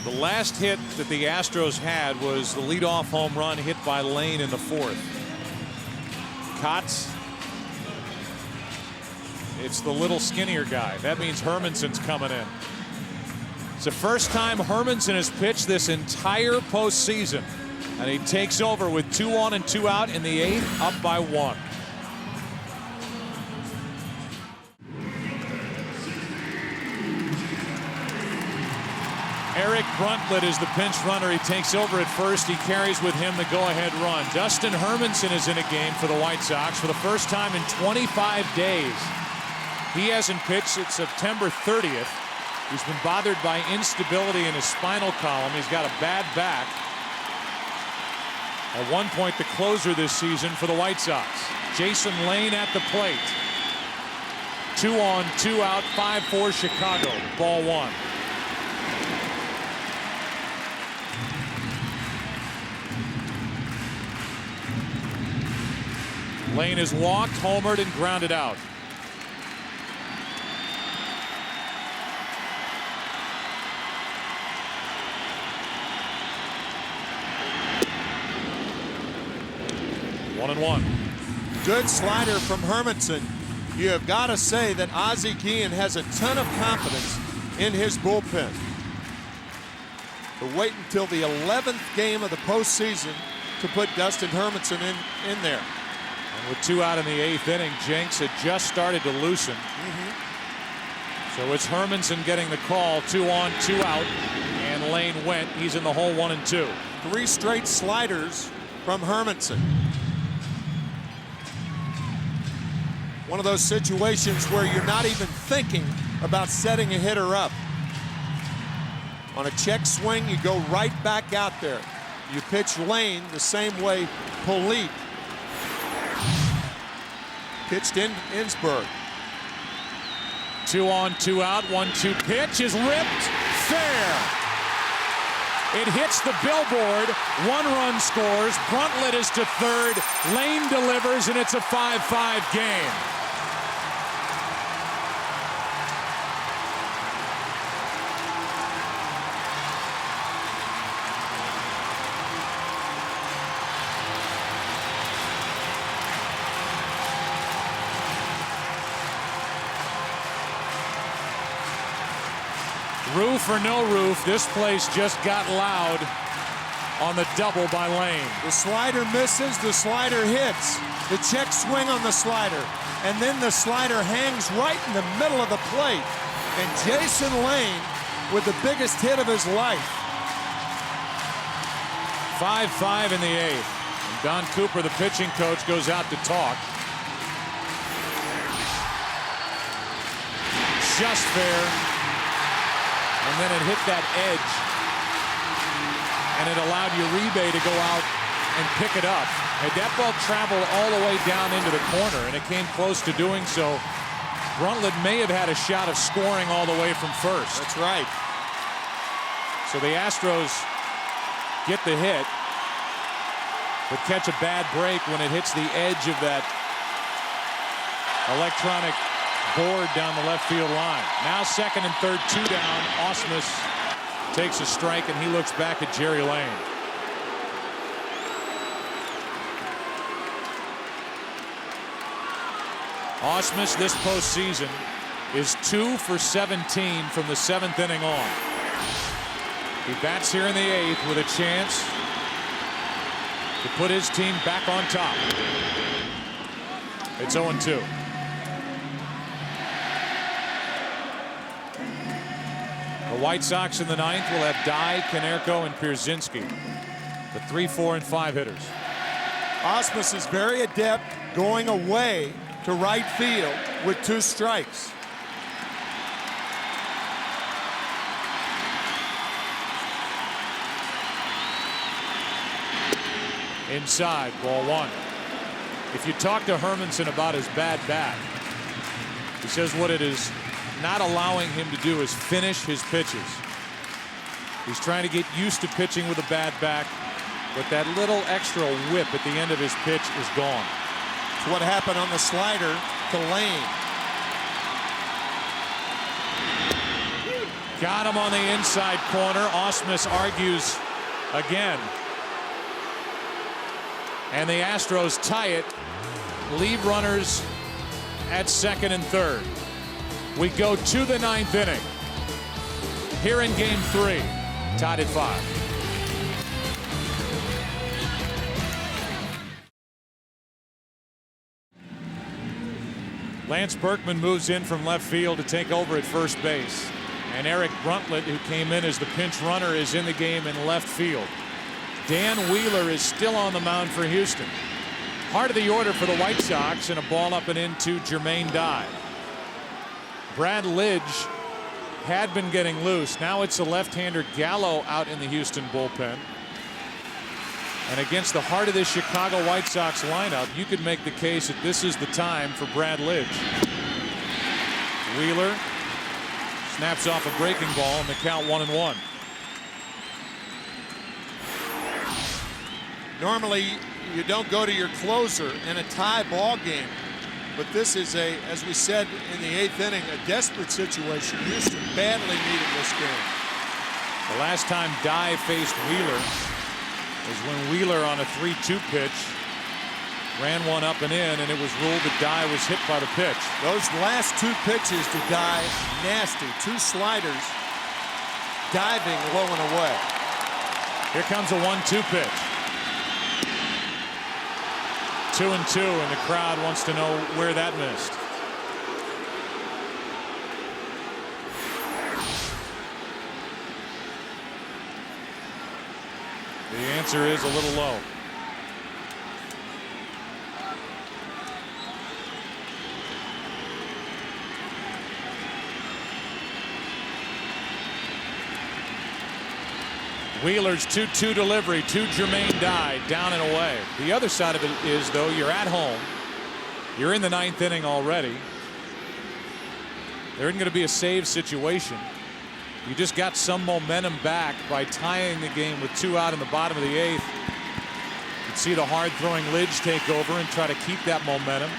The last hit that the Astros had was the leadoff home run hit by Lane in the 4th. Kotz. It's the little skinnier guy. That means Hermanson's coming in. It's the first time Hermanson has pitched this entire postseason. And he takes over with 2 on and 2 out in the 8th, up by 1. Eric Bruntlett is the pinch runner. He takes over at first. He carries with him the go-ahead run. Dustin Hermanson is in a game for the White Sox for the first time in 25 days. He hasn't pitched since September 30th. He's been bothered by instability in his spinal column. He's got a bad back. At one point, the closer this season for the White Sox. Jason Lane at the plate. 2 on, 2 out, 5-4 Chicago. Ball 1. Lane is walked, homered, and grounded out. One and 1. Good slider from Hermanson. You have got to say that Ozzie Guillen has a ton of confidence in his bullpen. To wait until the 11th game of the postseason to put Dustin Hermanson in there. And with 2 out in the 8th inning, Jenks had just started to loosen. So it's Hermanson getting the call. 2 on, 2 out, and Lane went. He's in the hole, 1 and 2. 3 straight sliders from Hermanson. One of those situations where you're not even thinking about setting a hitter up. On a check swing, you go right back out there. You pitch Lane the same way Polite pitched in Innsbruck. 2 on, 2 out, 1-2 pitch is ripped fair. It hits the billboard. 1 run scores. Bruntlett is to third. Lane delivers, and it's a 5-5 game. Roof or no roof, this place just got loud on the double by Lane. The slider misses, the slider hits. The check swing on the slider. And then the slider hangs right in the middle of the plate. And Jason Lane with the biggest hit of his life. 5-5 in the 8th. And Don Cooper, the pitching coach, goes out to talk. Just fair. And then it hit that edge, and it allowed Uribe to go out and pick it up. And that ball traveled all the way down into the corner, and it came close to doing so. Bruntlett may have had a shot of scoring all the way from first. That's right. So the Astros get the hit, but catch a bad break when it hits the edge of that electronic board down the left field line. Now second and third, 2 down. Ausmus takes a strike, and he looks back at Jerry Lane. Ausmus this postseason is 2 for 17 from the 7th inning on. He bats here in the 8th with a chance to put his team back on top. It's 0-2. The White Sox in the 9th will have Dye, Konerko, and Pierzynski. The 3, 4, and 5 hitters. Ausmus is very adept going away to right field with 2 strikes. Inside, ball 1. If you talk to Hermanson about his bad back, he says what it is not allowing him to do is finish his pitches. He's trying to get used to pitching with a bad back, but that little extra whip at the end of his pitch is gone. It's what happened on the slider to Lane. Got him on the inside corner. Ausmus argues again. And the Astros tie it. Leave runners at second and third. We go to the ninth inning. Here in game 3. Tied at 5. Lance Berkman moves in from left field to take over at first base. And Eric Bruntlett, who came in as the pinch runner, is in the game in left field. Dan Wheeler is still on the mound for Houston. Heart of the order for the White Sox, and a ball up and into Jermaine Dye. Brad Lidge had been getting loose. Now it's the left-hander Gallo out in the Houston bullpen. And against the heart of this Chicago White Sox lineup, you could make the case that this is the time for Brad Lidge. Wheeler snaps off a breaking ball, and the count 1-1. Normally, you don't go to your closer in a tie ball game, but this is as we said in the 8th inning, a desperate situation. Houston badly needed this game. The last time Dye faced Wheeler was when Wheeler on a 3-2 pitch ran one up and in, and it was ruled that Dye was hit by the pitch. Those last 2 pitches to Dye, nasty. 2 sliders, diving low and away. Here comes a 1-2 pitch. 2-2, and the crowd wants to know where that missed. The answer is a little low. Wheeler's 2-2 delivery to Jermaine Dye, down and away. The other side of it is, though, you're at home. You're in the 9th inning already. There isn't going to be a save situation. You just got some momentum back by tying the game with 2 out in the bottom of the 8th. You can see the hard-throwing Lidge take over and try to keep that momentum.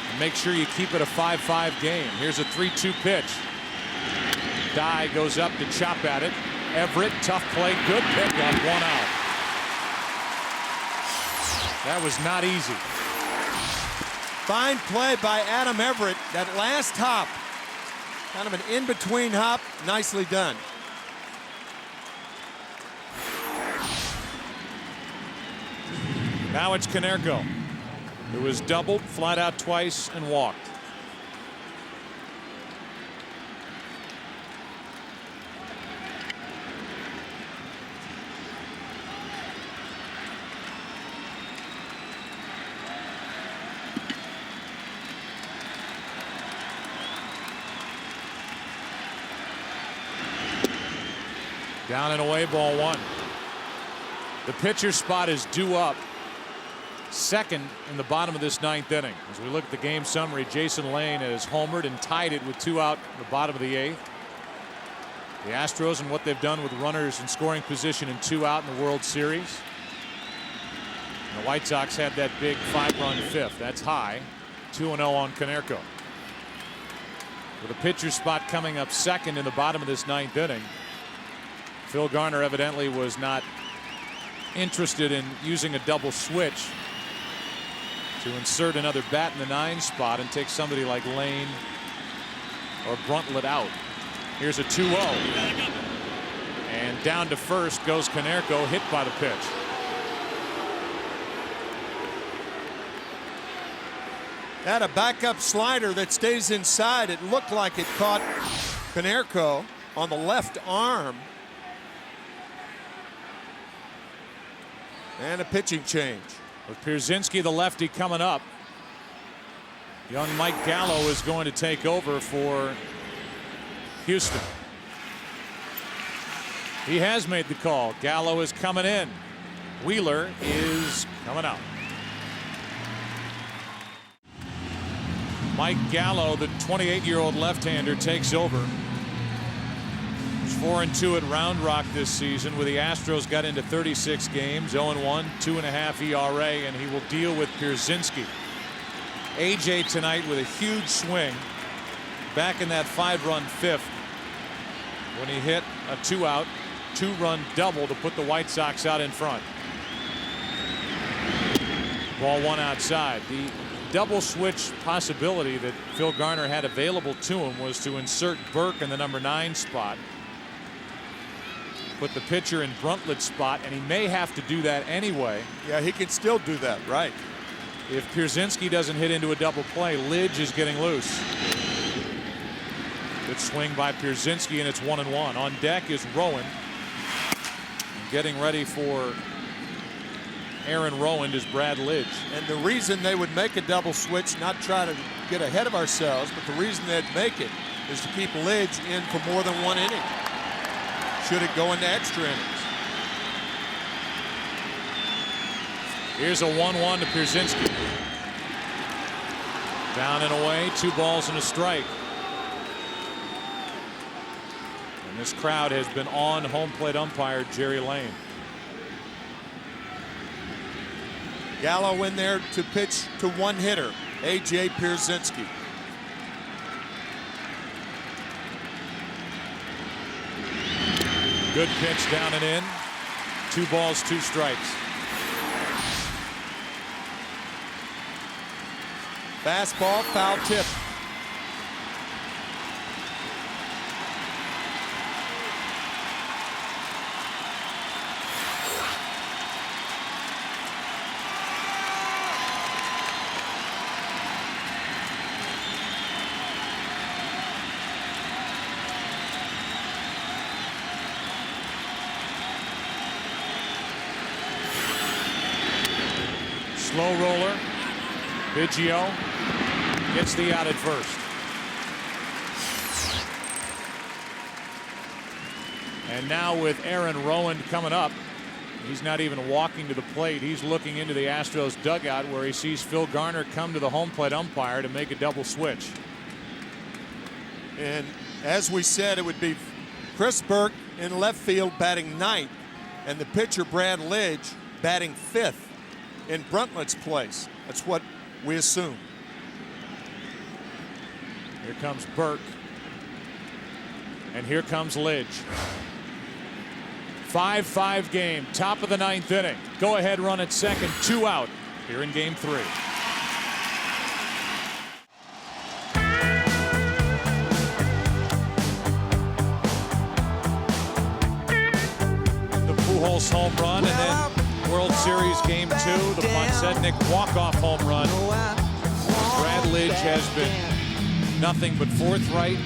And make sure you keep it a 5-5 game. Here's a 3-2 pitch. Dye goes up to chop at it. Everett, tough play, good pickup, 1 out. That was not easy. Fine play by Adam Everett. That last hop, kind of an in-between hop, nicely done. Now it's Konerko, who was doubled, flat out twice, and walked. Down and away, ball 1. The pitcher spot is due up. Second in the bottom of this 9th inning. As we look at the game summary, Jason Lane has homered and tied it with 2 out in the bottom of the 8th. The Astros and what they've done with runners in scoring position and 2 out in the World Series. And the White Sox had that big 5-run 5th. That's high. 2-0 on Konerko. With a pitcher spot coming up second in the bottom of this 9th inning, Phil Garner evidently was not interested in using a double switch to insert another bat in the 9 spot and take somebody like Lane or Bruntlett out. Here's a 2-0. And down to first goes Konerko, hit by the pitch. Had a backup slider that stays inside. It looked like it caught Konerko on the left arm. And a pitching change. With Pierzynski, the lefty, coming up. Young Mike Gallo is going to take over for Houston. He has made the call. Gallo is coming in. Wheeler is coming out. Mike Gallo, the 28-year-old left-hander, takes over. 4-2 at Round Rock this season, where the Astros got into 36 games, 0-1, 2.5 ERA, and he will deal with Pierzynski. AJ tonight with a huge swing back in that 5-run fifth when he hit a 2-out, 2-run double to put the White Sox out in front. Ball 1 outside. The double switch possibility that Phil Garner had available to him was to insert Burke in the number 9 spot, put the pitcher in Bruntlett's spot, and he may have to do that anyway. Yeah, he can still do that, right? If Pierzynski doesn't hit into a double play, Lidge is getting loose. Good swing by Pierzynski, and it's 1-1. On deck is Rowan. Getting ready for Aaron Rowand is Brad Lidge. And the reason they would make a double switch, not try to get ahead of ourselves, but the reason they'd make it is to keep Lidge in for more than 1 inning. Should it go into extra innings. Here's a 1-1 to Pierzynski. Down and away, 2 balls and a strike. And this crowd has been on home plate umpire Jerry Lane. Gallo in there to pitch to 1 hitter, A.J. Pierzynski. Good pitch down and in. 2 balls, 2 strikes. Fastball, foul tip. Slow roller. Biggio gets the out at first. And now with Aaron Rowand coming up, he's not even walking to the plate. He's looking into the Astros dugout where he sees Phil Garner come to the home plate umpire to make a double switch. And as we said, it would be Chris Burke in left field batting 9th, and the pitcher Brad Lidge batting 5th in Bruntlett's place. That's what we assume. Here comes Burke. And here comes Lidge. 5-5 game, top of the 9th inning. Go ahead run at second, 2 out here in game 3. The Pujols home run, and then World Series game 2, the Ponsetnik walk-off home run. Brad Lidge has been nothing but forthright,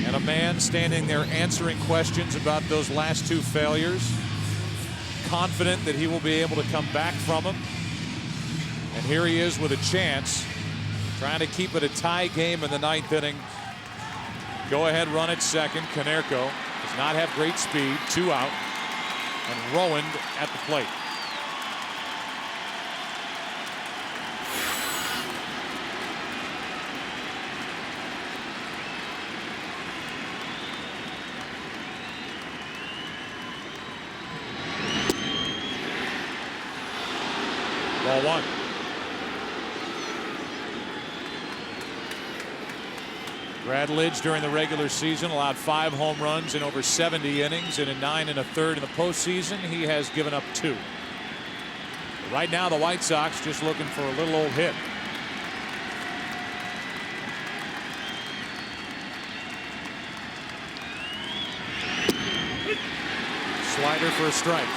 and a man standing there answering questions about those last 2 failures, confident that he will be able to come back from them. And here he is with a chance, trying to keep it a tie game in the 9th inning. Go ahead run at second. Konerko does not have great speed, 2 out, and Rowand at the plate. Ball 1. Brad Lidge during the regular season allowed 5 home runs in over 70 innings, and in 9 1/3 in the postseason he has given up 2. Right now the White Sox just looking for a little old hit. Slider for a strike.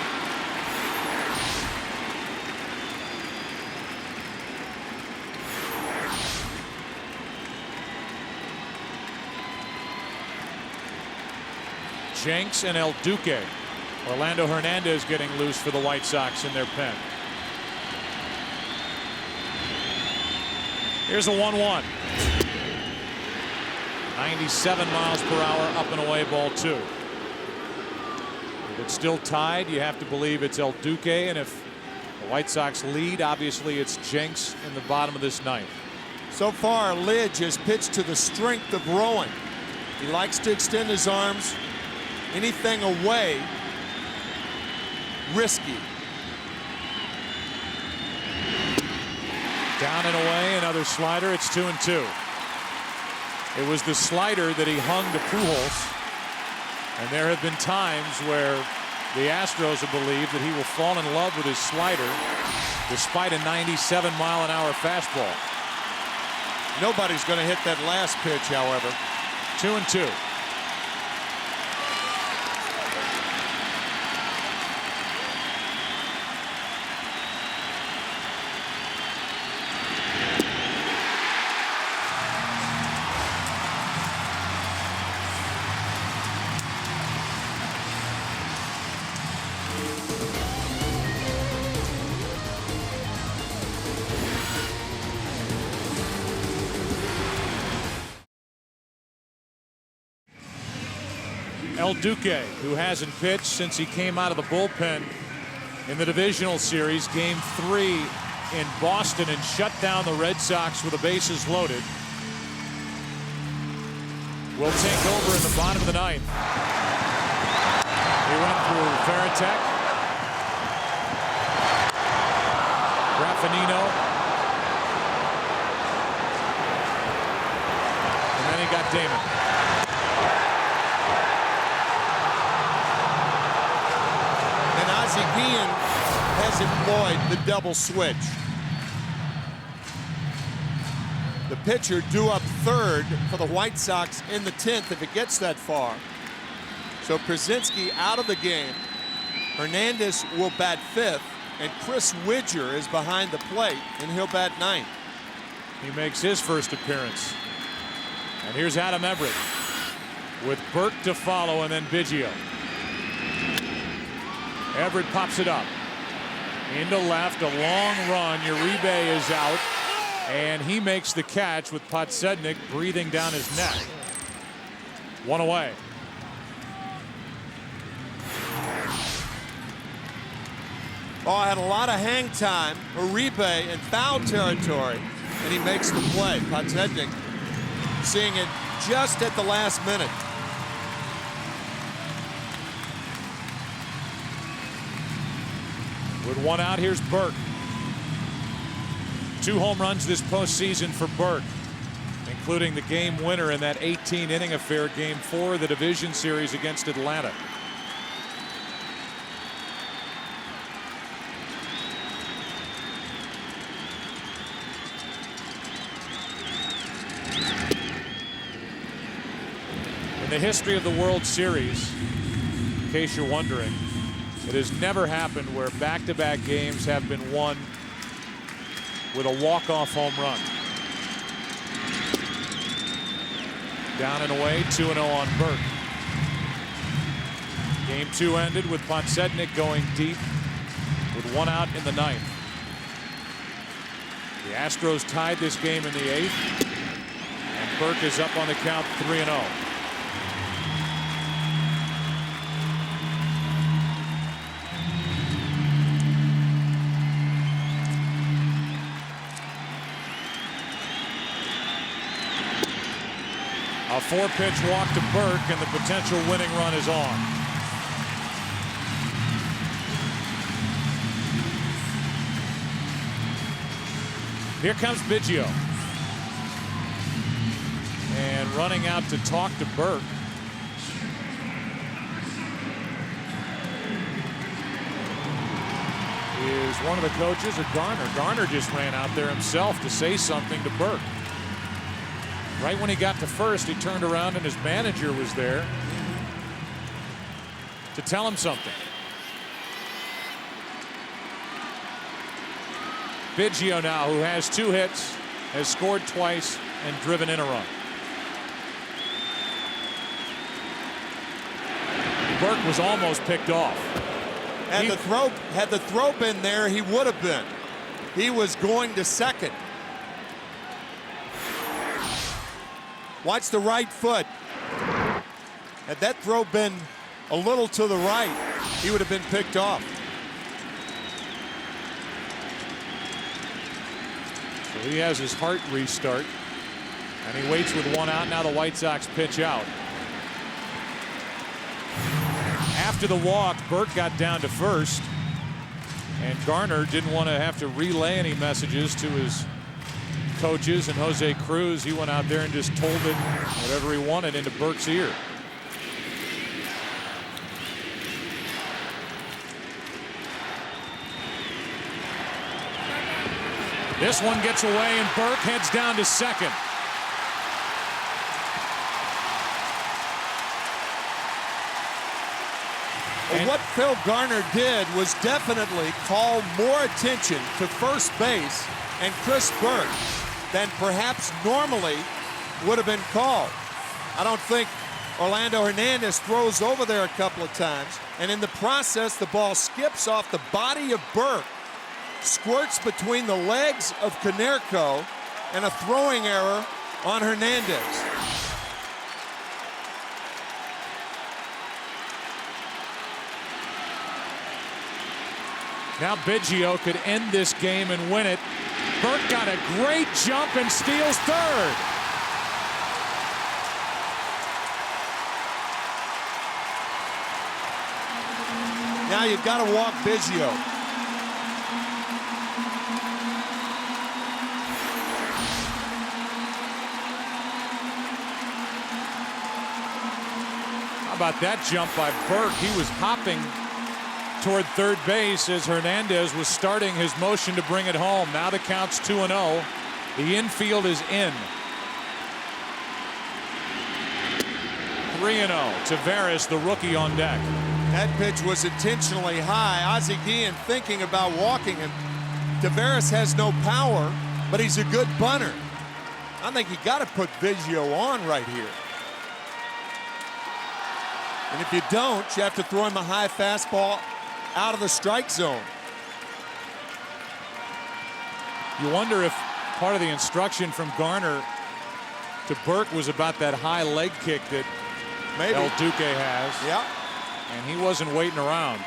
Jenks and El Duque. Orlando Hernandez getting loose for the White Sox in their pen. Here's a 1-1. 97 miles per hour up and away, ball 2. If it's still tied, you have to believe it's El Duque, and if the White Sox lead, obviously it's Jenks in the bottom of this 9th. So far, Lidge has pitched to the strength of Rowan. He likes to extend his arms, anything away risky. Down and away, another slider. It's 2-2. It was the slider that he hung to Pujols. And there have been times where the Astros have believed that he will fall in love with his slider despite a 97-mile-an-hour fastball. Nobody's going to hit that last pitch, however. 2-2. El Duque, who hasn't pitched since he came out of the bullpen in the divisional series, game 3 in Boston, and shut down the Red Sox with the bases loaded, will take over in the bottom of the 9th. He went through Faratek, Raffanino, and then he got Damon. Ian has employed the double switch. The pitcher due up third for the White Sox in the 10th if it gets that far. So Krasinski out of the game. Hernandez will bat 5th, and Chris Widger is behind the plate, and he'll bat 9th. He makes his first appearance. And here's Adam Everett with Burke to follow, and then Biggio. Everett pops it up into left, a long run. Uribe is out, and he makes the catch with Podsednik breathing down his neck. 1 away. Oh, had a lot of hang time. Uribe in foul territory, and he makes the play. Podsednik seeing it just at the last minute. With 1 out, here's Burke. 2 home runs this postseason for Burke, including the game winner in that 18-inning affair, game 4 of the division series against Atlanta. In the history of the World Series, in case you're wondering, it has never happened where back-to-back games have been won with a walk-off home run. Down and away, 2-0 on Burke. Game 2 ended with Podsednik going deep with 1 out in the 9th. The Astros tied this game in the 8th, and Burke is up on the count 3-0. A 4-pitch walk to Burke, and the potential winning run is on. Here comes Biggio. And running out to talk to Burke. Is one of the coaches of Garner. Garner just ran out there himself to say something to Burke. Right when he got to first, he turned around and his manager was there to tell him something. Biggio now, who has 2 hits, has scored twice and driven in a run. Burke was almost picked off. Had the throw been there, he would have been. He was going to second. Watch the right foot. Had that throw been a little to the right, he would have been picked off. So he has his heart restart, and he waits with 1 out. Now the White Sox pitch out. After the walk, Burke got down to first, and Garner didn't want to have to relay any messages to his coaches, and Jose Cruz, he went out there and just told it whatever he wanted into Burke's ear. This one gets away, and Burke heads down to second. And what Phil Garner did was definitely call more attention to first base and Chris Burke than perhaps normally would have been called. I don't think Orlando Hernandez throws over there a couple of times, and in the process the ball skips off the body of Burke, squirts between the legs of Konerko, and a throwing error on Hernandez. Now Biggio could end this game and win it. Burke got a great jump and steals third. Now you've got to walk Biggio. How about that jump by Burke? He was hopping toward third base as Hernandez was starting his motion to bring it home. Now the count's 2-0. The infield is in. 3-0. Taveras, the rookie, on deck. That pitch was intentionally high. Ozzie Guillen thinking about walking him. Taveras has no power, but he's a good bunter. I think you got to put Biggio on right here. And if you don't, you have to throw him a high fastball out of the strike zone. You wonder if part of the instruction from Garner to Burke was about that high leg kick that Maybe El Duque has. Yeah. And he wasn't waiting around.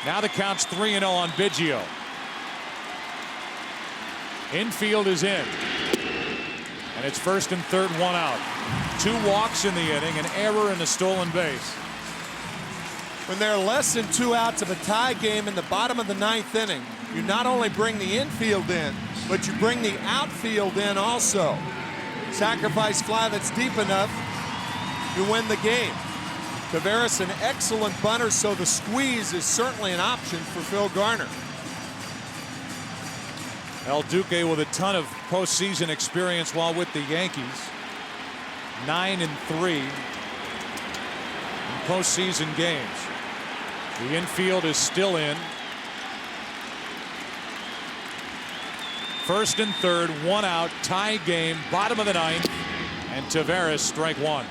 Now the count's 3-0 on Biggio. Infield is in. And it's first and third, one out. 2 walks in the inning, an error and a stolen base. When there are less than 2 outs of a tie game in the bottom of the 9th inning, you not only bring the infield in, but you bring the outfield in also. Sacrifice fly that's deep enough, you win the game. Taveras, an excellent bunter, so the squeeze is certainly an option for Phil Garner. El Duque with a ton of postseason experience while with the Yankees. 9-3 in postseason games. The infield is still in. First and third, 1 out, tie game, bottom of the 9th, and Taveras strike 1.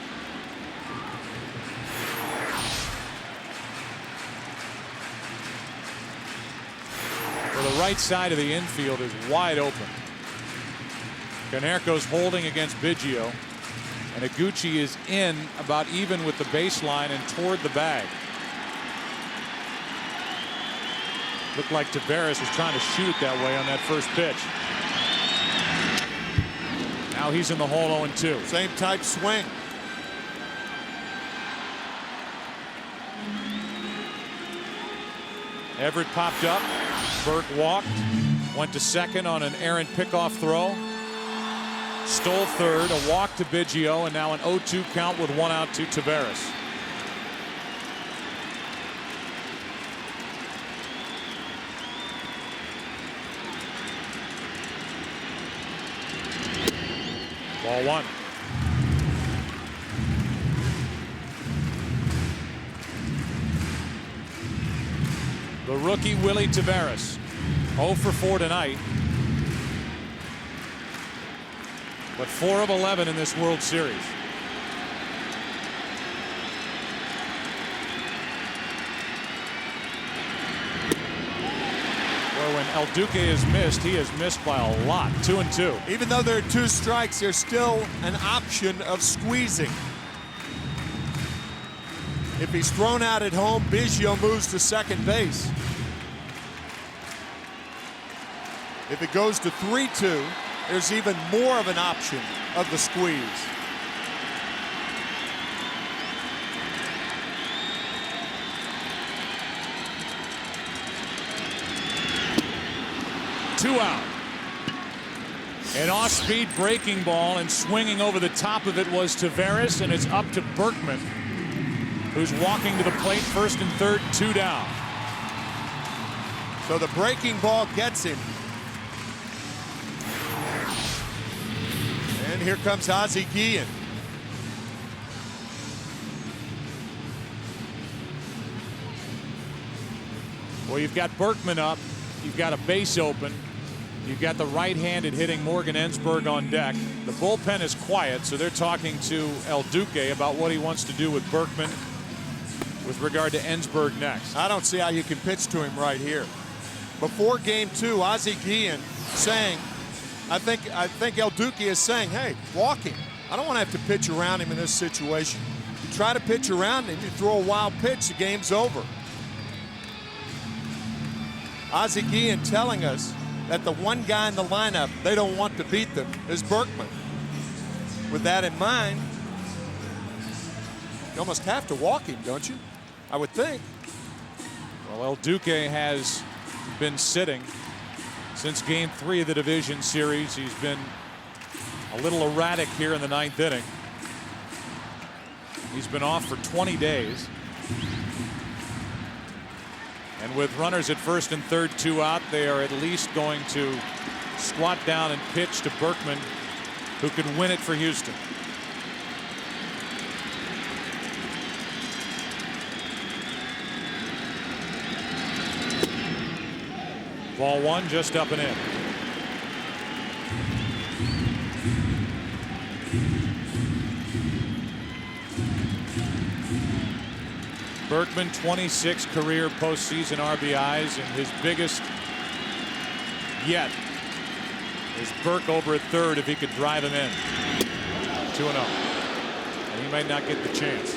Well, the right side of the infield is wide open. Konerko's holding against Biggio, and Iguchi is in about even with the baseline and toward the bag. Looked like Taveras was trying to shoot it that way on that first pitch. Now he's in the hole 0-2. Same type swing. Everett popped up. Burke walked. Went to second on an errant pickoff throw. Stole third. A walk to Biggio, and now an 0-2 count with 1 out to Taveras. Ball 1. The rookie Willie Taveras, 0 for 4 tonight, but 4 of 11 in this World Series. Well, when El Duque is missed, he has missed by a lot. 2-2. Even though there are 2 strikes, there's still an option of squeezing. If he's thrown out at home, Biggio moves to second base. If it goes to 3-2, there's even more of an option of the squeeze. 2 out. An off-speed breaking ball, and swinging over the top of it was Taveras, and it's up to Berkman, who's walking to the plate. First and third, 2 down. So the breaking ball gets him. And here comes Ozzie Guillen. Well, you've got Berkman up. You've got a base open. You've got the right-handed hitting Morgan Ensberg on deck. The bullpen is quiet, so they're talking to El Duque about what he wants to do with Berkman with regard to Ensberg next. I don't see how you can pitch to him right here. Before game 2, Ozzie Guillen saying, I think El Duque is saying, hey, walk him. I don't want to have to pitch around him in this situation. You try to pitch around him, you throw a wild pitch, the game's over. Ozzie Guillen telling us that the one guy in the lineup they don't want to beat them is Berkman. With that in mind, you almost have to walk him, don't you? I would think. Well, El Duque has been sitting since game 3 of the division series. He's been a little erratic here in the 9th inning. He's been off for 20 days. And with runners at first and third, 2 out, they are at least going to squat down and pitch to Berkman, who could win it for Houston. Ball 1, just up and in. Berkman, 26 career postseason RBIs, and his biggest yet is Burke over at third if he could drive him in. 2-0. And he might not get the chance.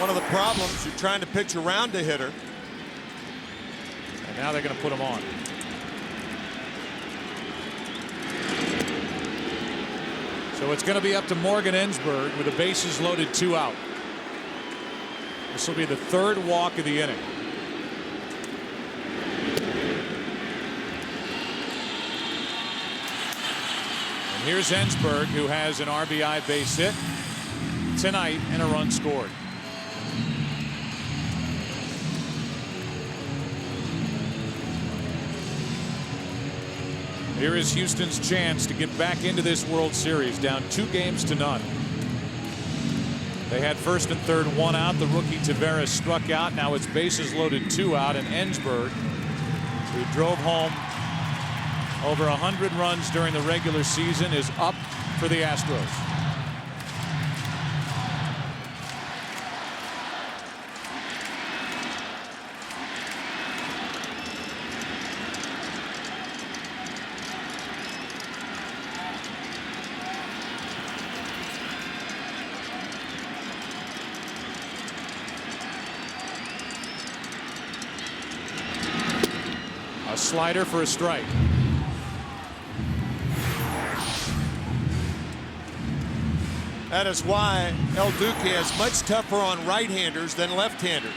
One of the problems, you're trying to pitch around a hitter. And now they're going to put him on. So it's going to be up to Morgan Ensberg with the bases loaded, 2 out. This will be the 3rd walk of the inning. And here's Ensberg, who has an RBI base hit tonight and a run scored. Here is Houston's chance to get back into this World Series, down 2-0. They had first and third, 1 out. The rookie Taveras struck out. Now it's bases loaded, 2 out, and Ensberg, who drove home over 100 runs during the regular season, is up for the Astros. A slider for a strike. That is why El Duque is much tougher on right-handers than left-handers,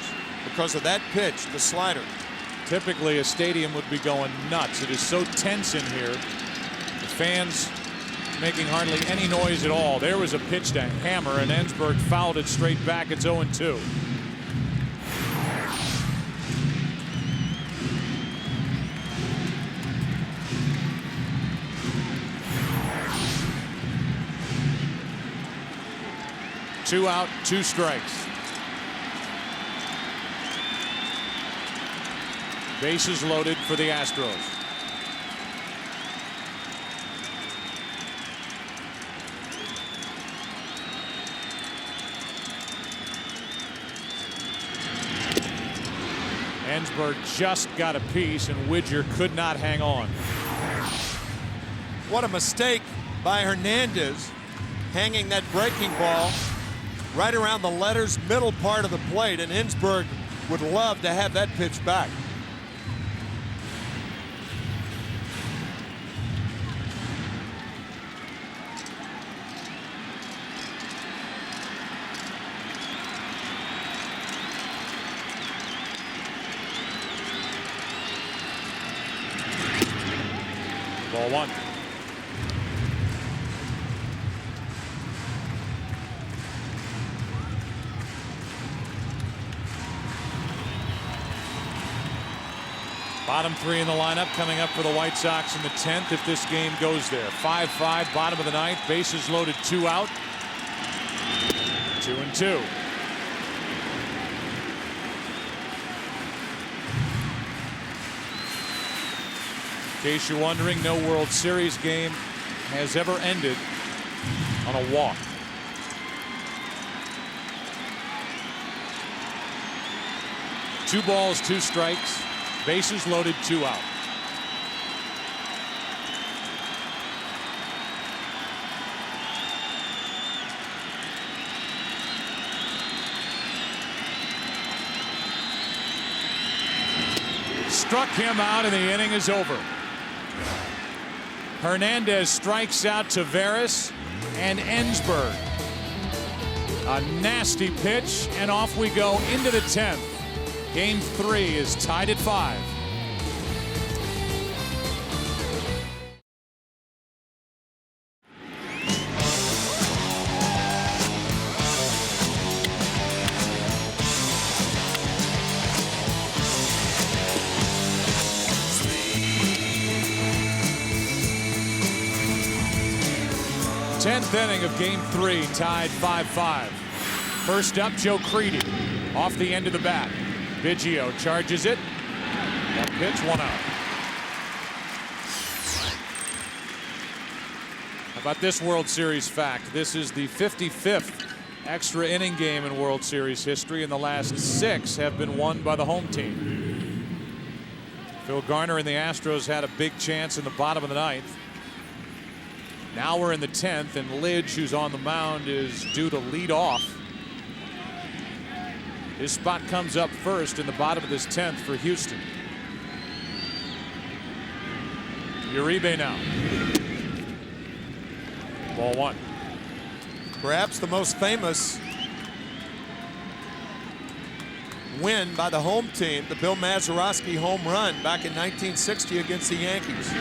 because of that pitch, the slider. Typically, a stadium would be going nuts. It is so tense in here. The fans making hardly any noise at all. There was a pitch to hammer, and Ensberg fouled it straight back. It's 0-2. Two out, 2 strikes. Bases loaded for the Astros. Ensberg just got a piece, and Widger could not hang on. What a mistake by Hernandez, hanging that breaking ball right around the letters middle part of the plate, and Ensberg would love to have that pitch back. Ball one. Bottom three in the lineup coming up for the White Sox in the 10th if this game goes there. 5-5, bottom of the ninth, bases loaded, 2 out. 2-2. In case you're wondering, no World Series game has ever ended on a walk. Two balls, 2 strikes. Bases loaded, 2 out. Struck him out and the inning is over. Hernandez strikes out Taveras and Ensberg. A nasty pitch and off we go into the 10th. Game 3 is tied at 5. Tenth inning of Game 3, tied 5-5. First up, Joe Creedy off the end of the bat. Biggio charges it. That pitch, 1 out. How about this World Series fact? This is the 55th extra inning game in World Series history, and the last 6 have been won by the home team. Phil Garner and the Astros had a big chance in the bottom of the ninth. Now we're in the 10th, and Lidge, who's on the mound, is due to lead off. His spot comes up first in the bottom of this 10th for Houston. Uribe now. Ball one. Perhaps the most famous win by the home team, the Bill Mazeroski home run back in 1960 against the Yankees.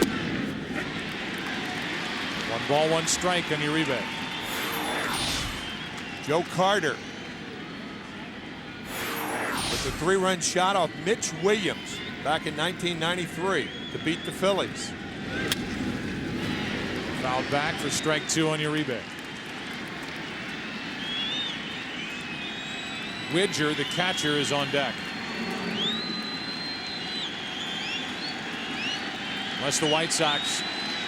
1 ball, 1 strike on Uribe. Joe Carter with a 3-run shot off Mitch Williams back in 1993 to beat the Phillies. Fouled back for strike 2 on Uribe. Widger, the catcher, is on deck. Unless the White Sox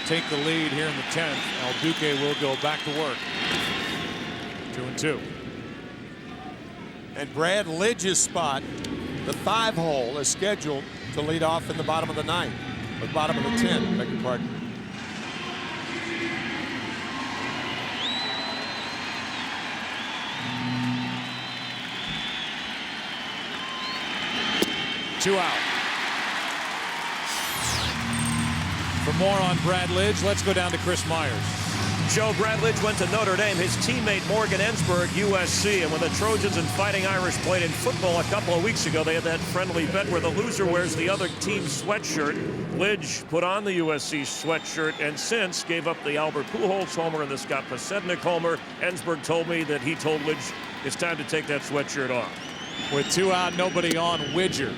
take the lead here in the 10th, El Duque will go back to work. 2-2. And Brad Lidge's spot, the 5-hole, is scheduled to lead off in the bottom of the 9th, or bottom of the 10th, beg your pardon. Two out. For more on Brad Lidge, let's go down to Chris Myers. Joe, Brad Lidge went to Notre Dame. His teammate Morgan Ensberg, USC. And when the Trojans and Fighting Irish played in football a couple of weeks ago, they had that friendly bet where the loser wears the other team's sweatshirt. Lidge put on the USC sweatshirt and since gave up the Albert Pujols homer and the Scott Pasednik homer. Ensberg told me that he told Lidge it's time to take that sweatshirt off. With 2 out, nobody on, Widger.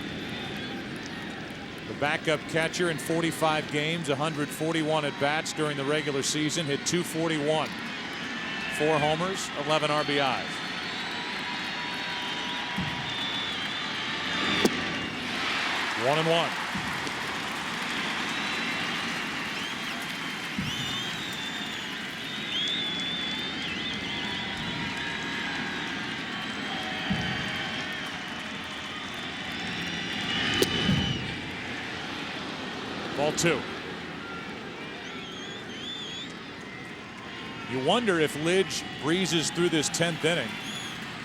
The backup catcher in 45 games, 141 at-bats during the regular season, hit .241. 4 homers, 11 RBIs. One and one. Ball 2. You wonder if Lidge breezes through this 10th inning,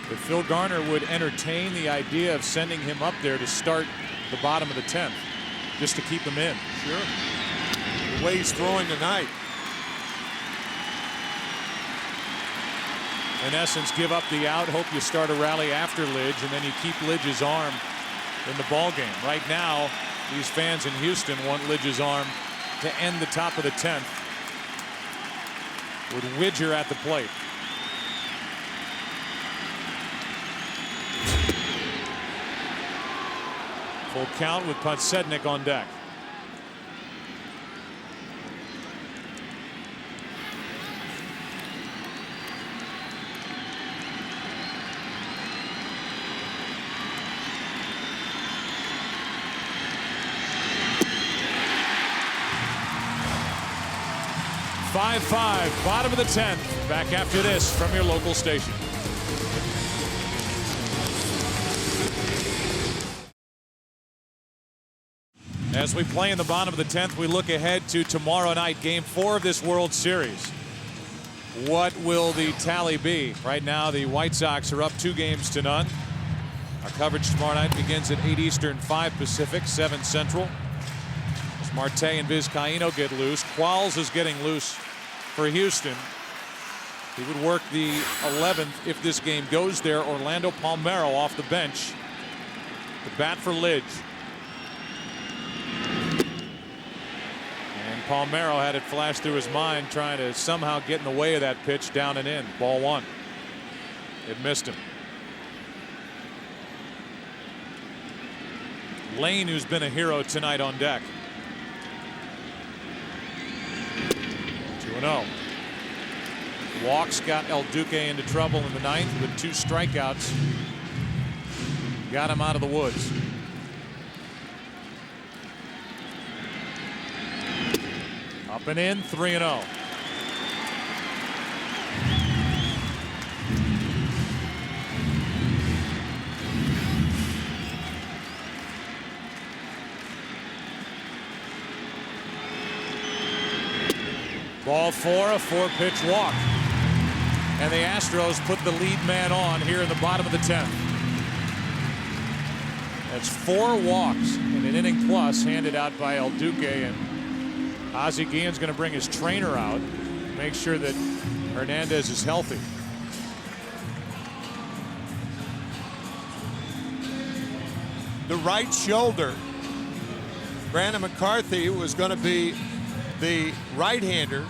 if Phil Garner would entertain the idea of sending him up there to start the bottom of the 10th, just to keep him in. Sure. The way he's throwing tonight. In essence, give up the out, hope you start a rally after Lidge, and then you keep Lidge's arm in the ball game. Right now, these fans in Houston want Lidge's arm to end the top of the 10th with Widger at the plate. Full count with Podsednik on deck. Five, bottom of the 10th. Back after this from your local station. As we play in the bottom of the 10th, we look ahead to tomorrow night, Game 4 of this World Series. What will the tally be? Right now, the White Sox are up 2-0. Our coverage tomorrow night begins at 8 Eastern, 5 Pacific, 7 Central. As Marte and Vizcaino get loose, Qualls is getting loose for Houston. He would work the 11th if this game goes there. Orlando Palmeiro off the bench to bat for Lidge. And Palmeiro had it flash through his mind, trying to somehow get in the way of that pitch, down and in. Ball 1. It missed him. Lane, who's been a hero tonight, on deck. 2-0. Walks got El Duque into trouble in the 9th with 2 strikeouts. Got him out of the woods. Up and in, 3-0. Ball 4, a 4-pitch walk. And the Astros put the lead man on here in the bottom of the 10th. That's 4 walks in an inning plus handed out by El Duque, and Ozzie Guillen's going to bring his trainer out to make sure that Hernandez is healthy. The right shoulder. Brandon McCarthy was going to be the right-hander,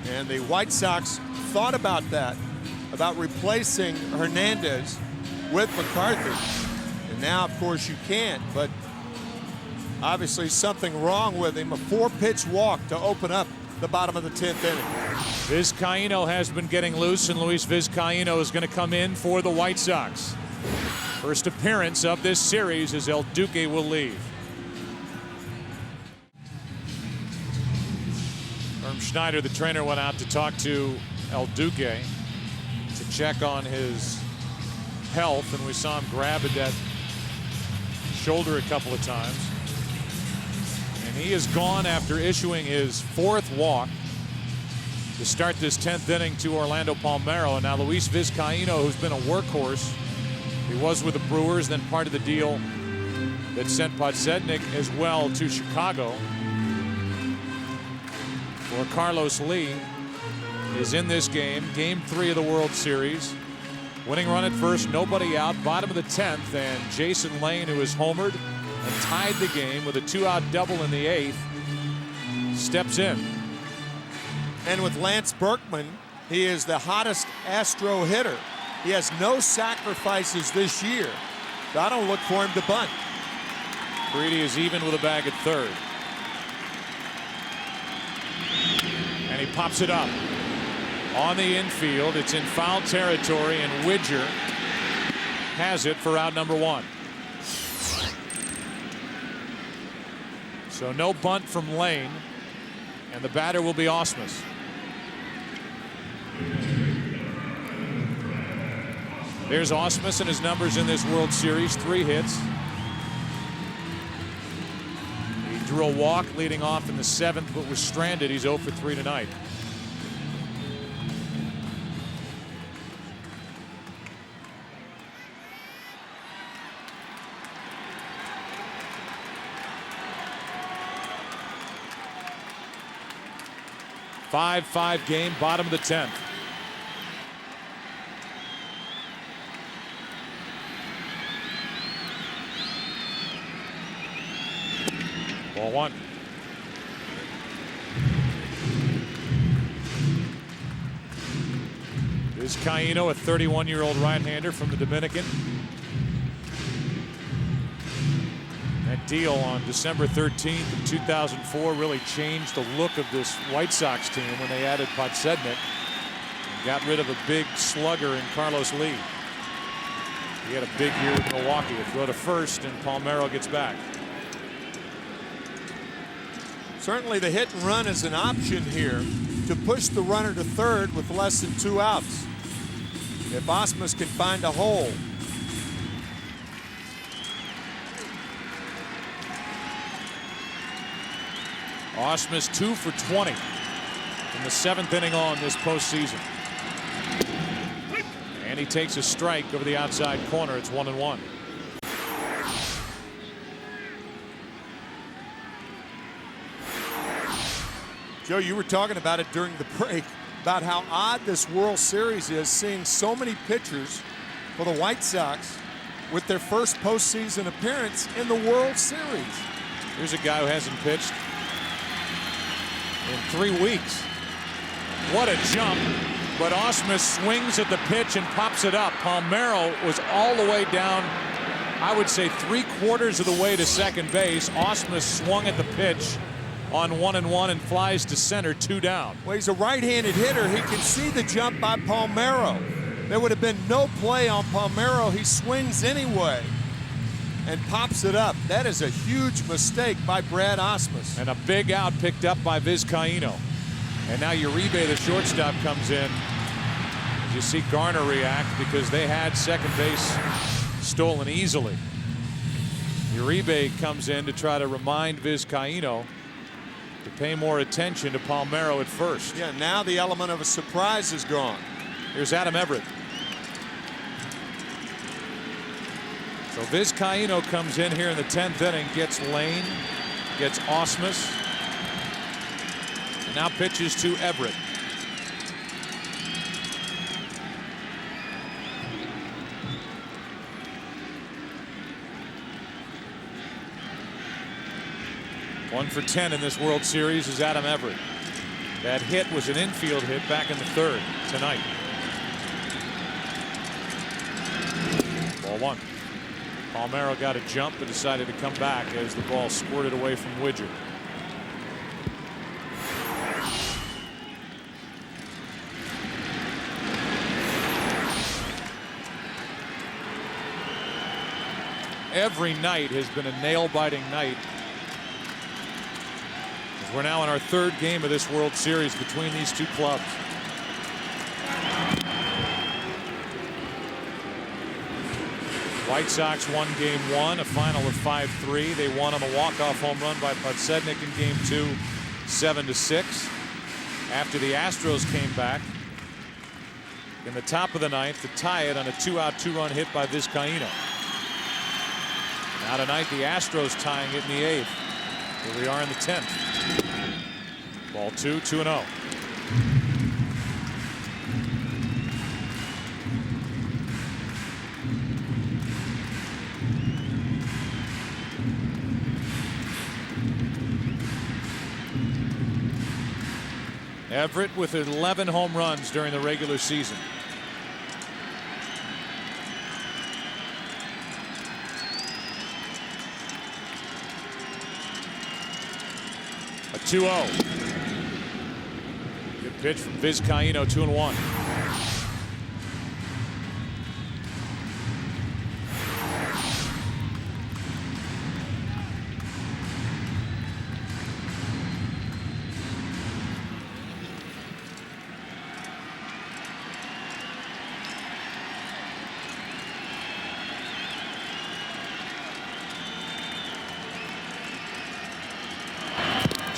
and the White Sox thought about that, about replacing Hernandez with McCarthy. And now, of course, you can't, but obviously something wrong with him. A 4-pitch walk to open up the bottom of the 10th inning. Vizcaino has been getting loose, and Luis Vizcaino is going to come in for the White Sox. First appearance of this series as El Duque will leave. Herm Schneider, the trainer, went out to talk to El Duque to check on his health, and we saw him grab at that shoulder a couple of times. And he is gone after issuing his 4th walk to start this 10th inning to Orlando Palmeiro. And now Luis Vizcaino, who's been a workhorse, he was with the Brewers, then part of the deal that sent Podsednik as well to Chicago. For Carlos Lee is in this game, Game 3 of the World Series. Winning run at first, nobody out, bottom of the 10th, and Jason Lane, who has homered and tied the game with a 2-out double in the 8th, steps in. And with Lance Berkman, he is the hottest Astro hitter. He has no sacrifices this year, so I don't look for him to bunt. Greedy is even with a bag at third. And he pops it up on the infield. It's in foul territory, and Widger has it for out number 1. So no bunt from Lane, and the batter will be Ausmus. There's Ausmus and his numbers in this World Series: 3 hits. He drew a walk leading off in the 7th, but was stranded. He's 0 for 3 tonight. Five game, bottom of the 10th. Ball 1. Vizcaíno, a 31-year-old right-hander from the Dominican. That deal on December 13th of 2004 really changed the look of this White Sox team when they added Podsednik and got rid of a big slugger in Carlos Lee. He had a big year with Milwaukee. A throw to first, and Palmeiro gets back. Certainly the hit and run is an option here to push the runner to third with less than 2 outs. If Osmus can find a hole. Osmus 2 for 20 in the 7th inning on this postseason. And he takes a strike over the outside corner. It's 1-1. Joe, you were talking about it during the break about how odd this World Series is, seeing so many pitchers for the White Sox with their first postseason appearance in the World Series. Here's a guy who hasn't pitched in 3 weeks. What a jump. But Osmus swings at the pitch and pops it up. Palmeiro was all the way down, I would say 3/4 of the way to second base. Osmus swung at the pitch on 1-1 and flies to center, 2 down. Well, he's a right-handed hitter. He can see the jump by Palmeiro. There would have been no play on Palmeiro. He swings anyway and pops it up. That is a huge mistake by Brad Osmus. And a big out picked up by Vizcaíno. And now Uribe, the shortstop, comes in. You see Garner react because they had second base stolen easily. Uribe comes in to try to remind Vizcaíno to pay more attention to Palmeiro at first. Yeah, now the element of a surprise is gone. Here's Adam Everett. So Vizcaíno comes in here in the 10th inning, gets Lane, gets Osmus, and now pitches to Everett. One for 10 in this World Series is Adam Everett. That hit was an infield hit back in the 3rd tonight. Ball 1. Palmeiro got a jump but decided to come back as the ball squirted away from Widger. Every night has been a nail-biting night. We're now in our 3rd game of this World Series between these two clubs. White Sox won Game 1, a final of 5-3. They won on a walk-off home run by Podsednik in Game 2, 7-6. After the Astros came back in the top of the 9th to tie it on a 2-out, 2-run hit by Vizcaíno. Now tonight the Astros tying it in the 8th. Here we are in the 10th. Ball 2, 2-0. Everett with 11 home runs during the regular season. A 2-0. Good pitch from Vizcaíno, 2-1.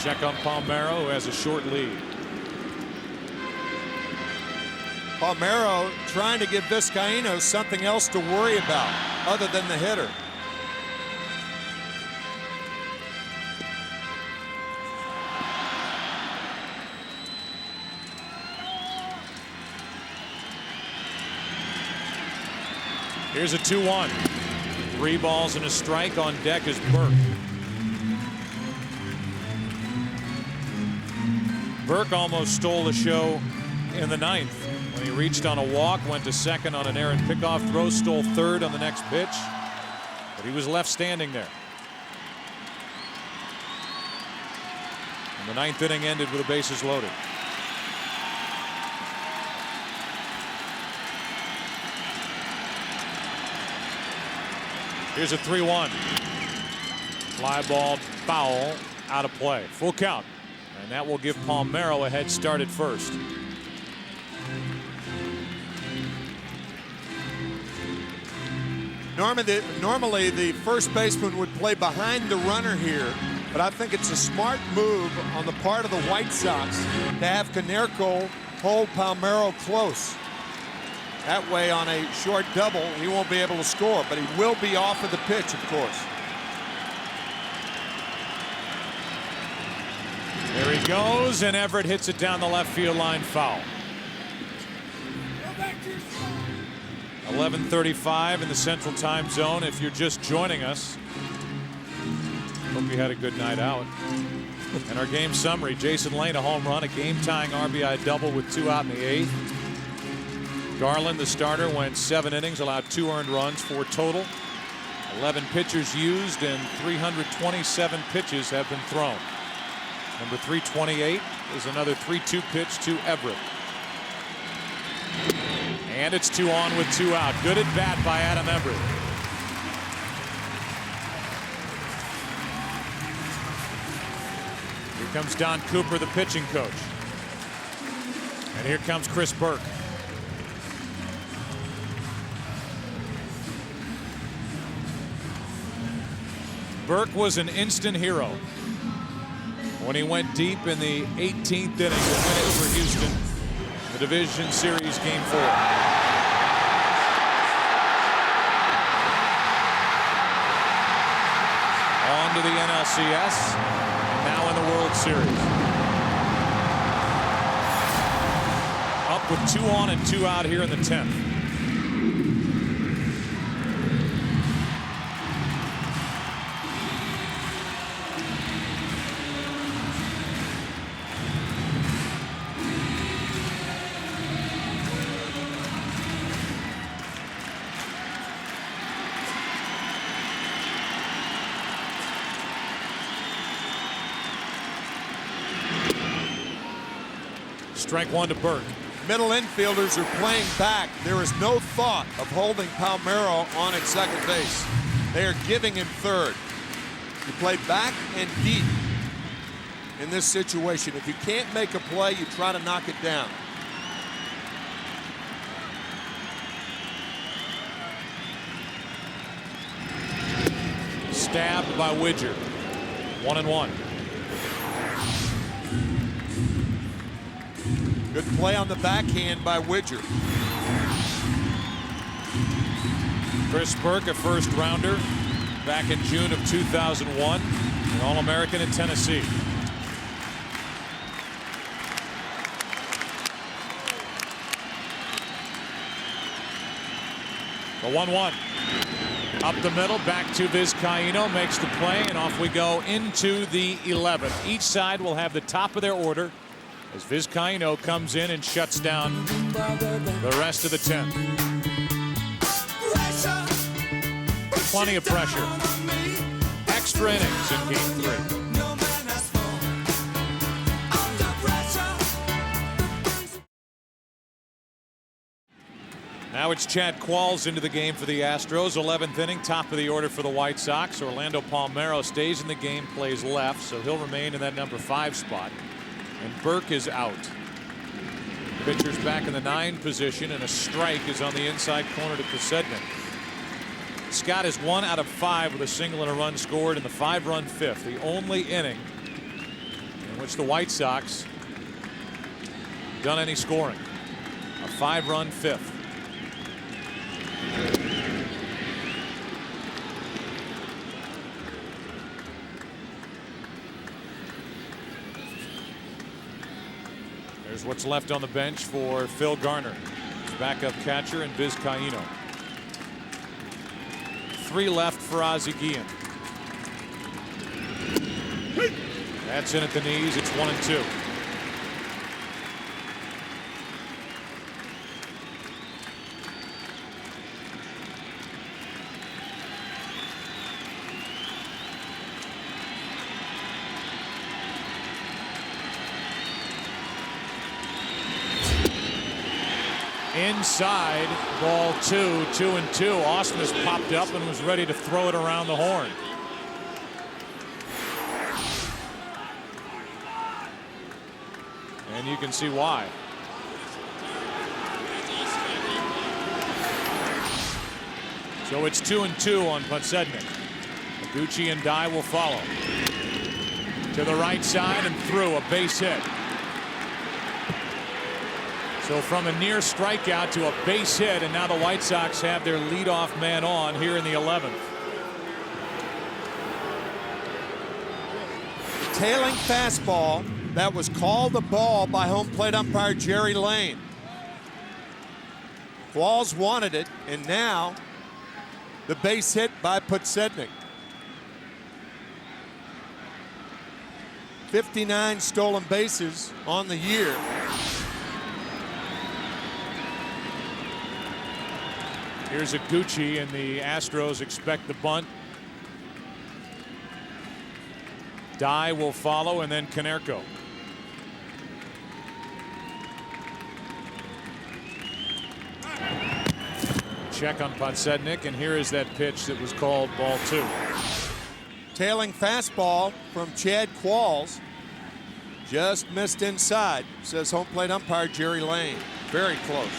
Check on Palmeiro, who has a short lead. Palmeiro trying to give Vizcaíno something else to worry about other than the hitter. Here's a 2-1. 3 balls and a strike. On deck is Burke. Burke almost stole the show in the 9th when he reached on a walk, went to second on an errant pickoff throw, stole third on the next pitch, but he was left standing there. And the ninth inning ended with the bases loaded. Here's a 3-1. Fly ball, foul, out of play. Full count. And that will give Palmeiro a head start at first. Normally the first baseman would play behind the runner here, but I think it's a smart move on the part of the White Sox to have Konerko hold Palmeiro close. That way, on a short double, he won't be able to score, but he will be off of the pitch, of course. There he goes, and Everett hits it down the left field line, foul. 11:35 in the Central Time Zone. If you're just joining us, hope you had a good night out. And our game summary: Jason Lane, a home run, a game-tying RBI double with 2 out in the 8th. Garland, the starter, went 7 innings, allowed 2 earned runs, 4 total. 11 pitchers used, and 327 pitches have been thrown. Number 328 is another 3-2 pitch to Everett. And it's 2 on with 2 out. Good at bat by Adam Everett. Here comes Don Cooper, the pitching coach. And here comes Chris Burke. Burke was an instant hero when he went deep in the 18th inning to win it for Houston, the Division Series Game 4. On to the NLCS, and now in the World Series. Up with 2 on and 2 out here in the 10th. Strike 1 to Burke. Middle infielders are playing back. There is no thought of holding Palmeiro on at second base. They are giving him third. You play back and deep in this situation. If you can't make a play, you try to knock it down. Stabbed by Widger. 1-1. Good play on the backhand by Widger. Chris Burke, a first rounder back in June of 2001, an All-American in Tennessee. The 1-1. Up the middle, back to Vizcaíno, makes the play, and off we go into the 11th. Each side will have the top of their order as Vizcaíno comes in and shuts down the rest of the 10th. Plenty of pressure. Extra innings in Game 3. Now it's Chad Qualls into the game for the Astros. 11th inning, top of the order for the White Sox. Orlando Palmeiro stays in the game, plays left, so he'll remain in that number 5 spot. And Burke is out. Pitcher's back in the 9 position, and a strike is on the inside corner to Kosednik. Scott is 1 out of 5 with a single and a run scored in the 5-run 5th, the only inning in which the White Sox done any scoring. A 5-run 5th. There's what's left on the bench for Phil Garner, his backup catcher, and Vizcaíno. 3 left for Ozzie Guillen. That's in at the knees. It's 1-2. Inside, ball 2, 2-2. Osmus popped up and was ready to throw it around the horn. And you can see why. So it's 2-2 on Podsednik. Iguchi and Dye will follow. To the right side and through, a base hit. So from a near strikeout to a base hit, and now the White Sox have their leadoff man on here in the 11th. Tailing fastball that was called a ball by home plate umpire Jerry Lane. Qualls wanted it, and now the base hit by Podsednik. 59 stolen bases on the year. Here's Iguchi, and the Astros expect the bunt. Dye will follow, and then Konerko. Check on Podsednik, and here is that pitch that was called ball 2. Tailing fastball from Chad Qualls. Just missed inside, says home plate umpire Jerry Lane. Very close.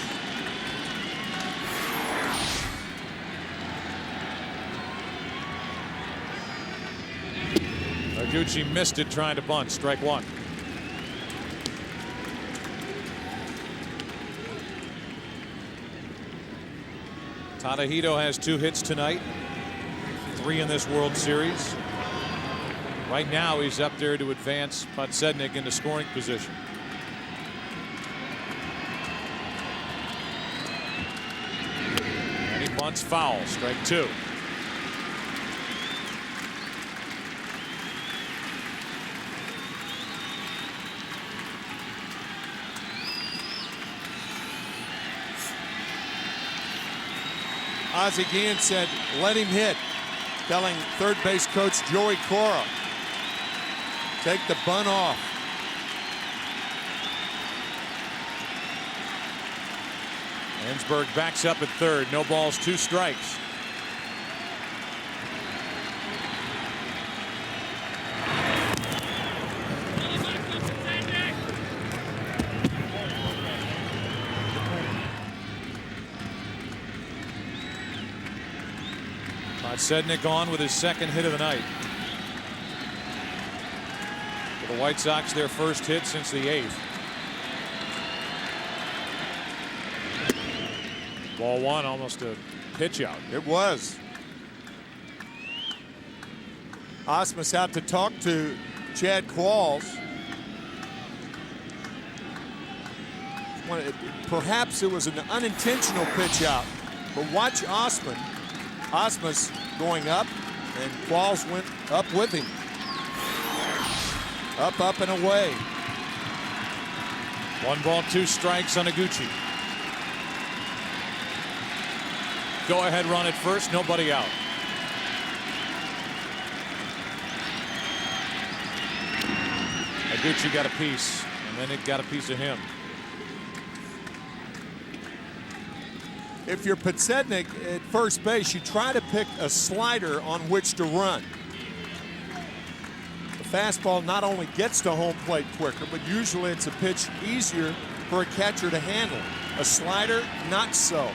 Iguchi missed it trying to bunt. Strike 1. Tadahito has 2 hits tonight, 3 in this World Series. Right now he's up there to advance Podsednik into scoring position. And he bunts foul. Strike 2. Ozzie Guillen said, let him hit, telling third base coach Joey Cora, take the bunt off. Ensberg backs up at third. No balls, 2 strikes. Podsednik on with his 2nd hit of the night. For the White Sox, their first hit since the 8th. Ball 1, almost a pitch out. It was. Osmus out to talk to Chad Qualls. Perhaps it was an unintentional pitch out, but watch Osmus going up, and Qualls went up with him. Up, up, and away. 1 ball, 2 strikes on Iguchi. Go ahead run at first, nobody out. Iguchi got a piece, and then it got a piece of him. If you're Podsednik at first base, you try to pick a slider on which to run. The fastball not only gets to home plate quicker, but usually it's a pitch easier for a catcher to handle. A slider, not so.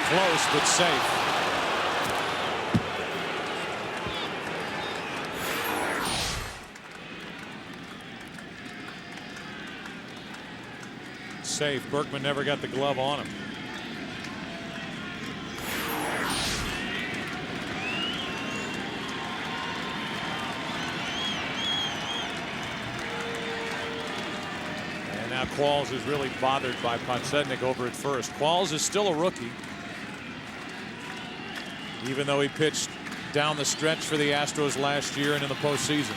Close, but safe. Safe. Berkman never got the glove on him. And now Qualls is really bothered by Podsednik over at first. Qualls is still a rookie, even though he pitched down the stretch for the Astros last year and in the postseason.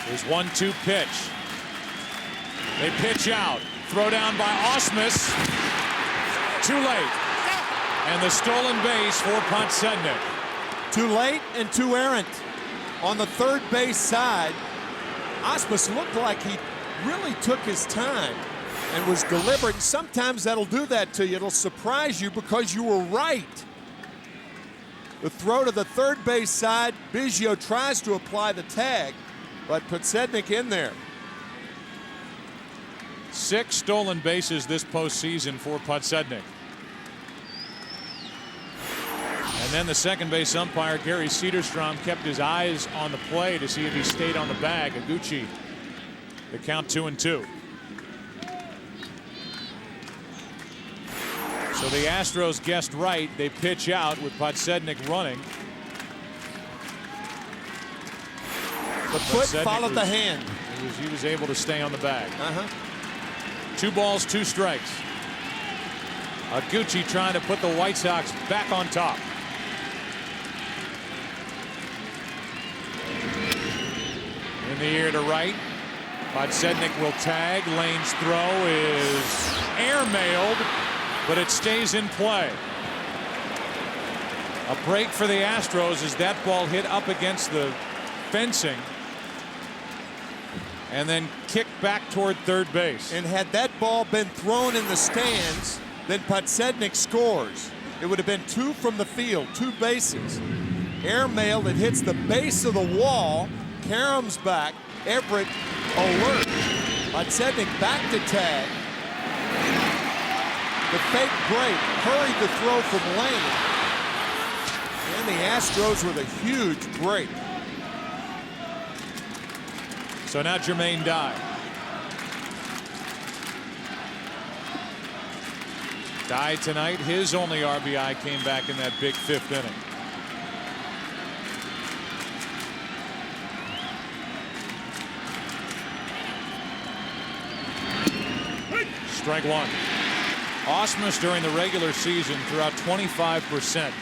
His 1-2 pitch. They pitch out. Throw down by Osmus. Too late. And the stolen base for Podsednik. Too late and too errant. On the third base side, Osmus looked like he really took his time and was deliberate. And sometimes that'll do that to you. It'll surprise you because you were right. The throw to the third base side, Biggio tries to apply the tag, but Podsednik in there. 6 stolen bases this postseason for Podsednik. And then the second base umpire, Gary Cederstrom, kept his eyes on the play to see if he stayed on the bag. Iguchi, the count 2-2. So the Astros guessed right. They pitch out with Podsednik running. The foot followed the hand. He was able to stay on the bag. 2 balls, 2 strikes. Iguchi trying to put the White Sox back on top. In the air to right. Podsednik will tag. Lane's throw is airmailed, but it stays in play. A break for the Astros as that ball hit up against the fencing and then kicked back toward third base. And had that ball been thrown in the stands, then Podsednik scores. It would have been 2 from the field, 2 bases. Airmail that hits the base of the wall. Karem's back. Everett alert. Podsednik back to tag. The fake break hurried the throw from Lane. And the Astros with a huge break. So now Jermaine Dye. Dye tonight, his only RBI came back in that big 5th inning. Strike 1. Osmus during the regular season threw out 25% of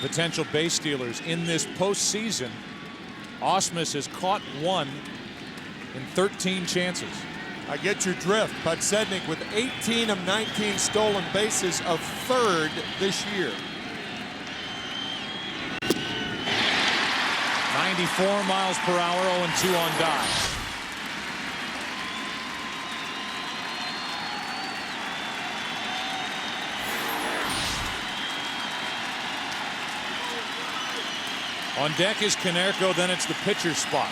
potential base stealers. In this postseason, Osmus has caught 1 in 13 chances. I get your drift. Podsednik with 18 of 19 stolen bases, of 3rd this year. 94 miles per hour, 0-2 on Dye. On deck is Konerko, then it's the pitcher's spot.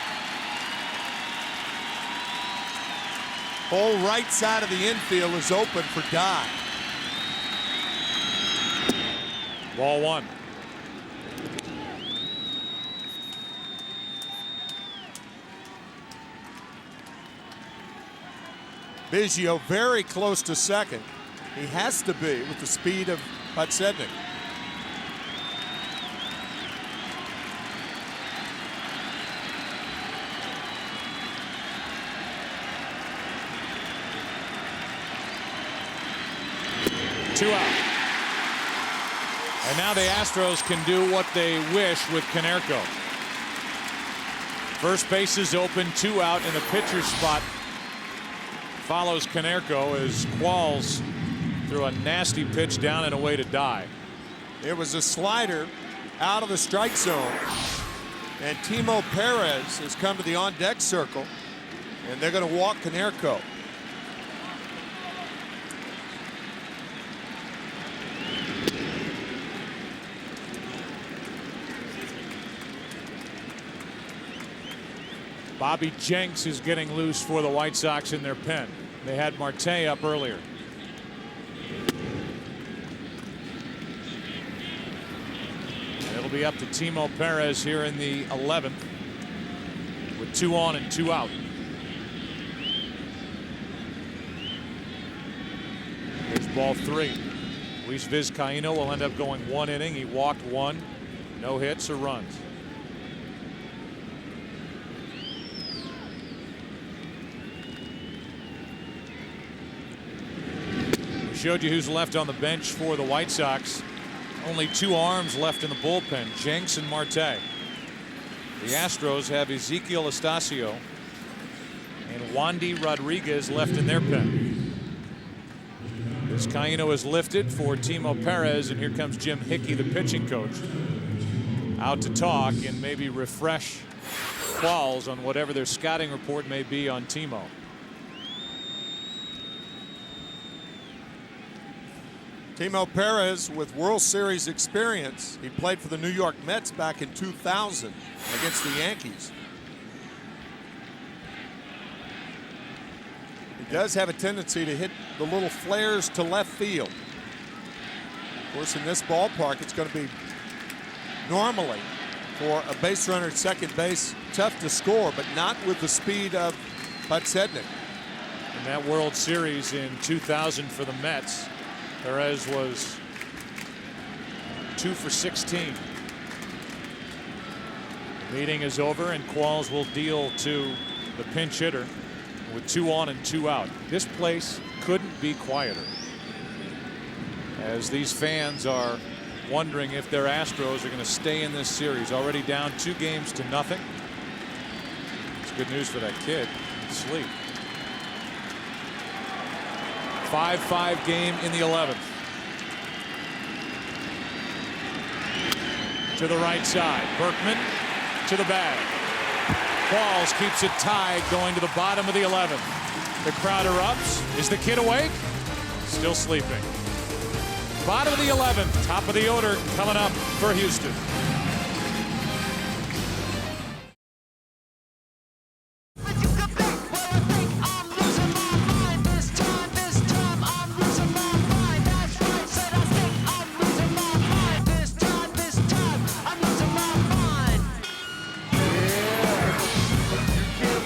Whole right side of the infield is open for Dye. Ball 1. Biggio very close to second. He has to be with the speed of Podsednik. Two out. And now the Astros can do what they wish with Konerko. First base is open, 2 out, in the pitcher's spot follows Konerko as Qualls threw a nasty pitch down and away to Dye. It was a slider out of the strike zone. And Timo Perez has come to the on-deck circle. And they're going to walk Konerko. Bobby Jenks is getting loose for the White Sox in their pen. They had Marte up earlier. And it'll be up to Timo Perez here in the 11th with 2 on and 2 out. Here's ball 3. Luis Vizcaíno will end up going 1 inning. He walked 1. No hits or runs. Showed you who's left on the bench for the White Sox. Only 2 arms left in the bullpen, Jenks and Marte. The Astros have Ezequiel Estacio and Wandy Rodriguez left in their pen. Vizcaíno is lifted for Timo Perez, and here comes Jim Hickey, the pitching coach, out to talk and maybe refresh Qualls on whatever their scouting report may be on Timo. Timo Perez with World Series experience. He played for the New York Mets back in 2000 against the Yankees. He does have a tendency to hit the little flares to left field. Of course, in this ballpark, it's going to be normally for a base runner at second base tough to score, but not with the speed of Podsednik. In that World Series in 2000 for the Mets, Perez was 2 for 16. The meeting is over, and Qualls will deal to the pinch hitter with 2 on and 2 out. This place couldn't be quieter, as these fans are wondering if their Astros are going to stay in this series. Already down 2-0. It's good news for that kid. Sleep. 5-5 game in the 11th. To the right side. Berkman to the bag. Qualls keeps it tied going to the bottom of the 11th. The crowd erupts. Is the kid awake? Still sleeping. Bottom of the 11th. Top of the order coming up for Houston.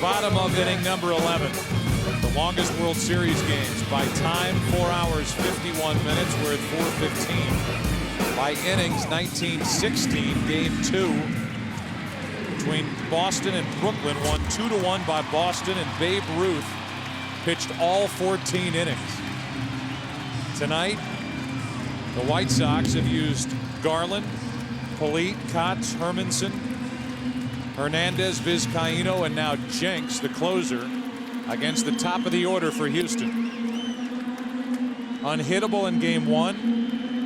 Bottom of inning number 11. The longest World Series games by time, 4 hours 51 minutes. We're at 4:15. By innings, 1916 game 2 between Boston and Brooklyn, won 2-1 by Boston, and Babe Ruth pitched all 14 innings. Tonight, the White Sox have used Garland, Polite, Kotz, Hermanson, Hernandez, Vizcaíno, and now Jenks, the closer, against the top of the order for Houston. Unhittable in game 1,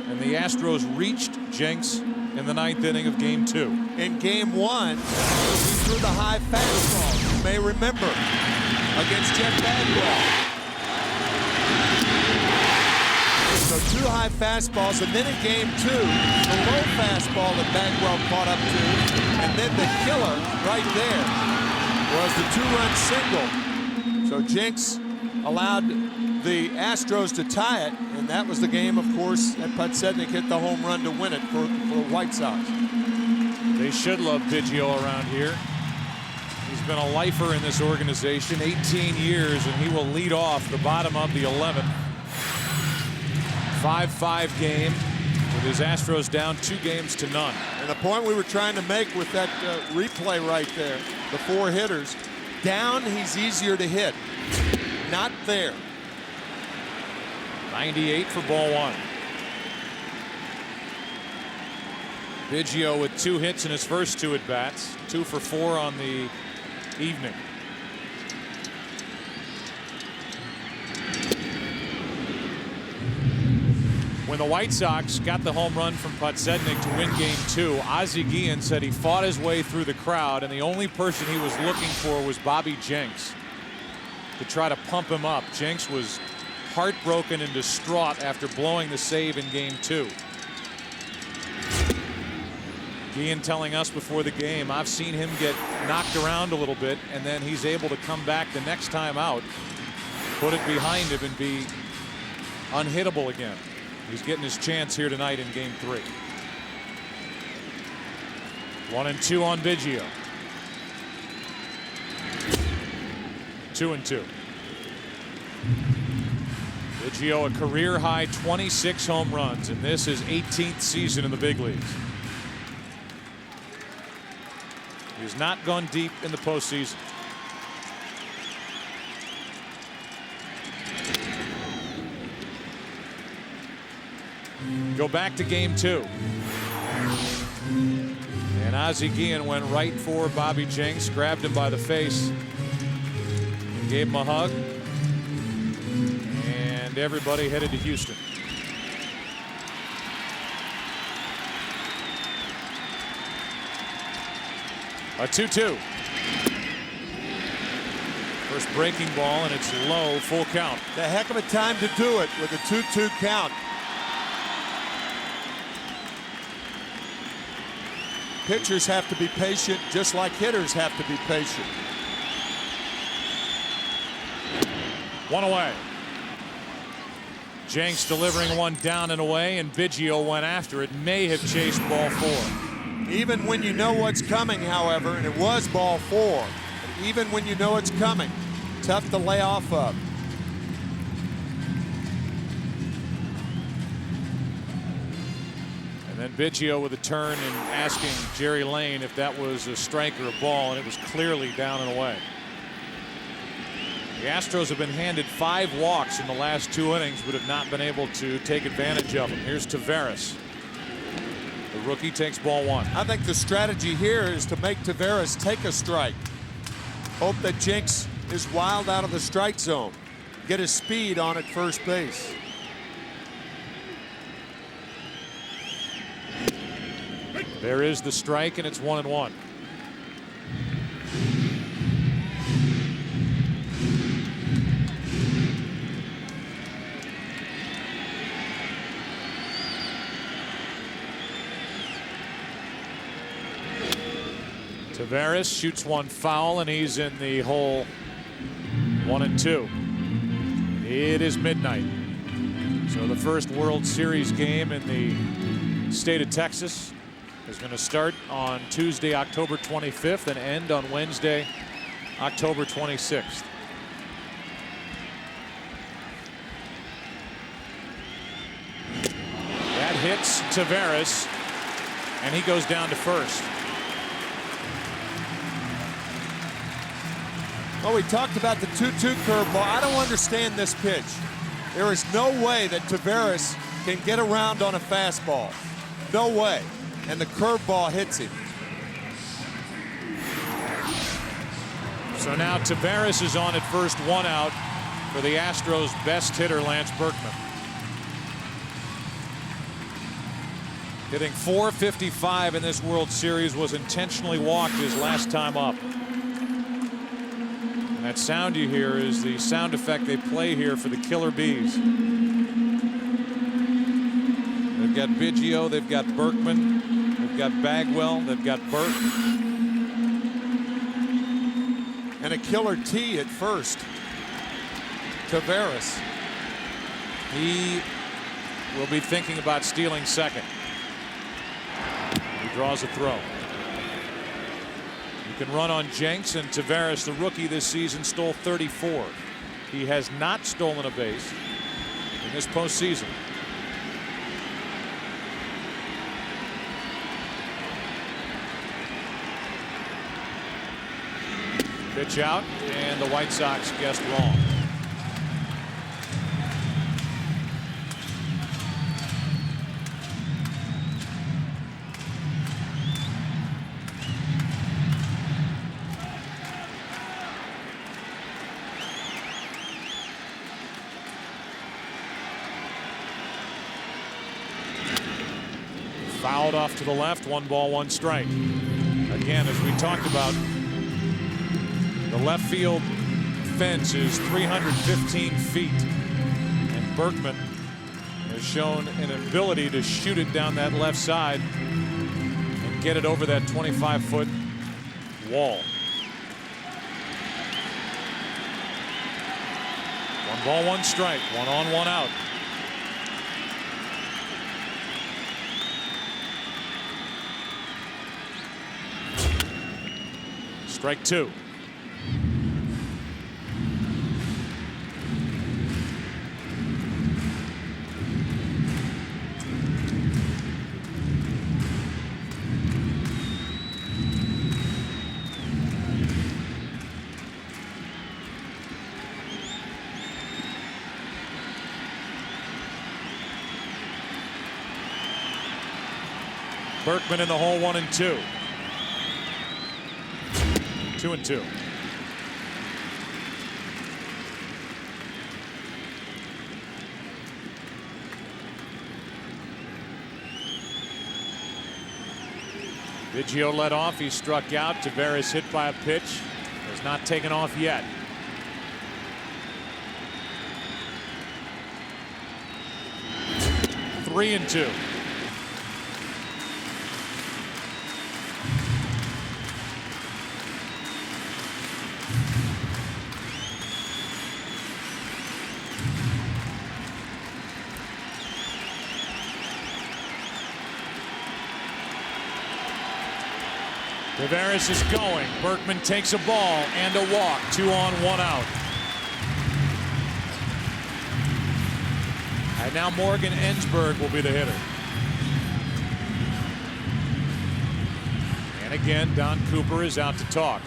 and the Astros reached Jenks in the 9th inning of game 2. In game 1, he threw the high fastball. You may remember against Jeff Bagwell. So 2 high fastballs, and then in game 2, the low fastball that Bagwell caught up to, and then the killer right there was the 2-run single. So Jenks allowed the Astros to tie it, and that was the game, of course, that Podsednik hit the home run to win it for White Sox. They should love Biggio around here. He's been a lifer in this organization, 18 years, and he will lead off the bottom of the 11th. 5-5 game with his Astros down 2-0. And the point we were trying to make with that replay right there, the 4 hitters, down he's easier to hit, not there. 98 for ball 1. Biggio with 2 hits in his first 2 at-bats, 2 for 4 on the evening. When the White Sox got the home run from Podsednik to win game 2, Ozzie Guillen said he fought his way through the crowd, and the only person he was looking for was Bobby Jenks to try to pump him up. Jenks was heartbroken and distraught after blowing the save in game 2. Guillen telling us before the game, I've seen him get knocked around a little bit, and then he's able to come back the next time out, put it behind him, and be unhittable again. He's getting his chance here tonight in game 3. 1-2 on Biggio. 2-2. Biggio, a career high 26 home runs, and this is 18th season in the big leagues. He has not gone deep in the postseason. Go back to game 2. And Ozzie Guillen went right for Bobby Jenks, grabbed him by the face, and gave him a hug. And and everybody headed to Houston. A 2-2. First breaking ball, and it's low, full count. The heck of a time to do it with a 2-2 count. Pitchers have to be patient, just like hitters have to be patient. One away. Jenks delivering one down and away, and Biggio went after it. May have chased ball 4. Even when you know what's coming, however, and it was ball 4, even when you know it's coming, tough to lay off of. And then Biggio with a turn and asking Jerry Lane if that was a strike or a ball, and it was clearly down and away. The Astros have been handed 5 walks in the last 2 innings, but have not been able to take advantage of them. Here's Taveras. The rookie takes ball 1. I think the strategy here is to make Taveras take a strike. Hope that Jenks is wild out of the strike zone. Get his speed on at first base. There is the strike, and it's 1-1. Taveras shoots one foul, and he's in the hole. 1-2. It is midnight. So the first World Series game in the state of Texas is going to start on Tuesday, October 25th, and end on Wednesday, October 26th. That hits Taveras, and he goes down to first. Well, we talked about the 2-2 curveball. I don't understand this pitch. There is no way that Taveras can get around on a fastball. No way. And the curveball hits him. So now Taveras is on at first, 1 out for the Astros' best hitter, Lance Berkman. Hitting .455 in this World Series, was intentionally walked his last time up. And that sound you hear is the sound effect they play here for the Killer Bees. They've got Biggio, they've got Berkman, they've got Bagwell, they've got Burke. And a killer T at first. Taveras. He will be thinking about stealing second. He draws a throw. You can run on Jenks, and Taveras, the rookie this season, stole 34. He has not stolen a base in this postseason. Pitch out, and the White Sox guessed wrong. Fouled off to the left, 1 ball, 1 strike. Again, as we talked about, the left field fence is 315 feet, and Berkman has shown an ability to shoot it down that left side and get it over that 25-foot wall. 1 ball, 1 strike, 1 on, 1 out. Strike 2. Berkman in the hole, 1-2. 2-2. Biggio led off. He struck out. Taveras hit by a pitch. Has not taken off yet. Three and two. Taveras is going. Berkman takes a ball and a walk. 2 on, 1 out. And now Morgan Ensberg will be the hitter. And again, Don Cooper is out to talk.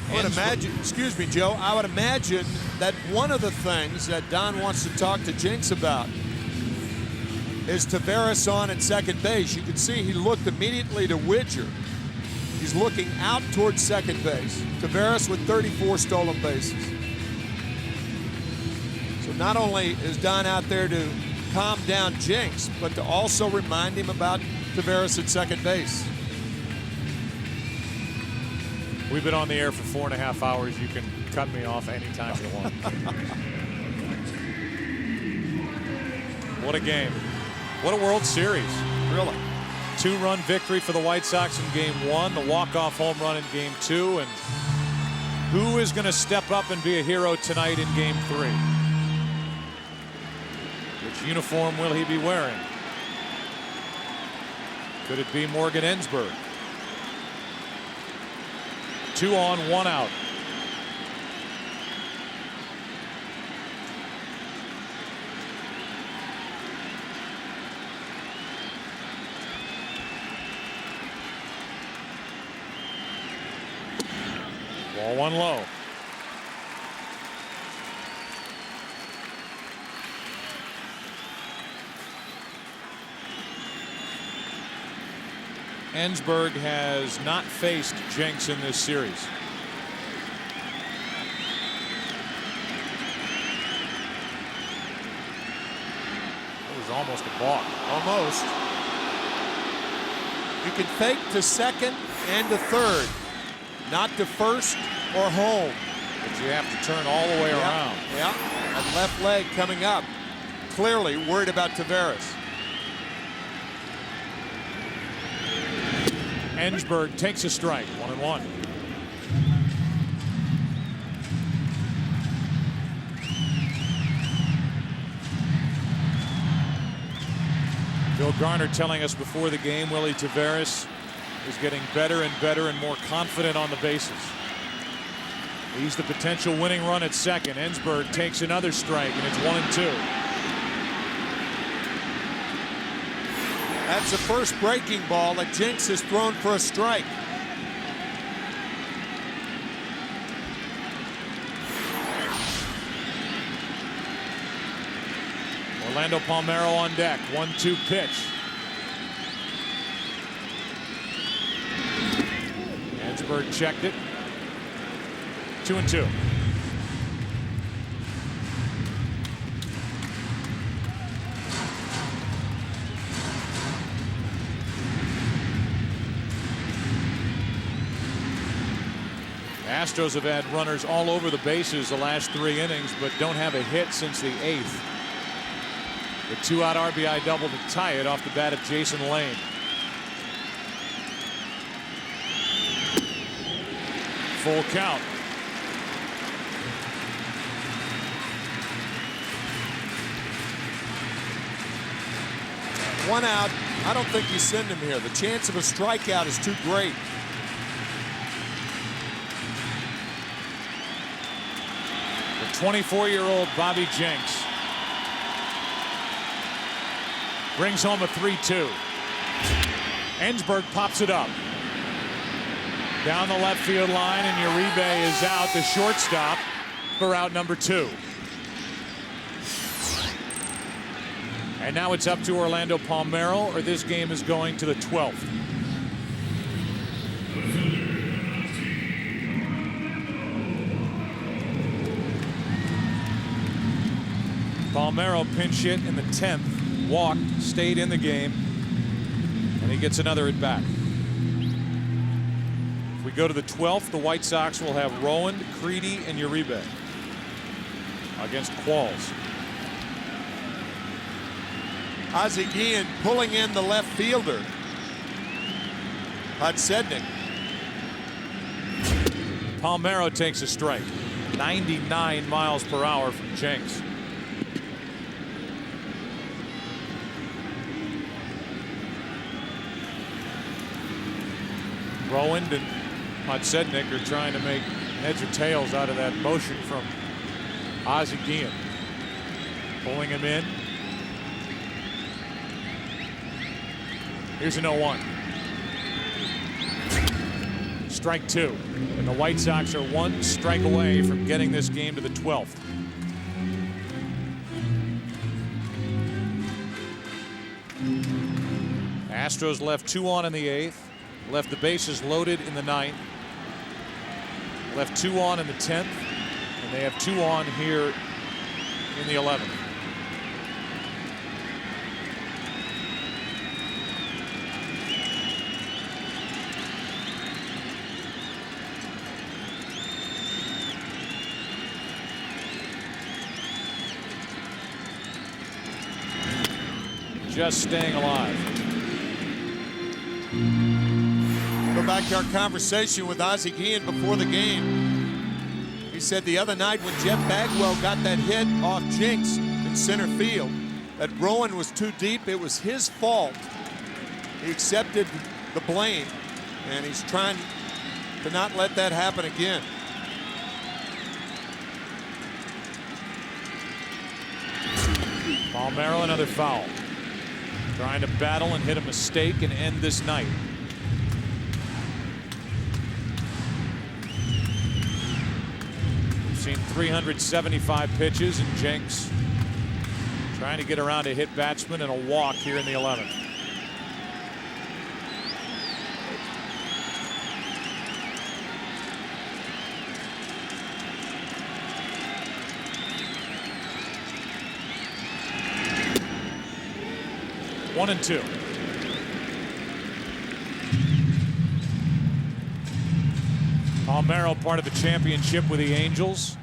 I would imagine, excuse me, Joe, I would imagine that one of the things that Don wants to talk to Jinx about is Taveras on at second base. You can see he looked immediately to Widger. He's looking out towards second base. Taveras with 34 stolen bases. So not only is Don out there to calm down Jinx, but to also remind him about Taveras at second base. We've been on the air for 4.5 hours. You can cut me off anytime you want. What a game. What a World Series. Really. 2-run victory for the White Sox in Game 1, the walk-off home run in Game 2, and who is going to step up and be a hero tonight in Game 3? Which uniform will he be wearing? Could it be Morgan Ensberg? 2 on, 1 out. Ball 1 low. Ensberg has not faced Jinx in this series. It was almost a balk. Almost. You can fake to second and to third, not to first or home. But you have to turn all the way around. Yeah, that left leg coming up. Clearly worried about Taveras. Ensberg takes a strike. 1-1. Bill Garner telling us before the game Willie Taveras is getting better and better and more confident on the bases. He's the potential winning run at second. Ensberg takes another strike, and it's 1-2. That's the first breaking ball that Jinx has thrown for a strike. Orlando Palmeiro on deck. 1-2 pitch. Ensberg checked it. 2-2. Astros have had runners all over the bases the last 3 innings, but don't have a hit since the 8th. The 2-out RBI double to tie it off the bat of Jason Lane. Full count. One out. I don't think you send him here. The chance of a strikeout is too great. The 24-year-old Bobby Jenks brings home a 3-2. Ensberg pops it up. Down the left field line, and Uribe is out, the shortstop, for out number 2. And now it's up to Orlando Palmeiro, or this game is going to the 12th. Palmeiro pinch hit in the 10th, walked, stayed in the game, And he gets another at bat. If we go to the 12th, the White Sox will have Rowan, Creedy, and Uribe against Qualls. Ozzie Guillen pulling in the left fielder. Podsednik. Palmeiro takes a strike. 99 miles per hour from Jenks. Rowan and Podsednik are trying to make heads or tails out of that motion from Ozzie Guillen. Pulling him in. Here's an 0-1. Strike two. And the White Sox are one strike away from getting this game to the 12th. Astros left 2 on in the 8th. Left the bases loaded in the 9th. Left 2 on in the 10th. And they have 2 on here in the 11th. Just staying alive. Go back to our conversation with Ozzie Guillen before the game. He said the other night when Jeff Bagwell got that hit off Jenks in center field, that Rowan was too deep. It was his fault. He accepted the blame, and he's trying to not let that happen again. Palmeiro, another foul. Trying to battle and hit a mistake and end this night. We've seen 375 pitches, and Jenks trying to get around a hit batsman and a walk here in the 11th. One and two. Palmeiro, part of the championship with the Angels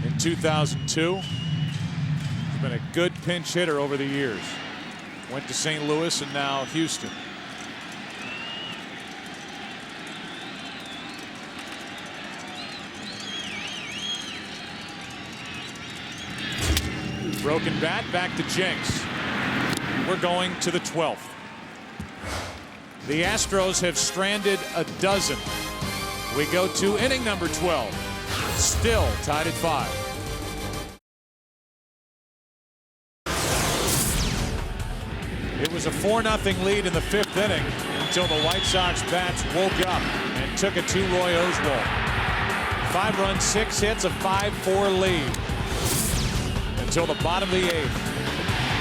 in 2002. He's been a good pinch hitter over the years. Went to St. Louis and now Houston. Broken bat, back to Jenks. We're going to the 12th. The Astros have stranded a dozen. We go to inning number 12. Still tied at 5. It was a 4-0 lead in the 5th inning until the White Sox bats woke up and took it to Roy Oswalt. 5 runs, 6 hits, a 5-4 lead until the bottom of the 8th.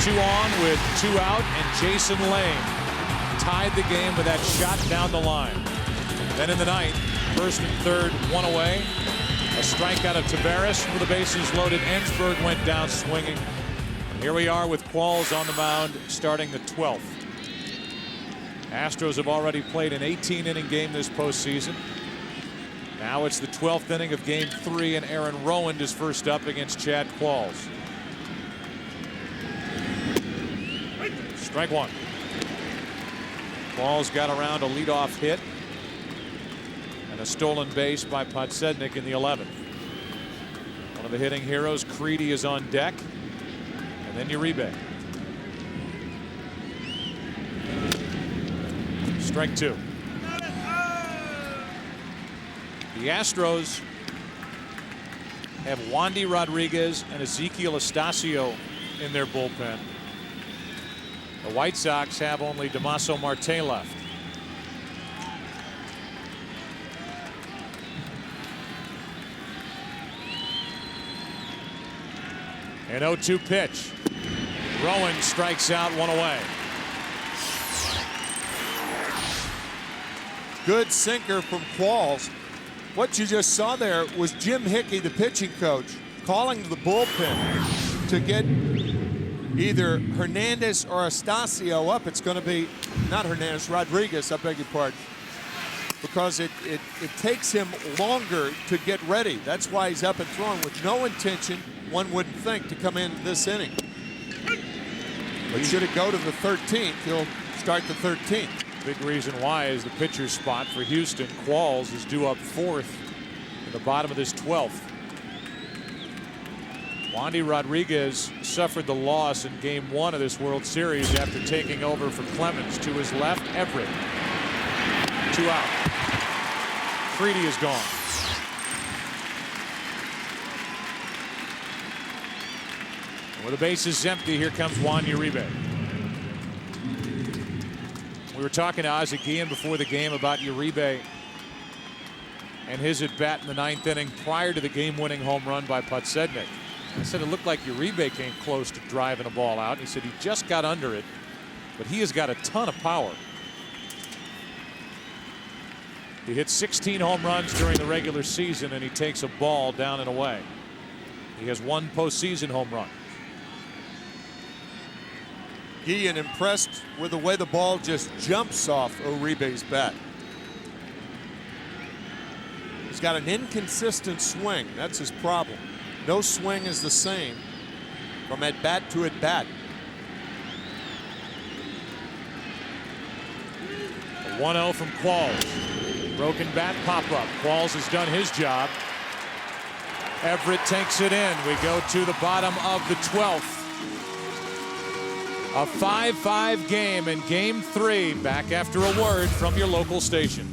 2 on with 2 out, and Jason Lane tied the game with that shot down the line. Then in the 9th, 1st and 3rd, 1 away. A strikeout of Taveras with the bases loaded. Ensberg went down swinging. And here we are with Qualls on the mound starting the 12th. Astros have already played an 18-inning game this postseason. Now it's the 12th inning of game 3, and Aaron Rowand is first up against Chad Qualls. Strike 1. Qualls got around a leadoff hit and a stolen base by Podsednik in the 11th. One of the hitting heroes, Creedy, is on deck, and then Uribe. Strike 2. The Astros have Wandy Rodriguez and Ezekiel Estacio in their bullpen. The White Sox have only Damaso Marte left. An 0-2 pitch. Rowan strikes out, 1 away. Good sinker from Qualls. What you just saw there was Jim Hickey, the pitching coach, calling the bullpen to get either Hernandez or Astacio up, it's going to be not Hernandez, Rodriguez, I beg your pardon, because it takes him longer to get ready. That's why he's up and throwing with no intention, one wouldn't think, to come in this inning. But should it go to the 13th, he'll start the 13th. Big reason why is the pitcher's spot for Houston. Qualls is due up 4th in the bottom of this 12th. Wandy Rodriguez suffered the loss in Game 1 of this World Series after taking over for Clemens. To his left, Everett. 2 out. Freedy is gone. And with the bases empty, here comes Juan Uribe. We were talking to Ozzie Guillen before the game about Uribe and his at-bat in the 9th inning prior to the game-winning home run by Podsednik. I said it looked like Uribe came close to driving a ball out. He said he just got under it, but he has got a ton of power. He hit 16 home runs during the regular season, and he takes a ball down and away. He has 1 postseason home run. Guillen impressed with the way the ball just jumps off Uribe's bat. He's got an inconsistent swing. That's his problem. No swing is the same from at bat to at bat. A 1-0 from Qualls. Broken bat pop up. Qualls has done his job. Everett takes it in. We go to the bottom of the 12th. A 5-5 game in Game 3. Back after a word from your local station.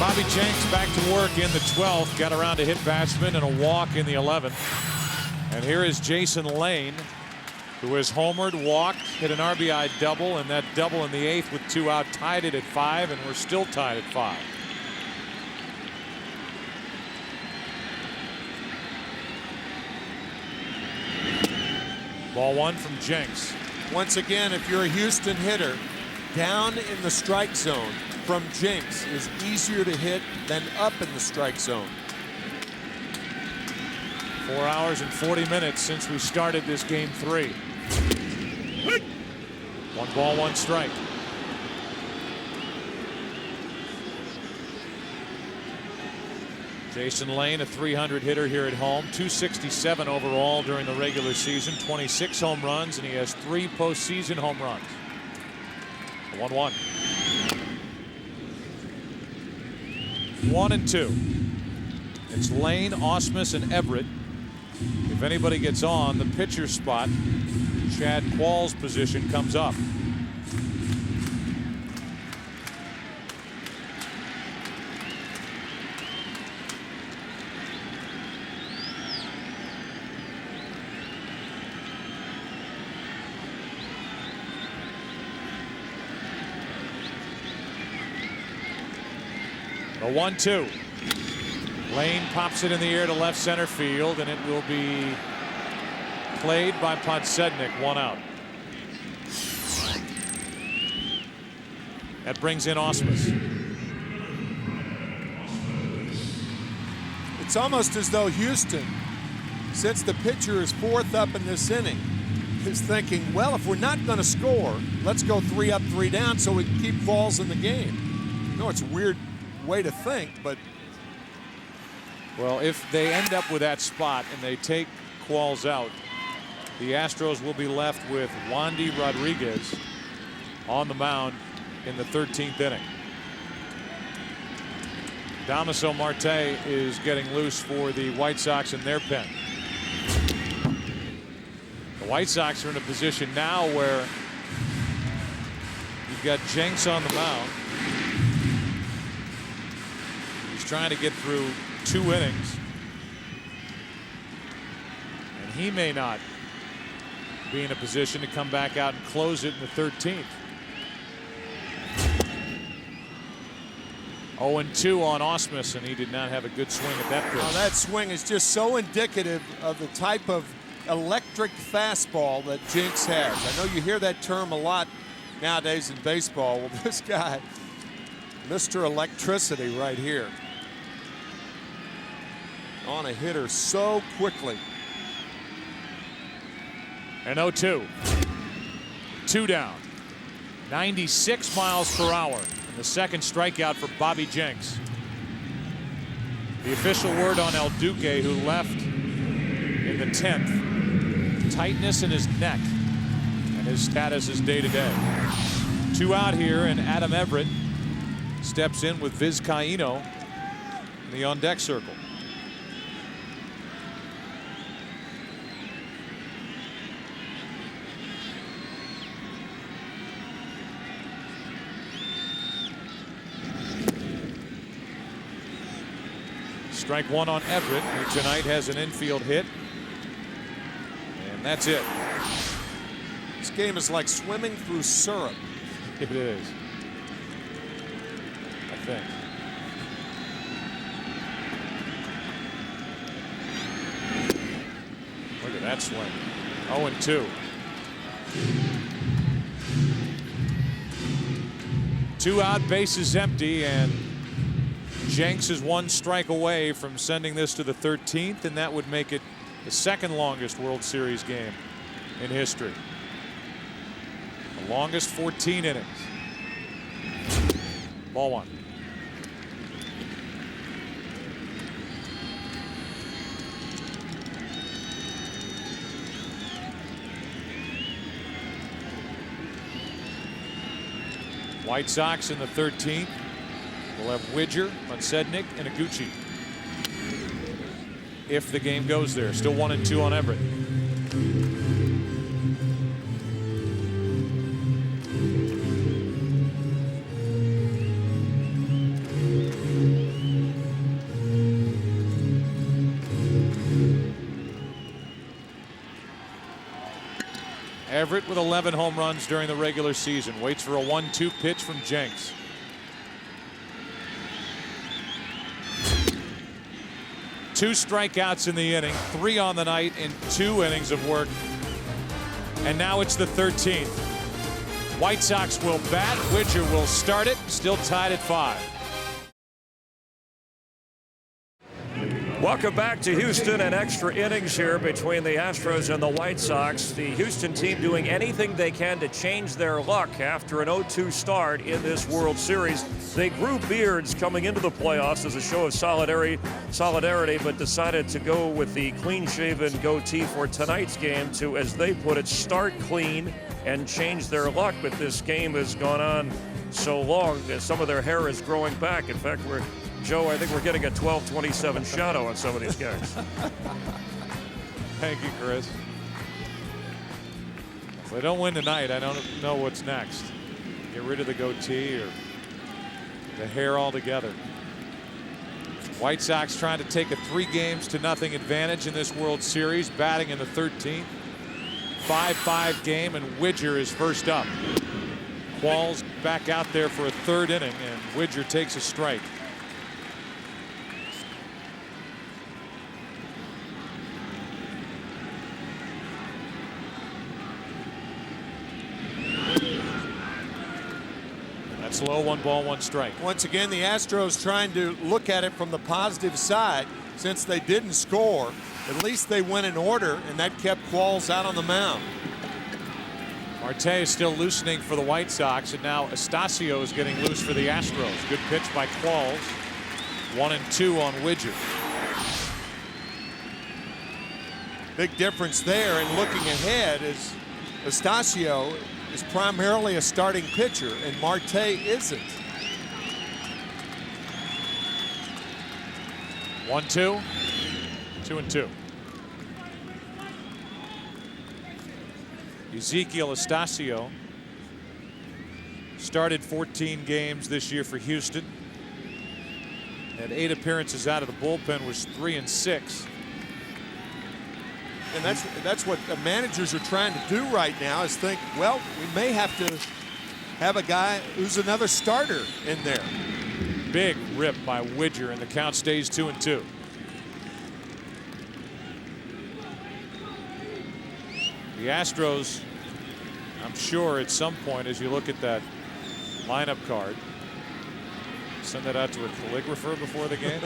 Bobby Jenks back to work in the 12th. Got around to hit batsman and a walk in the 11th. And here is Jason Lane, who has homered, walked, hit an RBI double, and that double in the 8th with 2 out tied it at 5, and we're still tied at 5. Ball 1 from Jenks. Once again, if you're a Houston hitter, down in the strike zone from Jenks is easier to hit than up in the strike zone. 4 hours and 40 minutes since we started this Game 3. 1 ball, 1 strike. Jason Lane, a 300 hitter here at home, 267 overall during the regular season, 26 home runs, and he has 3 postseason home runs. 1-1. 1-2. It's Lane, Ausmus, and Everett. If anybody gets on, the pitcher spot, Chad Qualls' position comes up. A 1-2. Lane pops it in the air to left center field, and it will be played by Podsednik. 1 out. That brings in Ausmus. It's almost as though Houston, since the pitcher is 4th up in this inning, is thinking, well, if we're not going to score, let's go 3 up, 3 down so we can keep balls in the game. No, it's a weird way to think, but well, if they end up with that spot and they take Qualls out, the Astros will be left with Wandy Rodriguez on the mound in the 13th inning. Damaso Marte is getting loose for the White Sox in their pen. The White Sox are in a position now where you've got Jenks on the mound. He's trying to get through 2 innings, and he may not be in a position to come back out and close it in the 13th. 0-2 on Ausmus, and he did not have a good swing at that pitch. That swing is just so indicative of the type of electric fastball that Jinx has. I know you hear that term a lot nowadays in baseball. Well, this guy, Mr. Electricity right here. On a hitter so quickly. And 0-2. 2 down. 96 miles per hour. And the second strikeout for Bobby Jenks. The official word on El Duque, who left in the 10th. Tightness in his neck. And his status is day-to-day. 2 out here, and Adam Everett steps in with Vizcaíno in the on-deck circle. Strike 1 on Everett, who tonight has an infield hit. And that's it. This game is like swimming through syrup. It is. I think. Look at that swing. 0-2. 2 out, bases empty, and Jenks is 1 strike away from sending this to the 13th, and that would make it the second longest World Series game in history. The longest 14 innings. Ball 1. White Sox in the 13th. We'll have Widger, Mutsednik, and Iguchi. If the game goes there. Still 1-2 on Everett. Everett with 11 home runs during the regular season. Waits for a 1-2 pitch from Jenks. Two strikeouts in the inning, 3 on the night in 2 innings of work. And now it's the 13th. White Sox will bat. Widger will start it. Still tied at 5. Welcome back to Houston, and extra innings here between the Astros and the White Sox. The Houston team doing anything they can to change their luck after an 0-2 start in this World Series. They grew beards coming into the playoffs as a show of solidarity, but decided to go with the clean-shaven goatee for tonight's game to, as they put it, start clean and change their luck. But this game has gone on so long that some of their hair is growing back. In fact, Joe, I think we're getting a 12-27 shadow on some of these guys. Thank you, Chris. If they don't win tonight, I don't know what's next. Get rid of the goatee or the hair altogether. White Sox trying to take a 3-0 advantage in this World Series, batting in the 13th. 5-5 game, and Widger is first up. Qualls back out there for a 3rd inning, and Widger takes a strike. That's low. 1 ball, 1 strike. Once again, the Astros trying to look at it from the positive side. Since they didn't score, at least they went in order, and that kept Qualls out on the mound. Marte is still loosening for the White Sox, and now Astacio is getting loose for the Astros. Good pitch by Qualls. 1-2 on Widger. Big difference there, and looking ahead is Astacio is primarily a starting pitcher, and Marte isn't. 1-2. 2-2. Ezequiel Astacio started 14 games this year for Houston. Had 8 appearances out of the bullpen, was 3-6. And that's what the managers are trying to do right now, is think, well, we may have to have a guy who's another starter in there. Big rip by Widger, and the count stays 2-2. The Astros, I'm sure at some point as you look at that lineup card, send that out to a calligrapher before the game.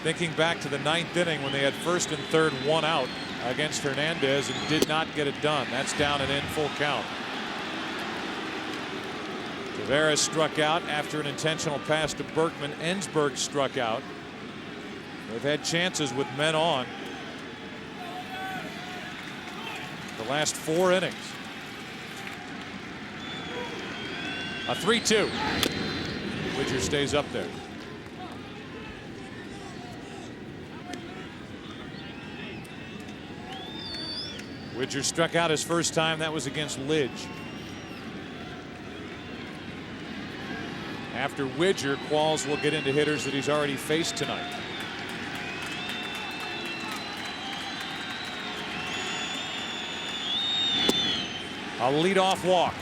Thinking back to the 9th inning when they had first and third, one out against Hernandez and did not get it done. That's down and in, full count. Tavares struck out after an intentional pass to Berkman. Ensberg struck out. They've had chances with men on the last 4 innings. A 3-2. Widger stays up there. Widger struck out his first time. That was against Lidge. After Widger, Qualls will get into hitters that he's already faced tonight. A leadoff walk.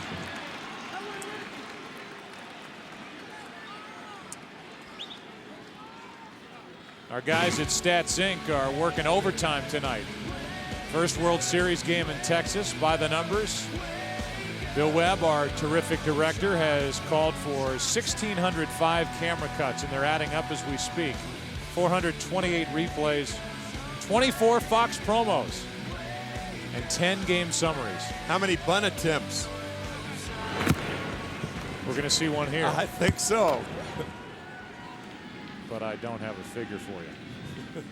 Our guys at Stats Inc. are working overtime tonight. First World Series game in Texas by the numbers. Bill Webb, our terrific director, has called for 1,605 camera cuts, and they're adding up as we speak. 428 replays, 24 Fox promos, and 10 game summaries. How many bunt attempts? We're going to see one here. I think so. But I don't have a figure for you.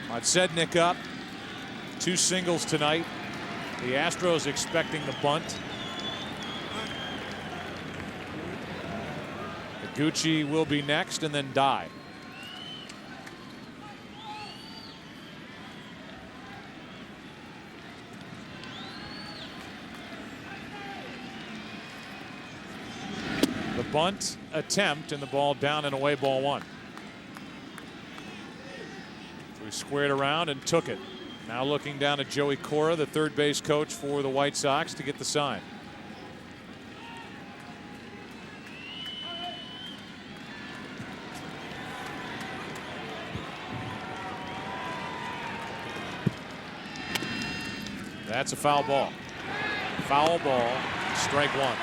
Podsednik up. 2 singles tonight. The Astros expecting the bunt. Gucci will be next, and then Dye. The bunt attempt, and the ball down and away, ball 1. So he squared around and took it. Now looking down at Joey Cora, the third base coach for the White Sox, to get the sign. That's a foul ball. Foul ball, strike 1.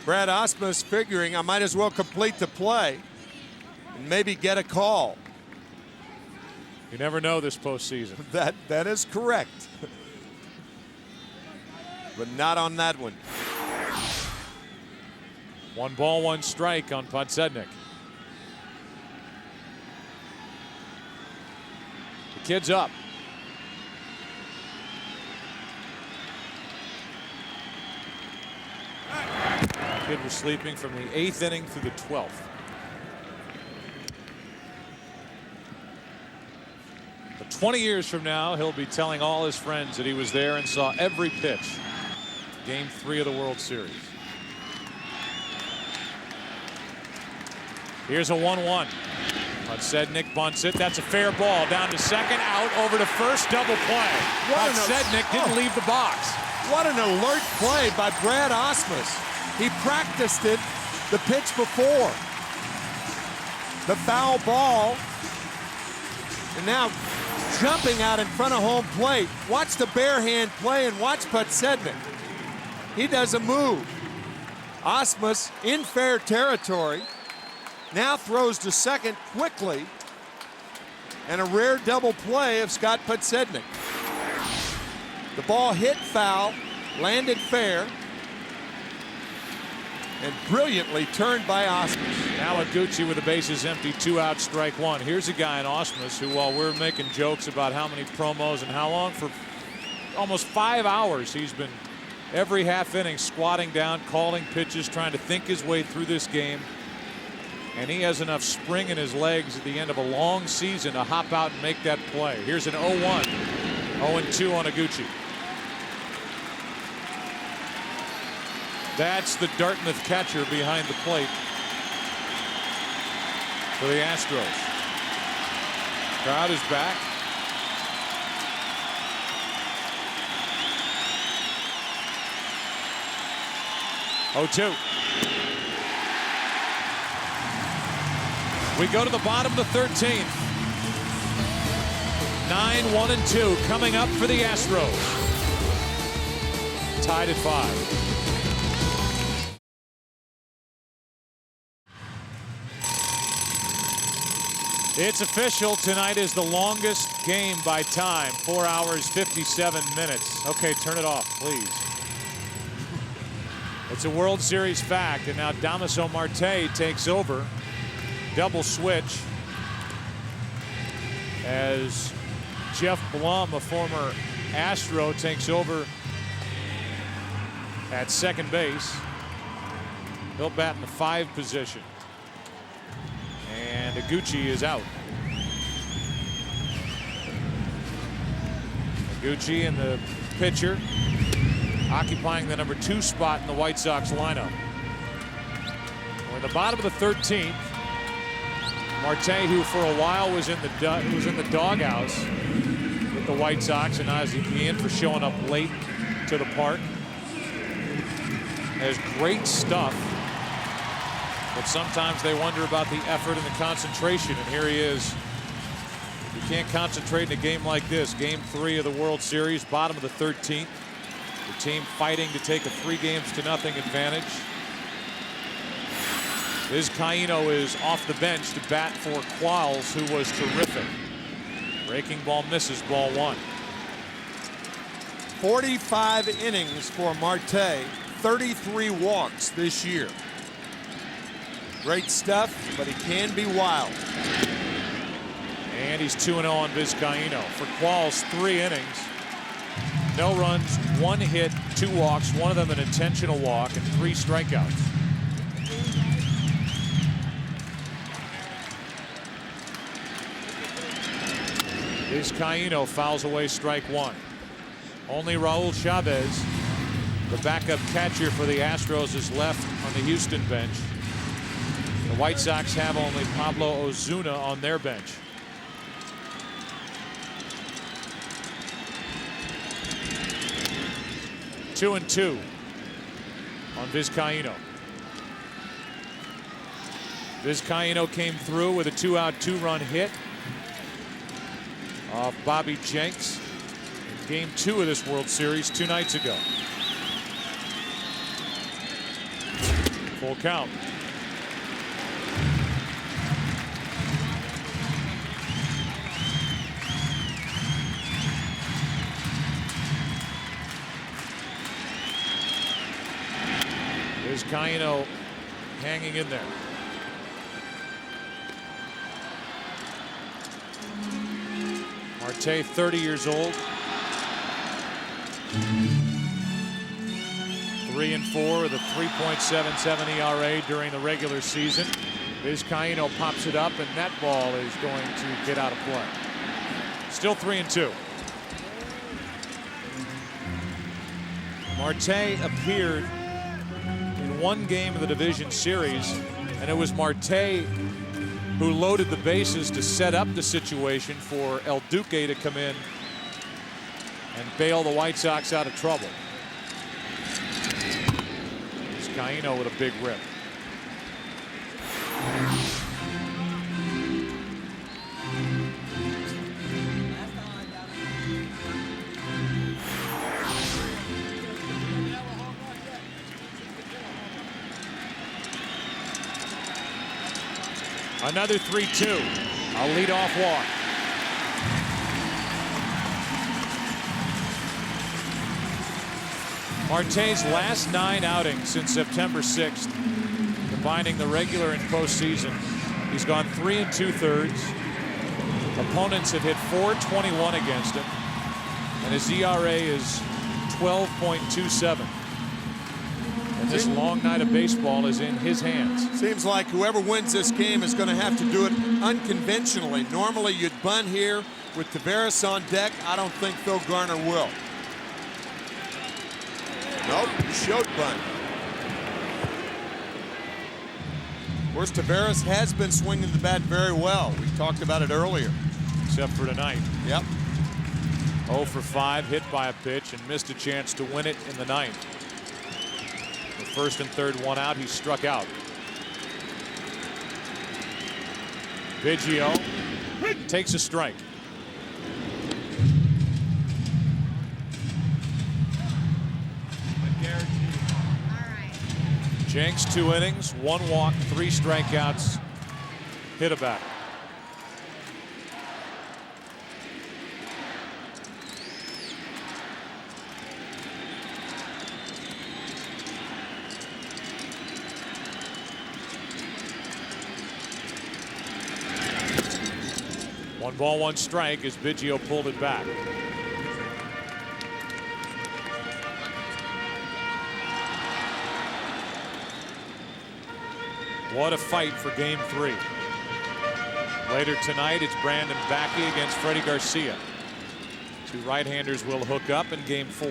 Brad Osmus figuring I might as well complete the play and maybe get a call. You never know this postseason. That is correct. But not on that one. 1 ball, 1 strike on Podsednik. The kid's up. Kid was sleeping from the 8th inning through the 12th. But 20 years from now, he'll be telling all his friends that he was there and saw every pitch. Game 3 of the World Series. Here's a 1-1. Podsednik bunts it. That's a fair ball. Down to second, out, over to first, double play. Podsednik didn't leave the box. What an alert play by Brad Osmus. He practiced it the pitch before. The foul ball. And now jumping out in front of home plate. Watch the bare hand play and watch Podsednik. He doesn't move. Osmus in fair territory. Now throws to second quickly. And a rare double play of Scott Podsednik. The ball hit foul, landed fair, and brilliantly turned by Osmus. Now Gucci with the bases empty, 2 out, strike 1. Here's a guy in Osmus who, while we're making jokes about how many promos and how long, for almost 5 hours he's been every half inning squatting down, calling pitches, trying to think his way through this game. And he has enough spring in his legs at the end of a long season to hop out and make that play. Here's an 0-1. 0-2 on Gucci. That's the Dartmouth catcher behind the plate for the Astros. Crowd is back. Oh, 2. We go to the bottom of the 13th. 9-1-2 coming up for the Astros. Tied at 5. It's official. Tonight is the longest game by time. 4 hours, 57 minutes. Okay, turn it off, please. It's a World Series fact, and now Damaso Marte takes over. Double switch as Jeff Blum, a former Astro, takes over at second base. He'll bat in the 5 position. And Iguchi is out. Iguchi and the pitcher occupying the number 2 spot in the White Sox lineup. We're in the bottom of the 13th. Marte, who for a while was in the doghouse with the White Sox, and now is in for showing up late to the park. Has great stuff, but sometimes they wonder about the effort and the concentration, and here he is. You can't concentrate in a game like this. Game 3 of the World Series, bottom of the 13th. The team fighting to take a 3-0 advantage. Vizcaíno is off the bench to bat for Qualls, who was terrific. Breaking ball misses, ball 1. 45 innings for Marte, 33 walks this year. Great stuff, but he can be wild. And he's 2-0 on Vizcaíno. For Qualls, 3 innings. No runs, 1 hit, 2 walks, one of them an intentional walk, and 3 strikeouts. Vizcaíno fouls away strike 1. Only Raul Chavez, the backup catcher for the Astros, is left on the Houston bench. The White Sox have only Pablo Ozuna on their bench. Two and 2 on Vizcaíno. Vizcaíno came through with a 2-out, 2-run hit off Bobby Jenks in Game 2 of this World Series 2 nights ago. Full count. Vizcaíno hanging in there. Marte, 30 years old. 3-4 with a 3.77 ERA during the regular season. Vizcaíno pops it up, and that ball is going to get out of play. Still 3-2. Marte appeared in 1 game of the division series, and it was Marte who loaded the bases to set up the situation for El Duque to come in and bail the White Sox out of trouble. Vizcaíno with a big rip. Another 3-2. A leadoff walk. Marte's last 9 outings since September 6th, combining the regular and postseason, he's gone 3 2/3. Opponents have hit .421 against him, and his ERA is 12.27. And this long night of baseball is in his hands. Seems like whoever wins this game is going to have to do it unconventionally. Normally you'd bunt here with Taveras on deck. I don't think Phil Garner will. Nope, showed bunt. Of course, Taveras has been swinging the bat very well. We talked about it earlier. Except for tonight. Yep. 0 for 5, hit by a pitch, and missed a chance to win it in the 9th. The 1st and 3rd, 1 out, he struck out. Biggio takes a strike. Jenks 2 innings, 1 walk, 3 strikeouts, hit a bat. One ball, 1 strike as Biggio pulled it back. What a fight for game 3. Later tonight, it's Brandon Backey against Freddie Garcia. 2 right-handers will hook up in game 4.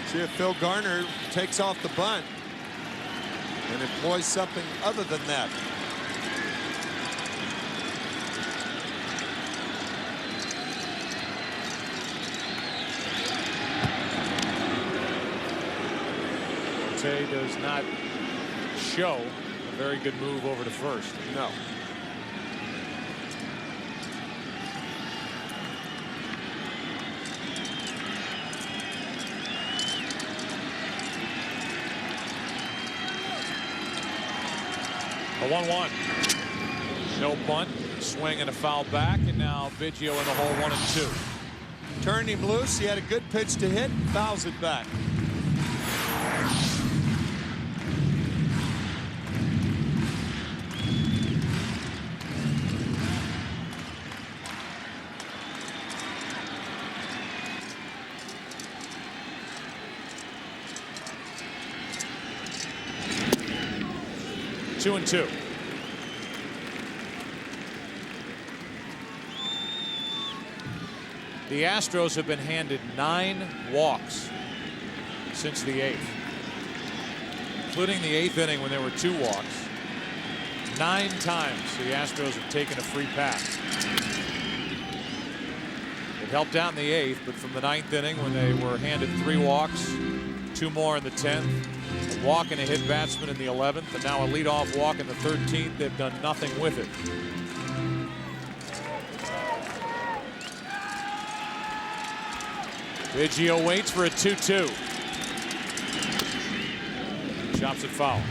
See if Phil Garner takes off the bunt and employs something other than that. Marte does not show a very good move over to first. No. A 1-1. No bunt, swing and a foul back, and now Biggio in the hole 1-2. Turned him loose. He had a good pitch to hit, fouls it back. Two and 2. The Astros have been handed 9 walks since the 8th, including the 8th inning when there were 2 walks. 9 times the Astros have taken a free pass. It helped out in the 8th, but from the 9th inning when they were handed 3 walks, 2 more in the 10th, a walk and a hit batsman in the 11th, and now a leadoff walk in the 13th. They've done nothing with it. Biggio waits for a 2-2. Chops it foul.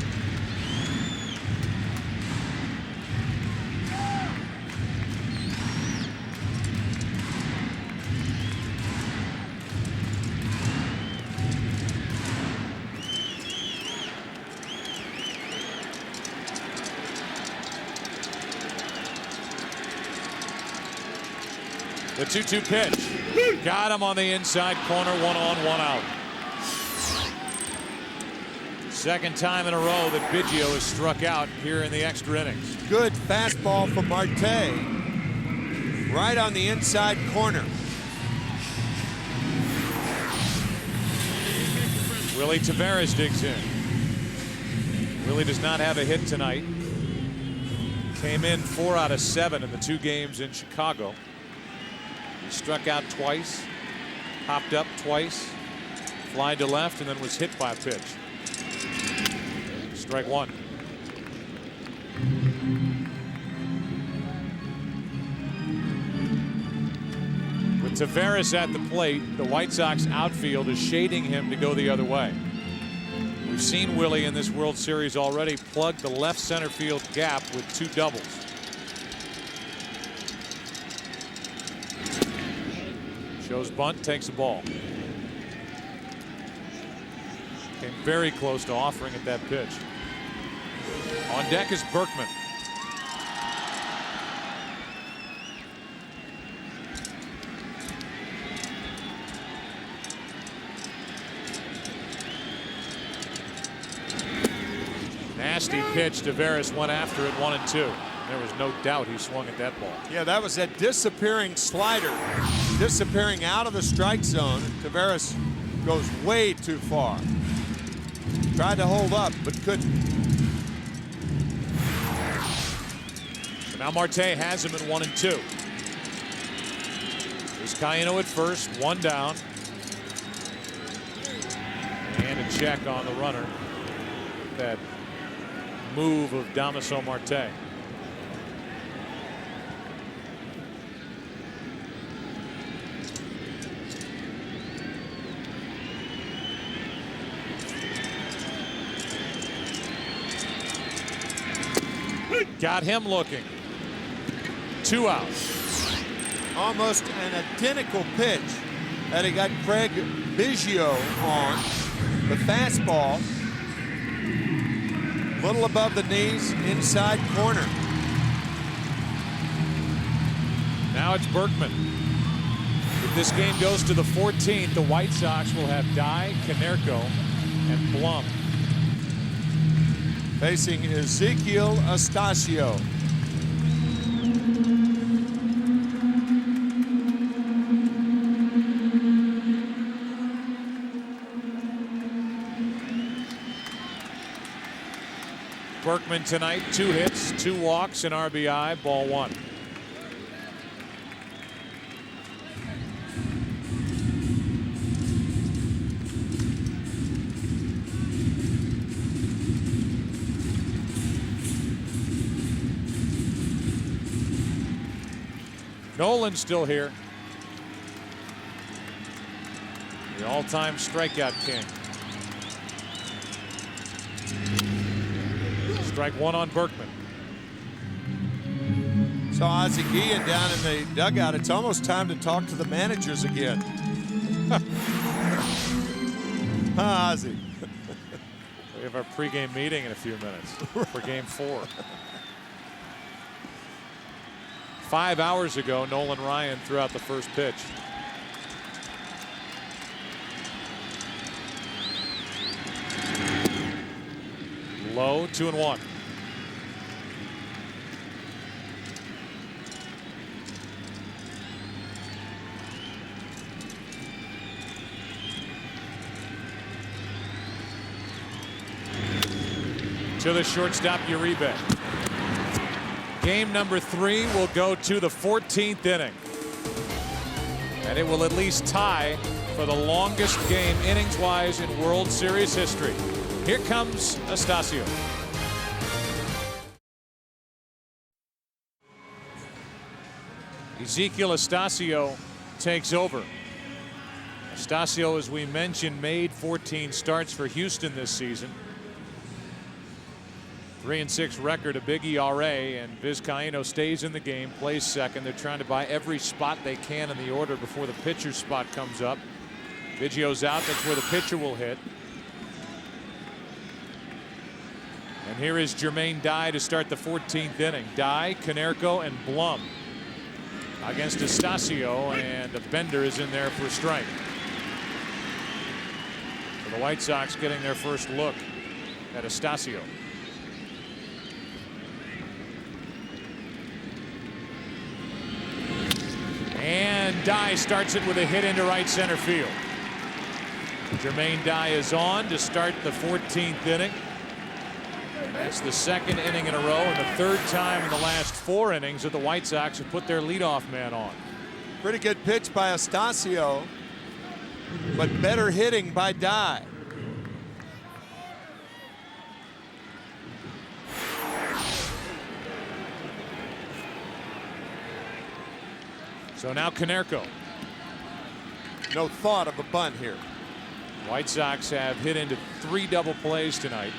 The 2-2 pitch. Got him on the inside corner, 1 on, 1 out. Second time in a row that Biggio has struck out here in the extra innings. Good fastball from Marte. Right on the inside corner. Willie Taveras digs in. Willie does not have a hit tonight. Came in 4 out of 7 in the 2 games in Chicago. He struck out twice, hopped up twice, flied to left, and then was hit by a pitch. Strike 1. With Taveras at the plate, the White Sox outfield is shading him to go the other way. We've seen Willie in this World Series already plug the left center field gap with 2 doubles. Shows bunt, takes the ball. Came very close to offering at that pitch. On deck is Berkman. Nasty pitch. Taveras went after it, 1-2. There was no doubt he swung at that ball. Yeah, that was a disappearing slider. Disappearing out of the strike zone. Taveras goes way too far. Tried to hold up, but couldn't. So now Marte has him at 1-2. Vizcaino at first, one down. And a check on the runner. That move of Damaso Marte. Got him looking. 2 outs. Almost an identical pitch that he got Craig Biggio on. The fastball, little above the knees, inside corner. Now it's Berkman. If this game goes to the 14th, the White Sox will have Dye, Konerko, and Blum. Facing Ezekiel Astacio. Berkman tonight, 2 hits, 2 walks, and RBI, ball 1. Nolan's still here. The all-time strikeout king. Strike 1 on Berkman. So Ozzie Guillen down in the dugout. It's almost time to talk to the managers again. Ozzie. We have our pregame meeting in a few minutes for game 4. 5 hours ago, Nolan Ryan threw out the first pitch. Low, 2-1. To the shortstop, Uribe. Game number 3 will go to the 14th inning. And it will at least tie for the longest game innings-wise in World Series history. Here comes Astacio. Ezekiel Astacio takes over. Astacio, as we mentioned, made 14 starts for Houston this season. 3-6 record, a big ERA, and Vizcaino stays in the game, plays second. They're trying to buy every spot they can in the order before the pitcher's spot comes up. Biggio's out, that's where the pitcher will hit. And here is Jermaine Dye to start the 14th inning. Dye, Konerko, and Blum against Astacio, and a bender is in there for a strike. So the White Sox getting their first look at Astacio. And Dye starts it with a hit into right center field. Jermaine Dye is on to start the 14th inning. That's the 2nd inning in a row and the 3rd time in the last 4 innings that the White Sox have put their leadoff man on. Pretty good pitch by Astacio, but better hitting by Dye. So now Konerko. No thought of a bunt here. White Sox have hit into 3 double plays tonight.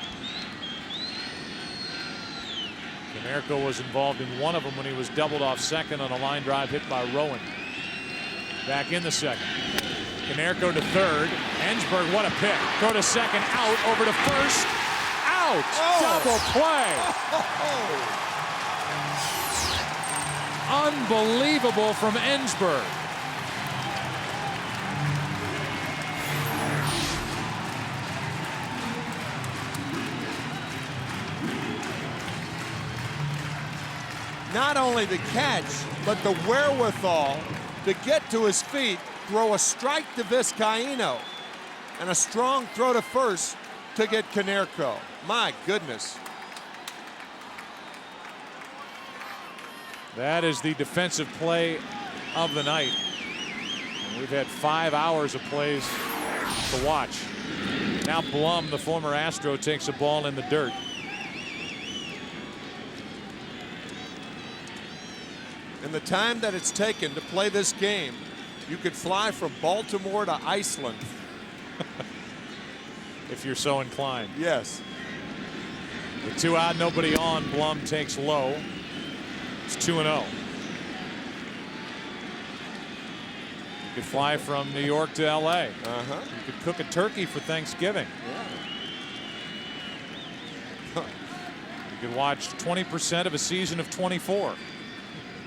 Konerko was involved in one of them when he was doubled off second on a line drive hit by Rowan. Back in the second. Konerko to third. Ensberg, what a pick. Throw to second, out, over to first. Out! Double play! Unbelievable from Ensberg. Not only the catch, but the wherewithal to get to his feet, throw a strike to Vizcaino, and a strong throw to first to get Konerko. My goodness. That is the defensive play of the night. We've had 5 hours of plays to watch. Now Blum, the former Astro, takes a ball in the dirt. In the time that it's taken to play this game, you could fly from Baltimore to Iceland. If you're so inclined. Yes. With 2 out, nobody on, Blum takes low. It's 2-0. You could fly from New York to LA. You could cook a turkey for Thanksgiving. Yeah. You could watch 20% of a season of 24.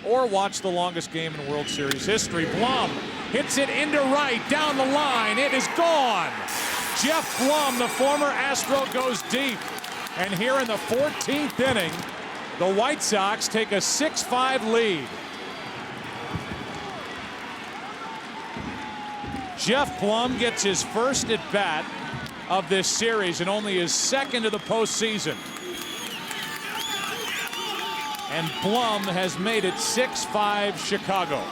Or watch the longest game in World Series history. Blum hits it into right, down the line. It is gone. Jeff Blum, the former Astro, goes deep. And here in the 14th inning, the White Sox take a 6-5 lead. Jeff Blum gets his first at bat of this series and only his second of the postseason. And Blum has made it 6-5 Chicago.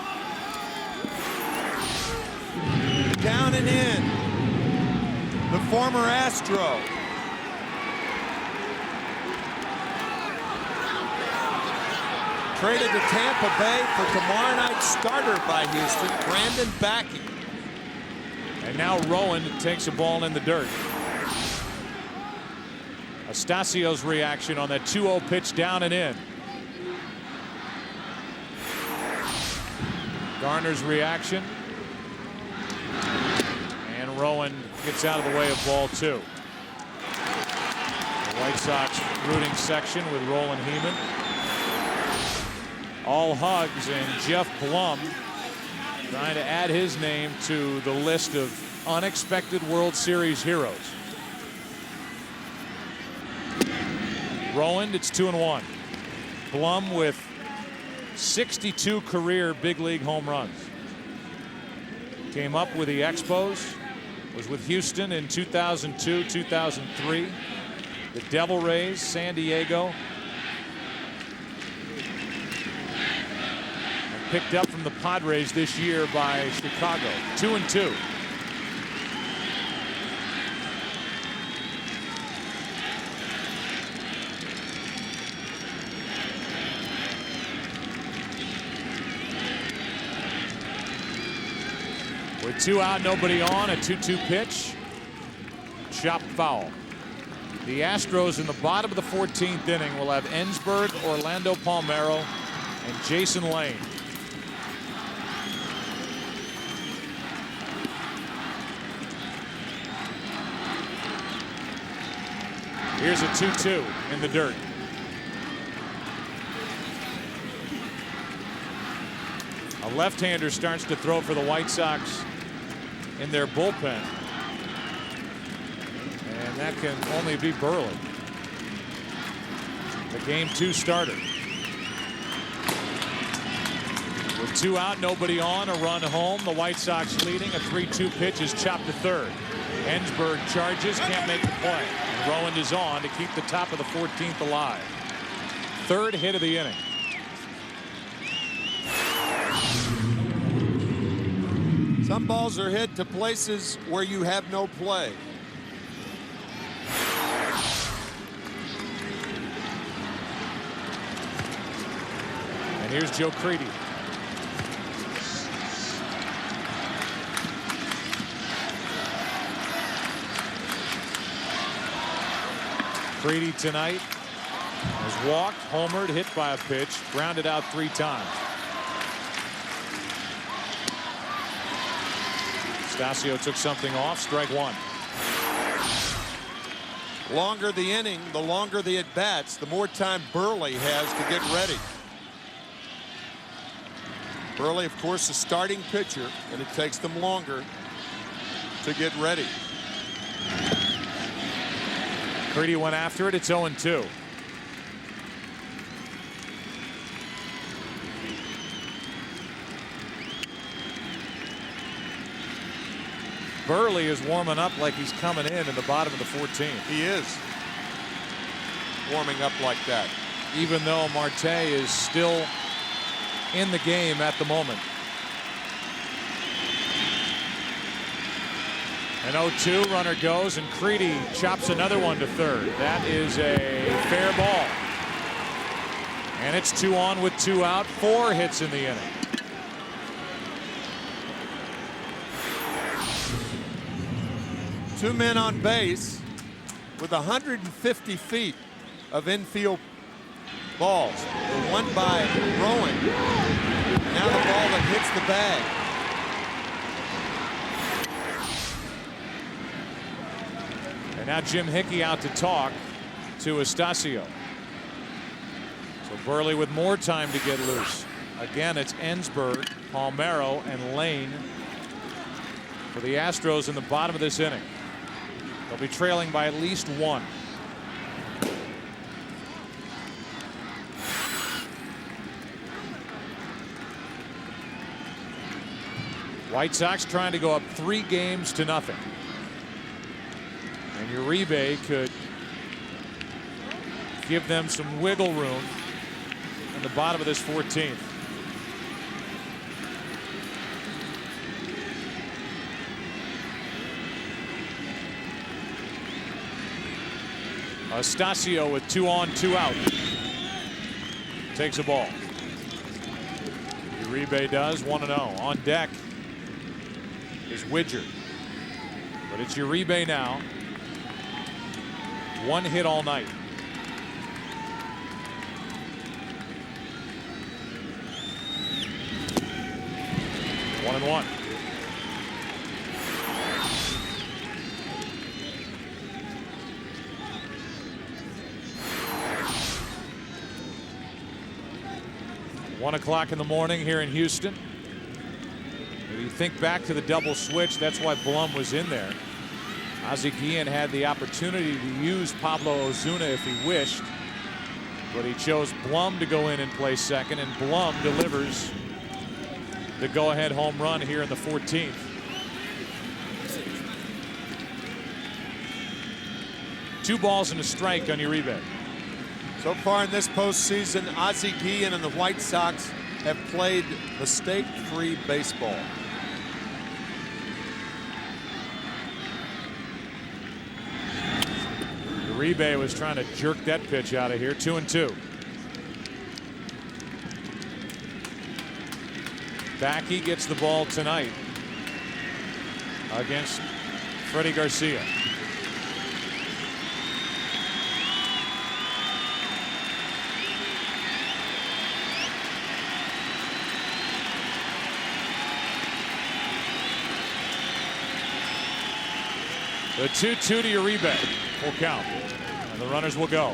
Down and in. The former Astro. Traded to Tampa Bay for tomorrow night's starter by Houston, Brandon Backey. And now Rowan takes a ball in the dirt. Astasio's reaction on that 2-0 pitch down and in. Garner's reaction. And Rowan gets out of the way of ball 2. The White Sox rooting section with Roland Heeman. All hugs, and Jeff Blum trying to add his name to the list of unexpected World Series heroes. Rowan, it's 2-1. Blum with 62 career big league home runs. Came up with the Expos, was with Houston in 2002, 2003, the Devil Rays, San Diego, and picked up from the Padres this year by Chicago. 2-2. With 2 out, nobody on, a 2-2 pitch. Chopped foul. The Astros in the bottom of the 14th inning will have Ensberg, Orlando Palmeiro, and Jason Lane. Here's a 2-2 in the dirt. A left-hander starts to throw for the White Sox in their bullpen. And that can only be Burley, the Game 2 starter. With 2 out, nobody on, a run home. The White Sox leading. A 3-2 pitch is chopped to third. Ensberg charges, can't make the play. And Rowan is on to keep the top of the 14th alive. Third hit of the inning. Some balls are hit to places where you have no play. And here's Joe Creedy. Creedy tonight has walked, homered, hit by a pitch, grounded out 3 times. Stasio took something off, strike 1. Longer the inning, the longer the at-bats, the more time Burley has to get ready. Burley, of course, a starting pitcher, and it takes them longer to get ready. Creedy went after it. It's 0-2. Burley is warming up like he's coming in the bottom of the 14th. He is warming up like that. Even though Marte is still in the game at the moment. An 0-2, runner goes, and Creedy chops another one to third. That is a fair ball. And it's 2 on with 2 out, 4 hits in the inning. Two men on base with 150 feet of infield balls. The one by Rowan. Now the ball that hits the bag. And now Jim Hickey out to talk to Astacio. So Burley with more time to get loose. Again, it's Ensberg, Palmeiro, and Lane for the Astros in the bottom of this inning. They'll be trailing by at least 1. White Sox trying to go up 3 games to nothing. And Uribe could give them some wiggle room in the bottom of this 14th. Astacio with 2 on, 2 out. Takes a ball. Uribe does 1-0. On deck is Widger. But it's Uribe now. 1 hit all night. One and one. One o'clock in the morning here in Houston. If you think back to the double switch, that's why Blum was in there. Ozzie Guillen had the opportunity to use Pablo Ozuna if he wished, but he chose Blum to go in and play second, and Blum delivers the go-ahead home run here in the 14th. Two balls and a strike on Uribe. So far in this postseason, Ozzie Guillen and the White Sox have played mistake-free baseball. Uribe was trying to jerk that pitch out of here. 2-2. Backey gets the ball tonight against Freddie Garcia. The 2-2 to Uribe. Full count. And the runners will go.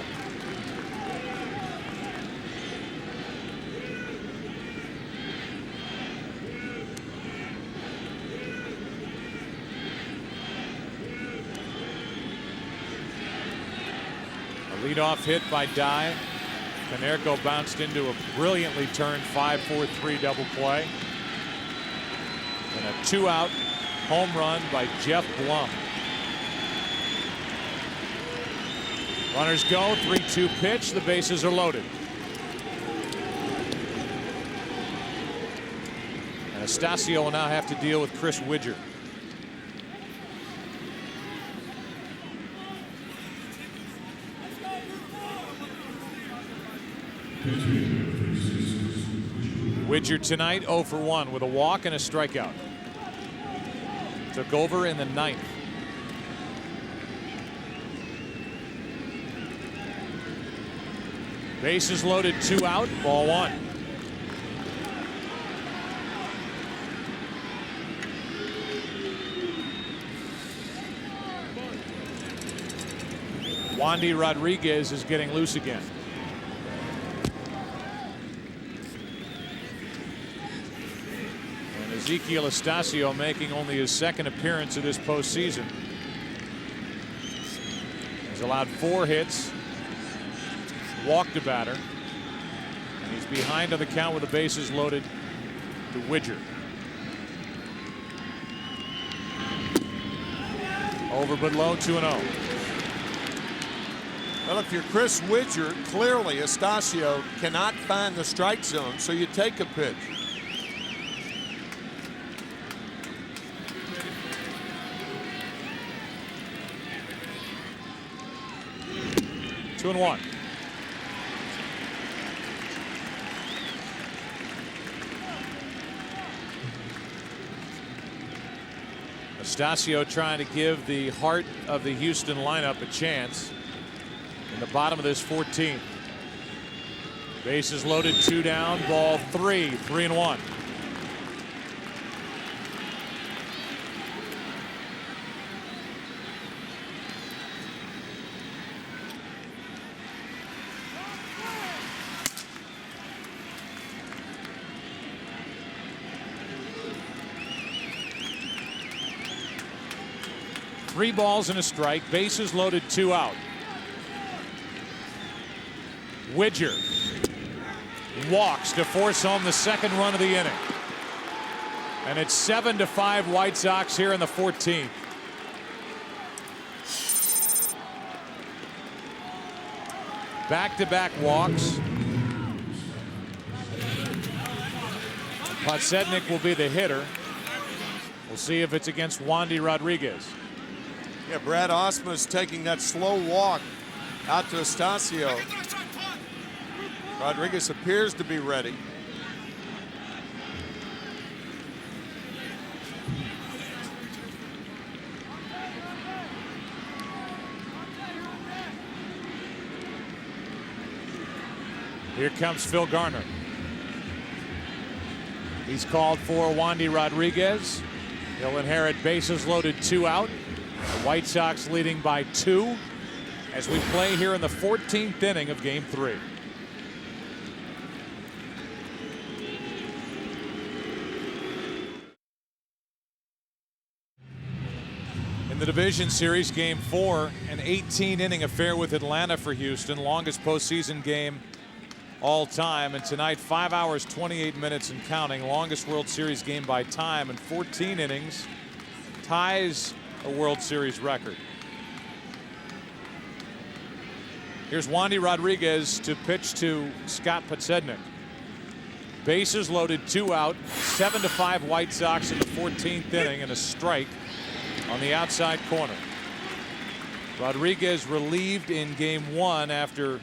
A leadoff hit by Dye. Canerco bounced into a brilliantly turned 5-4-3 double play. And a 2-out home run by Jeff Blum. Runners go, 3-2 pitch. The bases are loaded. And Astacio will now have to deal with Chris Widger. Widger tonight 0 for 1 with a walk and a strikeout. Took over in the 9th. Bases loaded, 2 out, ball 1. Wandy Rodriguez is getting loose again. And Ezequiel Astacio making only his 2nd appearance of this postseason. He's allowed 4 hits. Walked a batter, and he's behind on the count with the bases loaded to Widger. Over but low, 2-0. Well, if you're Chris Widger, clearly Astacio cannot find the strike zone, so you take a pitch. 2-1. Astacio trying to give the heart of the Houston lineup a chance in the bottom of this 14th. Bases loaded, 2 down, ball 3, 3-1. Three balls and a strike, bases loaded, 2 out. Widger walks to force home the second run of the inning. And it's 7-5 White Sox here in the 14th. Back-to-back walks. Podsednik will be the hitter. We'll see if it's against Wandy Rodriguez. Yeah, Brad Osmus taking that slow walk out to Astacio. Rodriguez appears to be ready. Here comes Phil Garner. He's called for Wandy Rodriguez. He'll inherit bases loaded, 2 out. The White Sox leading by 2 as we play here in the 14th inning of Game 3. In the division series, Game 4, an 18-inning affair with Atlanta for Houston, longest postseason game all time. And tonight, 5 hours, 28 minutes and counting, longest World Series game by time, and 14 innings, ties a World Series record. Here's Wandy Rodriguez to pitch to Scott Podsednik. Bases loaded, 2 out, 7-5 White Sox in the 14th inning, and a strike on the outside corner. Rodriguez relieved in Game 1 after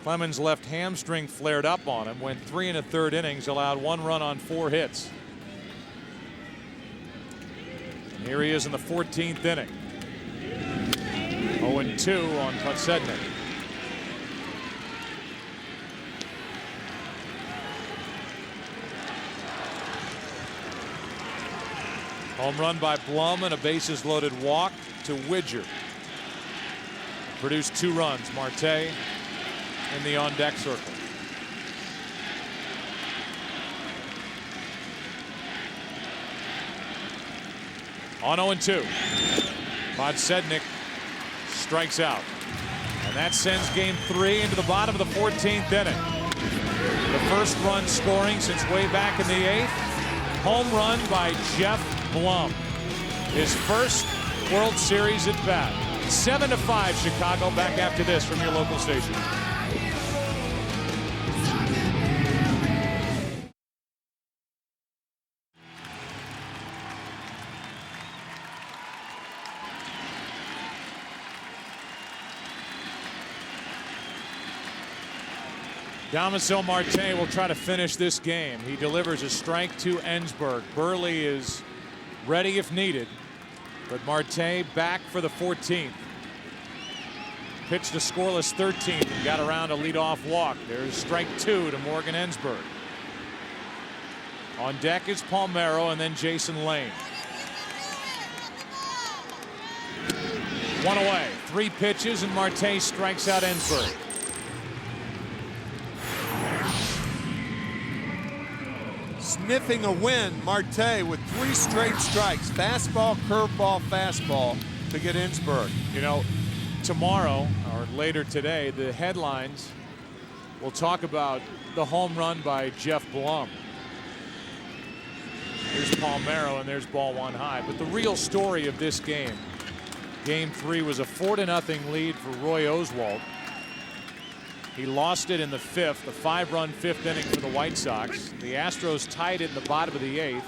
Clemens' left hamstring flared up on him. Went 3 1/3 innings, allowed 1 run on 4 hits. And here he is in the 14th inning. 0-2 on Podsednik. Home run by Blum and a bases loaded walk to Widger. Produced 2 runs. Marte in the on deck circle. On 0-2. Podsednik strikes out. And that sends Game 3 into the bottom of the 14th inning. The first run scoring since way back in the 8th. Home run by Jeff Blum. His first World Series at bat. 7-5 Chicago. Back after this from your local station. Damaso Marte will try to finish this game. He delivers a strike to Ensberg. Burley is ready if needed, but Marte back for the 14th. Pitched a scoreless 13th and got around a leadoff walk. There's strike 2 to Morgan Ensberg. On deck is Palmeiro and then Jason Lane. 1 away. 3 pitches and Marte strikes out Ensberg. Sniffing a win, Marte with 3 straight strikes. Fastball, curveball, fastball to get Ensberg. You know, tomorrow or later today, the headlines will talk about the home run by Jeff Blum. Here's Palmeiro and there's ball 1 high. But the real story of this game, Game 3, was a 4-0 lead for Roy Oswalt. He lost it in the 5th, the 5-run 5th inning for the White Sox. The Astros tied it in the bottom of the 8th,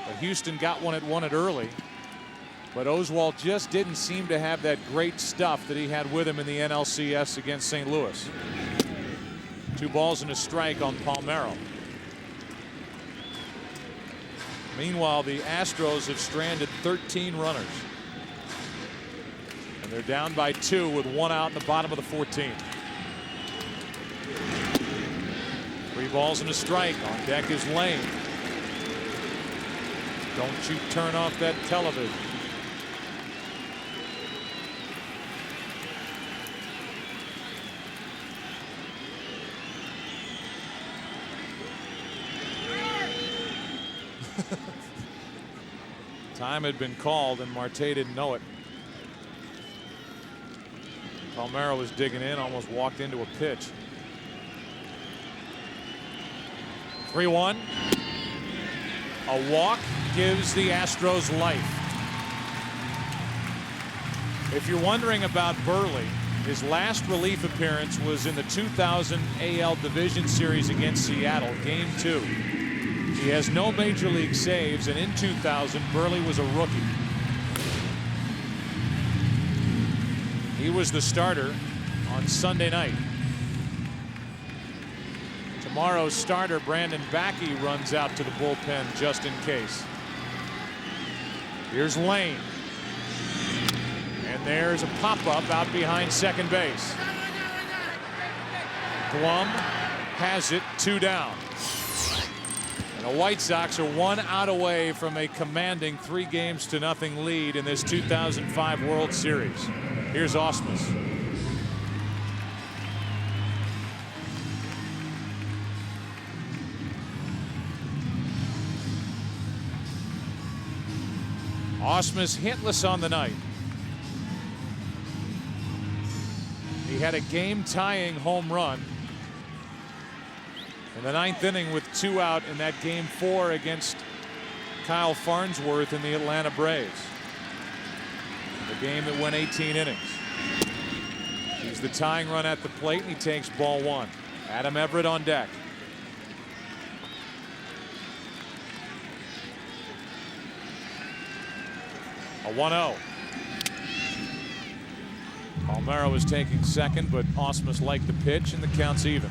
but Houston got one at early. But Oswalt just didn't seem to have that great stuff that he had with him in the NLCS against St. Louis. 2 balls and a strike on Palmeiro. Meanwhile, the Astros have stranded 13 runners. And they're down by 2 with 1 out in the bottom of the 14th. 3 balls and a strike. On deck is Lane. Don't you turn off that television. Time had been called and Marte didn't know it. Palmeiro was digging in, almost walked into a pitch. 3-1. A walk gives the Astros life. If you're wondering about Burley, his last relief appearance was in the 2000 AL Division Series against Seattle, Game 2. He has no major league saves, and in 2000, Burley was a rookie. He was the starter on Sunday night. Tomorrow's starter, Brandon Backey, runs out to the bullpen just in case. Here's Lane. And there's a pop-up out behind second base. Blum has it, 2 down. And the White Sox are 1 out away from a commanding 3-0 lead in this 2005 World Series. Here's Ausmus. Ausmus hitless on the night. He had a game-tying home run in the 9th inning with 2 out in that Game 4 against Kyle Farnsworth in the Atlanta Braves. The game that went 18 innings. He's the tying run at the plate, and he takes ball 1. Adam Everett on deck. A 1-0. Palmeiro is taking second, but Ausmus liked the pitch, and the count's even.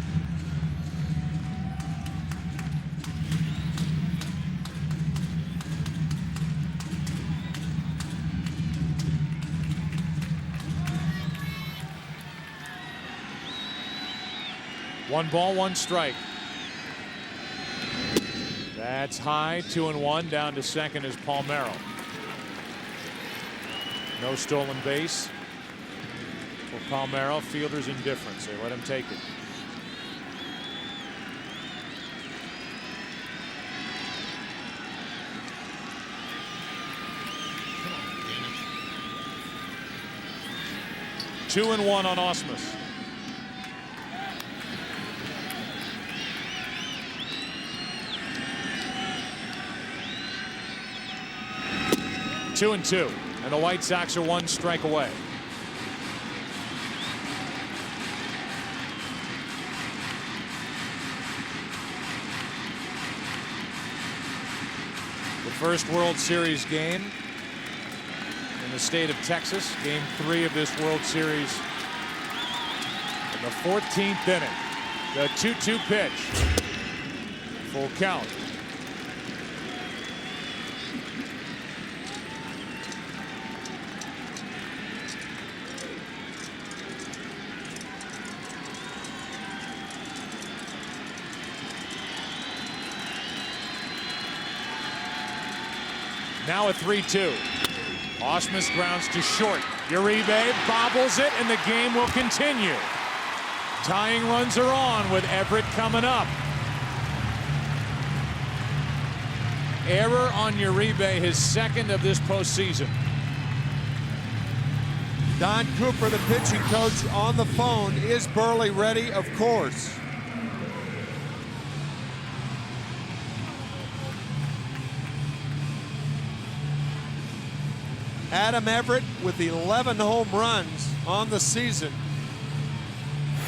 One ball, 1 strike. That's high. 2-1. Down to second is Palmeiro. No stolen base for Palmeiro. Fielder's indifference. They let him take it. Two and one on Ausmus. Two and two, and the White Sox are 1 strike away. The first World Series game in the state of Texas, Game 3 of this World Series. In the 14th inning, the 2-2 pitch. Full count. Now a 3-2. Ausmus grounds to short. Uribe bobbles it, and the game will continue. Tying runs are on with Everett coming up. Error on Uribe, his second of this postseason. Don Cooper, the pitching coach, on the phone. Is Burley ready? Of course. Adam Everett with 11 home runs on the season.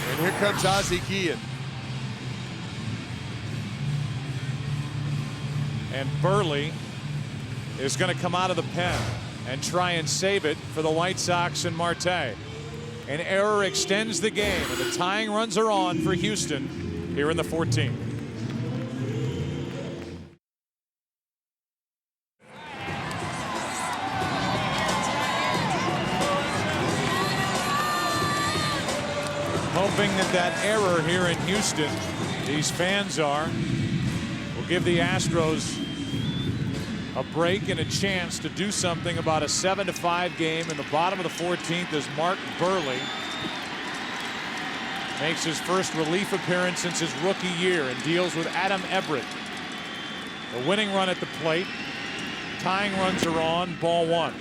And here comes Ozzie Guillen. And Burley is going to come out of the pen and try and save it for the White Sox and Marte. An error extends the game, and the tying runs are on for Houston here in the 14th. Hoping that error here in Houston, these fans are, will give the Astros a break and a chance to do something about a 7-5 game in the bottom of the 14th as Mark Burley makes his first relief appearance since his rookie year and deals with Adam Everett. The winning run at the plate. Tying runs are on, ball one.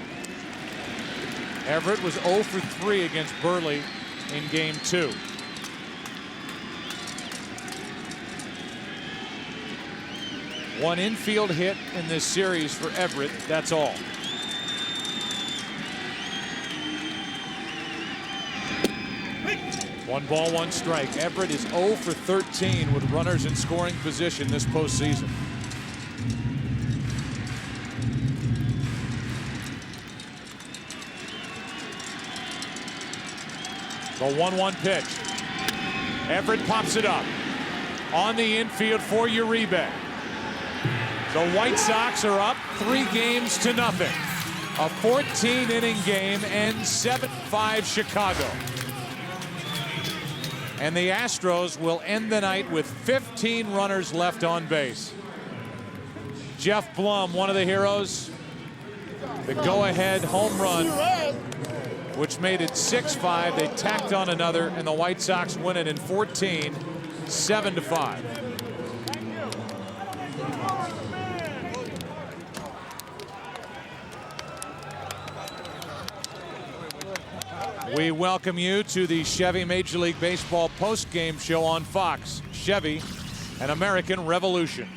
Everett was 0 for 3 against Burley in game 2. One infield hit in this series for Everett, that's all. One ball, one strike. Everett is 0 for 13 with runners in scoring position this postseason. The 1-1 pitch. Everett pops it up on the infield for Uribe. The White Sox are up 3 games to nothing. A 14-inning game ends 7-5 Chicago. And the Astros will end the night with 15 runners left on base. Jeff Blum, one of the heroes. The go-ahead home run, which made it 6-5. They tacked on another, and the White Sox win it in 14, 7-5. We welcome you to the Chevy Major League Baseball post-game show on Fox. Chevy, an American revolution.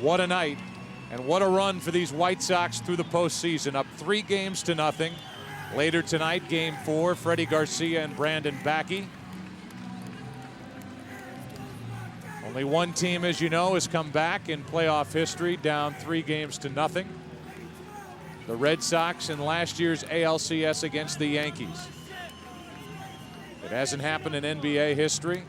What a night, and what a run for these White Sox through the postseason. Up 3 games to nothing. Later tonight, game 4, Freddie Garcia and Brandon Backey. Only one team, as you know, has come back in playoff history, down 3 games to nothing. The Red Sox in last year's ALCS against the Yankees. It hasn't happened in NBA history,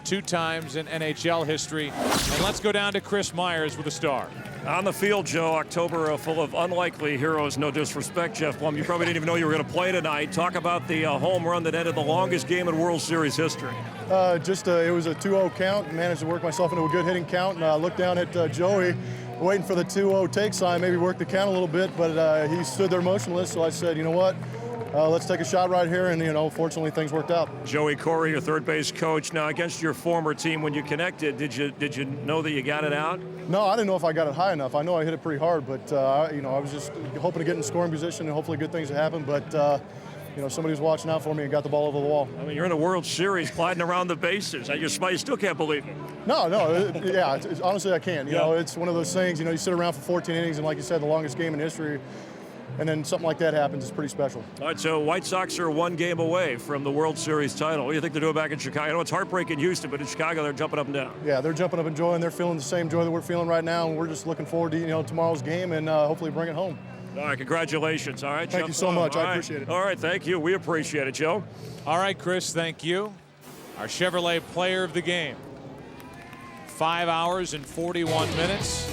2 times in NHL history. And let's go down to Chris Myers with a star. On the field, Joe, October full of unlikely heroes. No disrespect, Jeff Blum. You probably didn't even know you were going to play tonight. Talk about the home run that ended the longest game in World Series history. It was a 2-0 count. Managed to work myself into a good hitting count, and I looked down at Joey, waiting for the 2-0 take sign, maybe work the count a little bit, but he stood there motionless. So I said, you know what? Let's take a shot right here, and fortunately things worked out. Joey Corey, your third base coach. Now, against your former team, when you connected, did you know that you got it out? No, I didn't know if I got it high enough. I know I hit it pretty hard, but I was just hoping to get in scoring position and hopefully good things would happen. But somebody was watching out for me and got the ball over the wall. I mean, you're in the World Series, gliding around the bases. You still can't believe it. No, honestly, I can't. It's one of those things. You sit around for 14 innings, and like you said, the longest game in history. And then something like that happens, it's pretty special. All right, so White Sox are 1 game away from the World Series title. What do you think they're doing back in Chicago? I know it's heartbreaking Houston, but in Chicago, they're jumping up and down. Yeah, they're jumping up and joy, and they're feeling the same joy that we're feeling right now, and we're just looking forward to, tomorrow's game and hopefully bring it home. All right, congratulations. All right, thank you so much. I appreciate it. All right, thank you. We appreciate it, Joe. All right, Chris, thank you. Our Chevrolet player of the game. 5 hours and 41 minutes.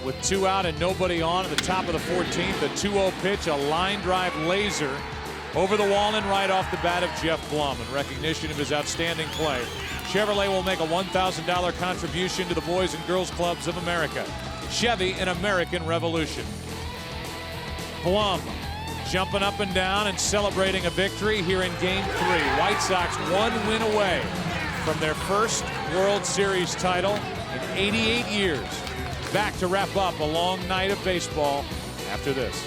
With 2 out and nobody on at the top of the 14th, a 2-0 pitch, a line drive laser over the wall and right off the bat of Jeff Blum in recognition of his outstanding play. Chevrolet will make a $1,000 contribution to the Boys and Girls Clubs of America. Chevy, an American revolution. Blum jumping up and down and celebrating a victory here in Game 3. White Sox 1 win away from their first World Series title in 88 years. Back to wrap up a long night of baseball after this.